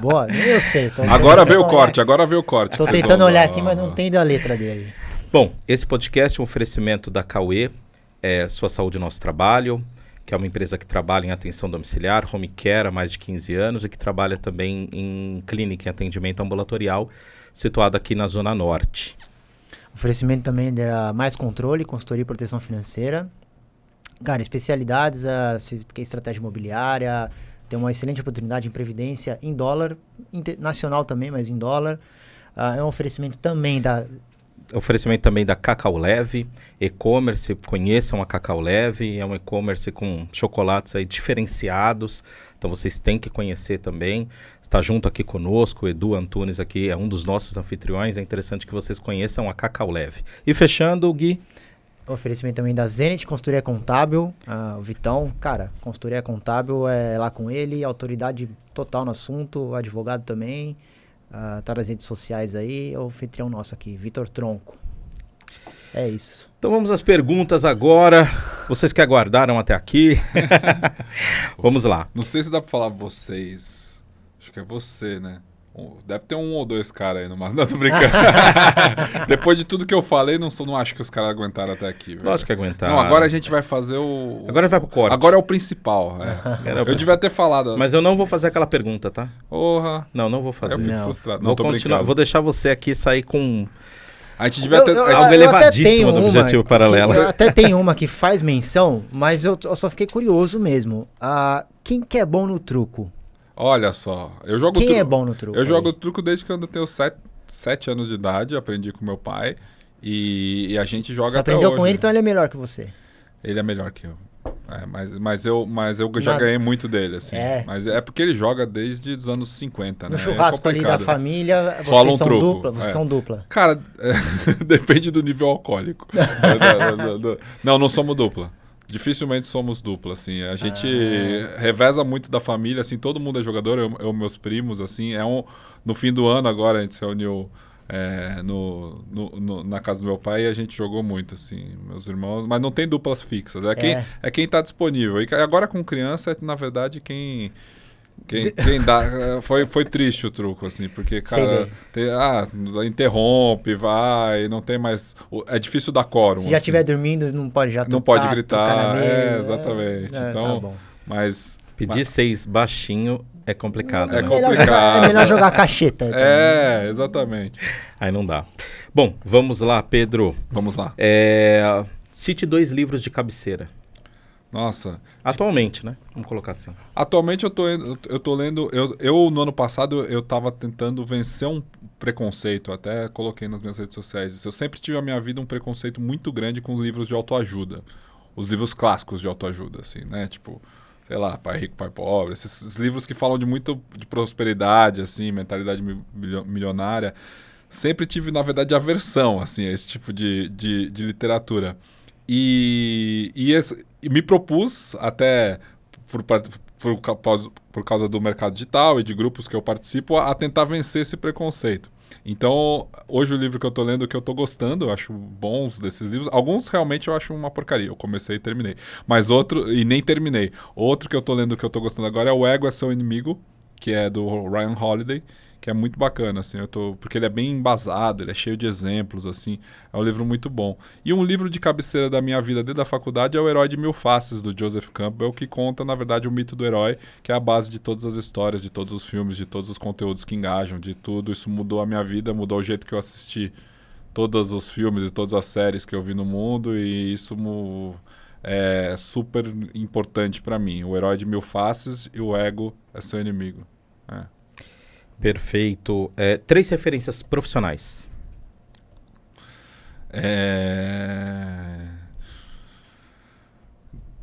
Speaker 1: Boa, nem eu sei.
Speaker 3: Agora veio o corte,
Speaker 1: Tô tentando olhar aqui, mas não entendo a letra dele.
Speaker 2: Bom, esse podcast é um oferecimento da Cauê, Sua Saúde Nosso Trabalho, que é uma empresa que trabalha em atenção domiciliar, home care há mais de 15 anos e que trabalha também em clínica, em atendimento ambulatorial, situada aqui na Zona Norte.
Speaker 1: Oferecimento também da Mais Controle, consultoria e proteção financeira. Cara, especialidades, se quer estratégia imobiliária, tem uma excelente oportunidade em previdência em dólar, nacional também, mas em dólar. É um oferecimento também da
Speaker 2: Oferecimento também da Cacau Leve, e-commerce, conheçam a Cacau Leve, é um e-commerce com chocolates aí diferenciados, então vocês têm que conhecer também. Está junto aqui conosco, o Edu Antunes aqui é um dos nossos anfitriões, é interessante que vocês conheçam a Cacau Leve. E fechando, Gui...
Speaker 1: Oferecimento também da Zenit Consultoria Contábil, o Vitão, cara, consultoria contábil é lá com ele, autoridade total no assunto, advogado também. Tá nas redes sociais aí, é o anfitrião nosso aqui, Vitor Tronco. É isso.
Speaker 2: Então vamos às perguntas agora. Vocês que aguardaram até aqui. Vamos lá.
Speaker 3: Não sei se dá pra falar vocês. Acho que é você, né? Deve ter um ou dois caras aí no máximo. Não, tô brincando. Depois de tudo que eu falei, não acho que os caras aguentaram até aqui. Velho.
Speaker 2: Lógico que aguentaram.
Speaker 3: Não, agora a gente vai fazer o...
Speaker 2: Agora vai pro corte.
Speaker 3: Agora é o principal. Eu devia ter falado.
Speaker 2: Mas eu não vou fazer aquela pergunta, tá?
Speaker 3: Porra.
Speaker 2: Não vou fazer.
Speaker 3: Eu fico
Speaker 1: Não.
Speaker 3: frustrado.
Speaker 2: Vou
Speaker 3: Não, tô
Speaker 2: continuar.
Speaker 3: brincando.
Speaker 2: Vou deixar você aqui sair com
Speaker 3: A gente devia ter...
Speaker 2: algo elevadíssimo do Objetivo Paralelo.
Speaker 1: Eu até tenho uma que faz menção, mas eu só fiquei curioso mesmo. Quem que é bom no truco?
Speaker 3: Olha só, eu jogo
Speaker 1: Quem
Speaker 3: truco.
Speaker 1: é bom no truco?
Speaker 3: Eu
Speaker 1: aí?
Speaker 3: jogo truco desde que eu tenho 7 anos de idade, aprendi com meu pai e a gente joga
Speaker 1: Você
Speaker 3: até
Speaker 1: aprendeu
Speaker 3: hoje.
Speaker 1: com ele, então ele é melhor que você.
Speaker 3: Ele é melhor que eu. Mas eu já
Speaker 1: Nada.
Speaker 3: ganhei muito dele, assim.
Speaker 1: É.
Speaker 3: Mas é porque ele joga desde os anos 50, né?
Speaker 1: No churrasco
Speaker 3: é
Speaker 1: ali da
Speaker 3: complicado.
Speaker 1: família,
Speaker 3: Rola
Speaker 1: vocês
Speaker 3: um
Speaker 1: são
Speaker 3: truco,
Speaker 1: dupla. Vocês
Speaker 3: é.
Speaker 1: são dupla.
Speaker 3: Cara, depende do nível alcoólico. Não somos dupla. Dificilmente somos dupla, assim. A gente reveza muito da família, assim. Todo mundo é jogador, eu meus primos, assim. No fim do ano agora, a gente se reuniu na casa do meu pai e a gente jogou muito, assim. Meus irmãos... Mas não tem duplas fixas. É quem tá disponível. E agora com criança, na verdade, quem dá... Foi triste o truco, assim, porque, cara, interrompe, vai, não tem mais... É difícil dar quórum.
Speaker 1: Se já
Speaker 3: assim.
Speaker 1: estiver dormindo, não pode já
Speaker 3: Não pode
Speaker 1: tocar
Speaker 3: gritar,
Speaker 1: na mesa.
Speaker 3: exatamente. Então,
Speaker 1: tá bom.
Speaker 3: mas...
Speaker 2: Pedir 6 baixinho é complicado.
Speaker 3: É
Speaker 2: né?
Speaker 3: complicado.
Speaker 1: É melhor jogar cacheta. então.
Speaker 3: Exatamente.
Speaker 2: Aí não dá. Bom, vamos lá, Pedro.
Speaker 3: Vamos lá.
Speaker 2: Cite 2 livros de cabeceira.
Speaker 3: Nossa.
Speaker 2: Atualmente, né? Vamos colocar assim.
Speaker 3: Atualmente eu tô lendo... Eu no ano passado, eu tava tentando vencer um preconceito. Até coloquei nas minhas redes sociais. Eu sempre tive na minha vida um preconceito muito grande com livros de autoajuda. Os livros clássicos de autoajuda, assim, né? Tipo... sei lá, Pai Rico, Pai Pobre, esses livros que falam muito de prosperidade, assim, mentalidade milionária. Sempre tive, na verdade, aversão, assim, a esse tipo de literatura. E me propus, até por causa do mercado digital e de grupos que eu participo, a tentar vencer esse preconceito. Então, hoje o livro que eu tô lendo, que eu tô gostando, eu acho bons desses livros. Alguns realmente eu acho uma porcaria. Eu comecei e terminei. Mas outro, e nem terminei. Outro que eu tô lendo que eu tô gostando agora é O Ego é Seu Inimigo, que é do Ryan Holiday, que é muito bacana, assim, porque ele é bem embasado, ele é cheio de exemplos, assim, é um livro muito bom. E um livro de cabeceira da minha vida desde a faculdade é O Herói de Mil Faces, do Joseph Campbell, que conta, na verdade, o mito do herói, que é a base de todas as histórias, de todos os filmes, de todos os conteúdos que engajam, de tudo. Isso mudou a minha vida, mudou o jeito que eu assisti todos os filmes e todas as séries que eu vi no mundo, e isso é super importante para mim. O Herói de Mil Faces e O Ego é Seu Inimigo.
Speaker 2: Perfeito. 3 referências profissionais.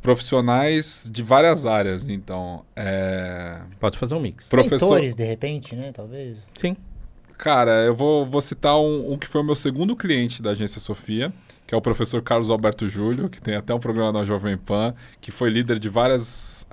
Speaker 3: Profissionais de várias áreas, então.
Speaker 2: Pode fazer um mix.
Speaker 1: Mentores, de repente, né? Talvez.
Speaker 2: Sim.
Speaker 3: Cara, eu vou citar um que foi o meu segundo cliente da Agência Sofia, que é o professor Carlos Alberto Júlio, que tem até um programa na Jovem Pan, que foi líder de várias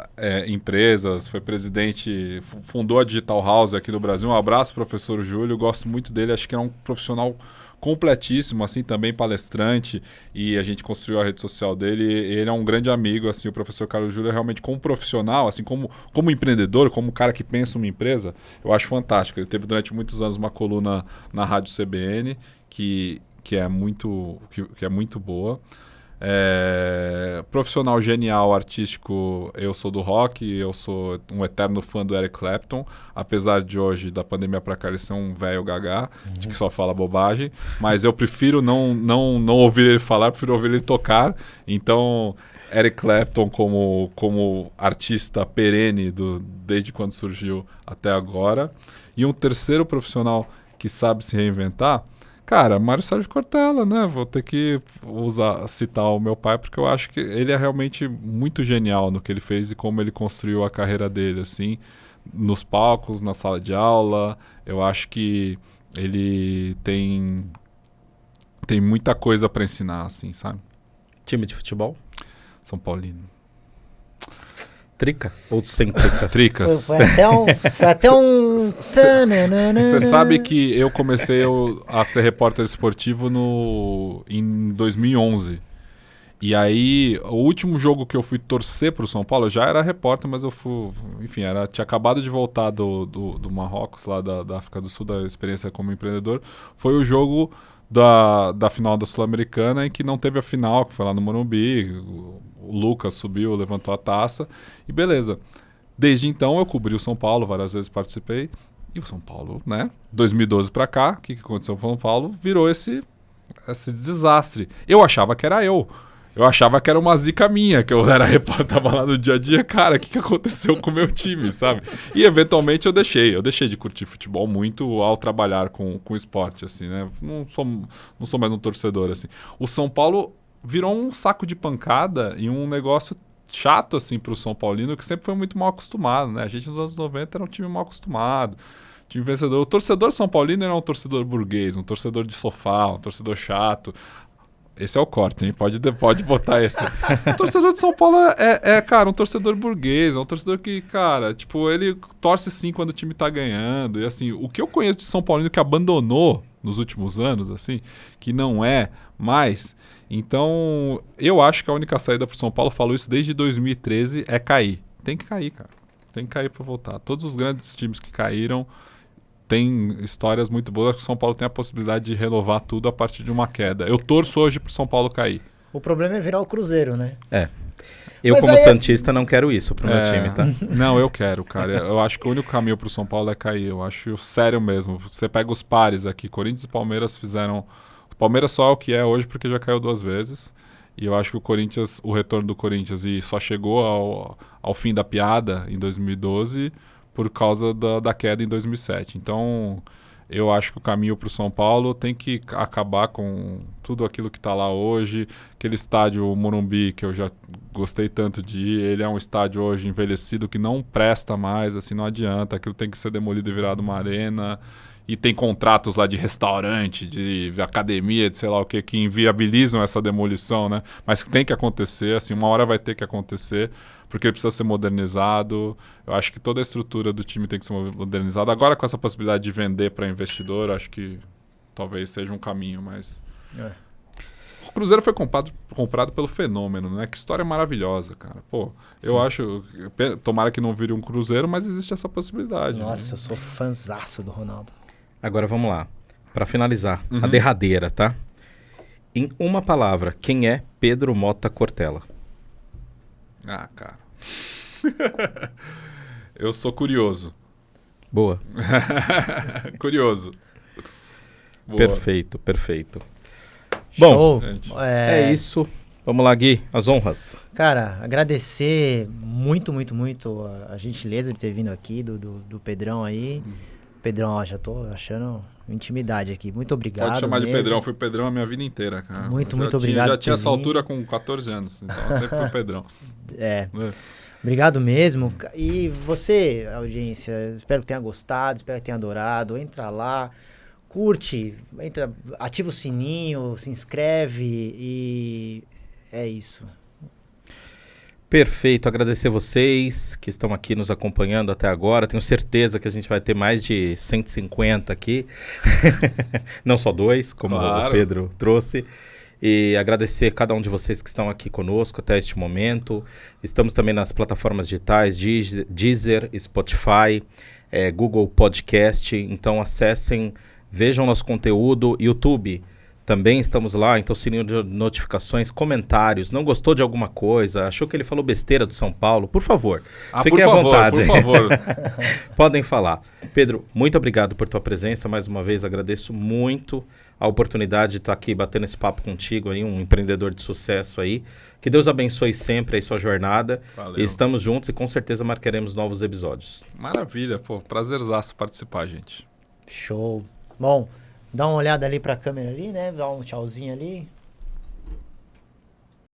Speaker 3: empresas, foi presidente, fundou a Digital House aqui no Brasil. Um abraço, professor Júlio, gosto muito dele, acho que é um profissional completíssimo, assim, também palestrante, e a gente construiu a rede social dele. Ele é um grande amigo, assim, o professor Carlos Júlio é realmente, como profissional, assim, como empreendedor, como cara que pensa uma empresa, eu acho fantástico. Ele teve durante muitos anos uma coluna na Rádio CBN, que é muito boa. Profissional genial, artístico, eu sou do rock, eu sou um eterno fã do Eric Clapton, apesar de hoje, da pandemia pra cá, ele ser um velho gagá, que só fala bobagem, mas eu prefiro não ouvir ele falar, prefiro ouvir ele tocar. Então, Eric Clapton como artista perene desde quando surgiu até agora. E um terceiro profissional que sabe se reinventar, Cara, Mário Sérgio Cortella, né? Vou ter que citar o meu pai, porque eu acho que ele é realmente muito genial no que ele fez e como ele construiu a carreira dele, assim, nos palcos, na sala de aula. Eu acho que ele tem muita coisa para ensinar, assim, sabe?
Speaker 2: Time de futebol?
Speaker 3: São Paulino.
Speaker 2: Trica ou sem trica?
Speaker 3: Tricas.
Speaker 1: Foi até um...
Speaker 3: Você sabe que eu comecei a ser repórter esportivo em 2011. E aí, o último jogo que eu fui torcer pro São Paulo, eu já era repórter, mas eu fui... Enfim, tinha acabado de voltar do Marrocos, lá da África do Sul, da experiência como empreendedor. Foi o jogo da final da Sul-Americana, em que não teve a final, que foi lá no Morumbi. O Lucas subiu, levantou a taça e beleza. Desde então eu cobri o São Paulo, várias vezes participei. E o São Paulo, né? 2012 pra cá, o que aconteceu com o São Paulo? Virou esse desastre. Eu achava que era eu. Eu achava que era uma zica minha, que eu era repórter, tava lá no dia a dia. Cara, o que aconteceu com o meu time, sabe? E eventualmente eu deixei de curtir futebol muito ao trabalhar com esporte, assim, né? Não sou mais um torcedor, assim. O São Paulo virou um saco de pancada e um negócio chato, assim, pro São Paulino, que sempre foi muito mal acostumado, né? A gente nos anos 90 era um time mal acostumado, time vencedor. O torcedor São Paulino era um torcedor burguês, um torcedor de sofá, um torcedor chato. Esse é o corte, hein? Pode botar esse. O torcedor de São Paulo cara, um torcedor burguês, é um torcedor que, cara, tipo, ele torce sim quando o time tá ganhando. E assim, o que eu conheço de São Paulino que abandonou nos últimos anos, assim, que não é mais. Então, eu acho que a única saída pro São Paulo, falou isso desde 2013, é cair. Tem que cair, cara. Tem que cair pra voltar. Todos os grandes times que caíram têm histórias muito boas. Acho que o São Paulo tem a possibilidade de renovar tudo a partir de uma queda. Eu torço hoje pro São Paulo cair.
Speaker 1: O problema é virar o Cruzeiro, né?
Speaker 2: Eu,
Speaker 1: Mas
Speaker 2: como
Speaker 1: aí
Speaker 2: santista, não quero isso pro meu time, tá?
Speaker 3: Não, eu quero, cara. Eu acho que o único caminho pro São Paulo é cair. Eu acho sério mesmo. Você pega os pares aqui. Corinthians e Palmeiras fizeram... O Palmeiras só é o que é hoje porque já caiu 2 vezes. E eu acho que o retorno do Corinthians só chegou ao fim da piada em 2012 por causa da queda em 2007. Então, eu acho que o caminho para o São Paulo tem que acabar com tudo aquilo que está lá hoje. Aquele estádio Morumbi, que eu já gostei tanto de ir, ele é um estádio hoje envelhecido que não presta mais, assim, não adianta. Aquilo tem que ser demolido e virado uma arena. E tem contratos lá de restaurante, de academia, de sei lá o que inviabilizam essa demolição, né? Mas tem que acontecer, assim, uma hora vai ter que acontecer, porque ele precisa ser modernizado. Eu acho que toda a estrutura do time tem que ser modernizada. Agora, com essa possibilidade de vender para investidor, acho que talvez seja um caminho, mas... O Cruzeiro foi comprado pelo Fenômeno, né? Que história maravilhosa, cara. Pô, eu acho... Tomara que não vire um Cruzeiro, mas existe essa possibilidade.
Speaker 1: Nossa,
Speaker 3: né?
Speaker 1: eu sou fãzaço do Ronaldo.
Speaker 2: Agora vamos lá. Para finalizar, a derradeira, tá? Em uma palavra, quem é Pedro Mota Cortella?
Speaker 3: Ah, cara. Eu sou curioso.
Speaker 2: Boa.
Speaker 3: Curioso. Boa.
Speaker 2: Perfeito, perfeito. Bom,
Speaker 1: Show.
Speaker 2: é isso. Vamos lá, Gui, as honras.
Speaker 1: Cara, agradecer muito, muito, muito a gentileza de ter vindo aqui, do Pedrão aí. Pedrão, ó, já tô achando intimidade aqui. Muito obrigado.
Speaker 3: Pode chamar
Speaker 1: mesmo.
Speaker 3: de Pedrão. Fui Pedrão a minha vida inteira, cara.
Speaker 1: Muito
Speaker 3: Eu
Speaker 1: obrigado.
Speaker 3: Já tinha
Speaker 1: por
Speaker 3: essa
Speaker 1: vir.
Speaker 3: altura com 14 anos. Então eu sempre fui Pedrão.
Speaker 1: Obrigado mesmo. E você, audiência, espero que tenha gostado, espero que tenha adorado. Entra lá, curte, ativa o sininho, se inscreve e é isso.
Speaker 2: Perfeito, agradecer vocês que estão aqui nos acompanhando até agora. Tenho certeza que a gente vai ter mais de 150 aqui, não só 2, como o Pedro trouxe. E agradecer cada um de vocês que estão aqui conosco até este momento. Estamos também nas plataformas digitais, Deezer, Spotify, Google Podcast. Então acessem, vejam nosso conteúdo, YouTube. Também estamos lá, então sininho de notificações, comentários. Não gostou de alguma coisa? Achou que ele falou besteira do São Paulo? Por favor, fiquem à vontade.
Speaker 3: Por favor.
Speaker 2: Podem falar. Pedro, muito obrigado por tua presença. Mais uma vez, agradeço muito a oportunidade de estar aqui batendo esse papo contigo, aí, um empreendedor de sucesso aí. Que Deus abençoe sempre a sua jornada.
Speaker 3: Valeu.
Speaker 2: E estamos juntos e com certeza marcaremos novos episódios.
Speaker 3: Maravilha, pô. Prazerzaço participar, gente.
Speaker 1: Show. Bom, Dá uma olhada ali pra câmera ali, né? Dá um tchauzinho ali.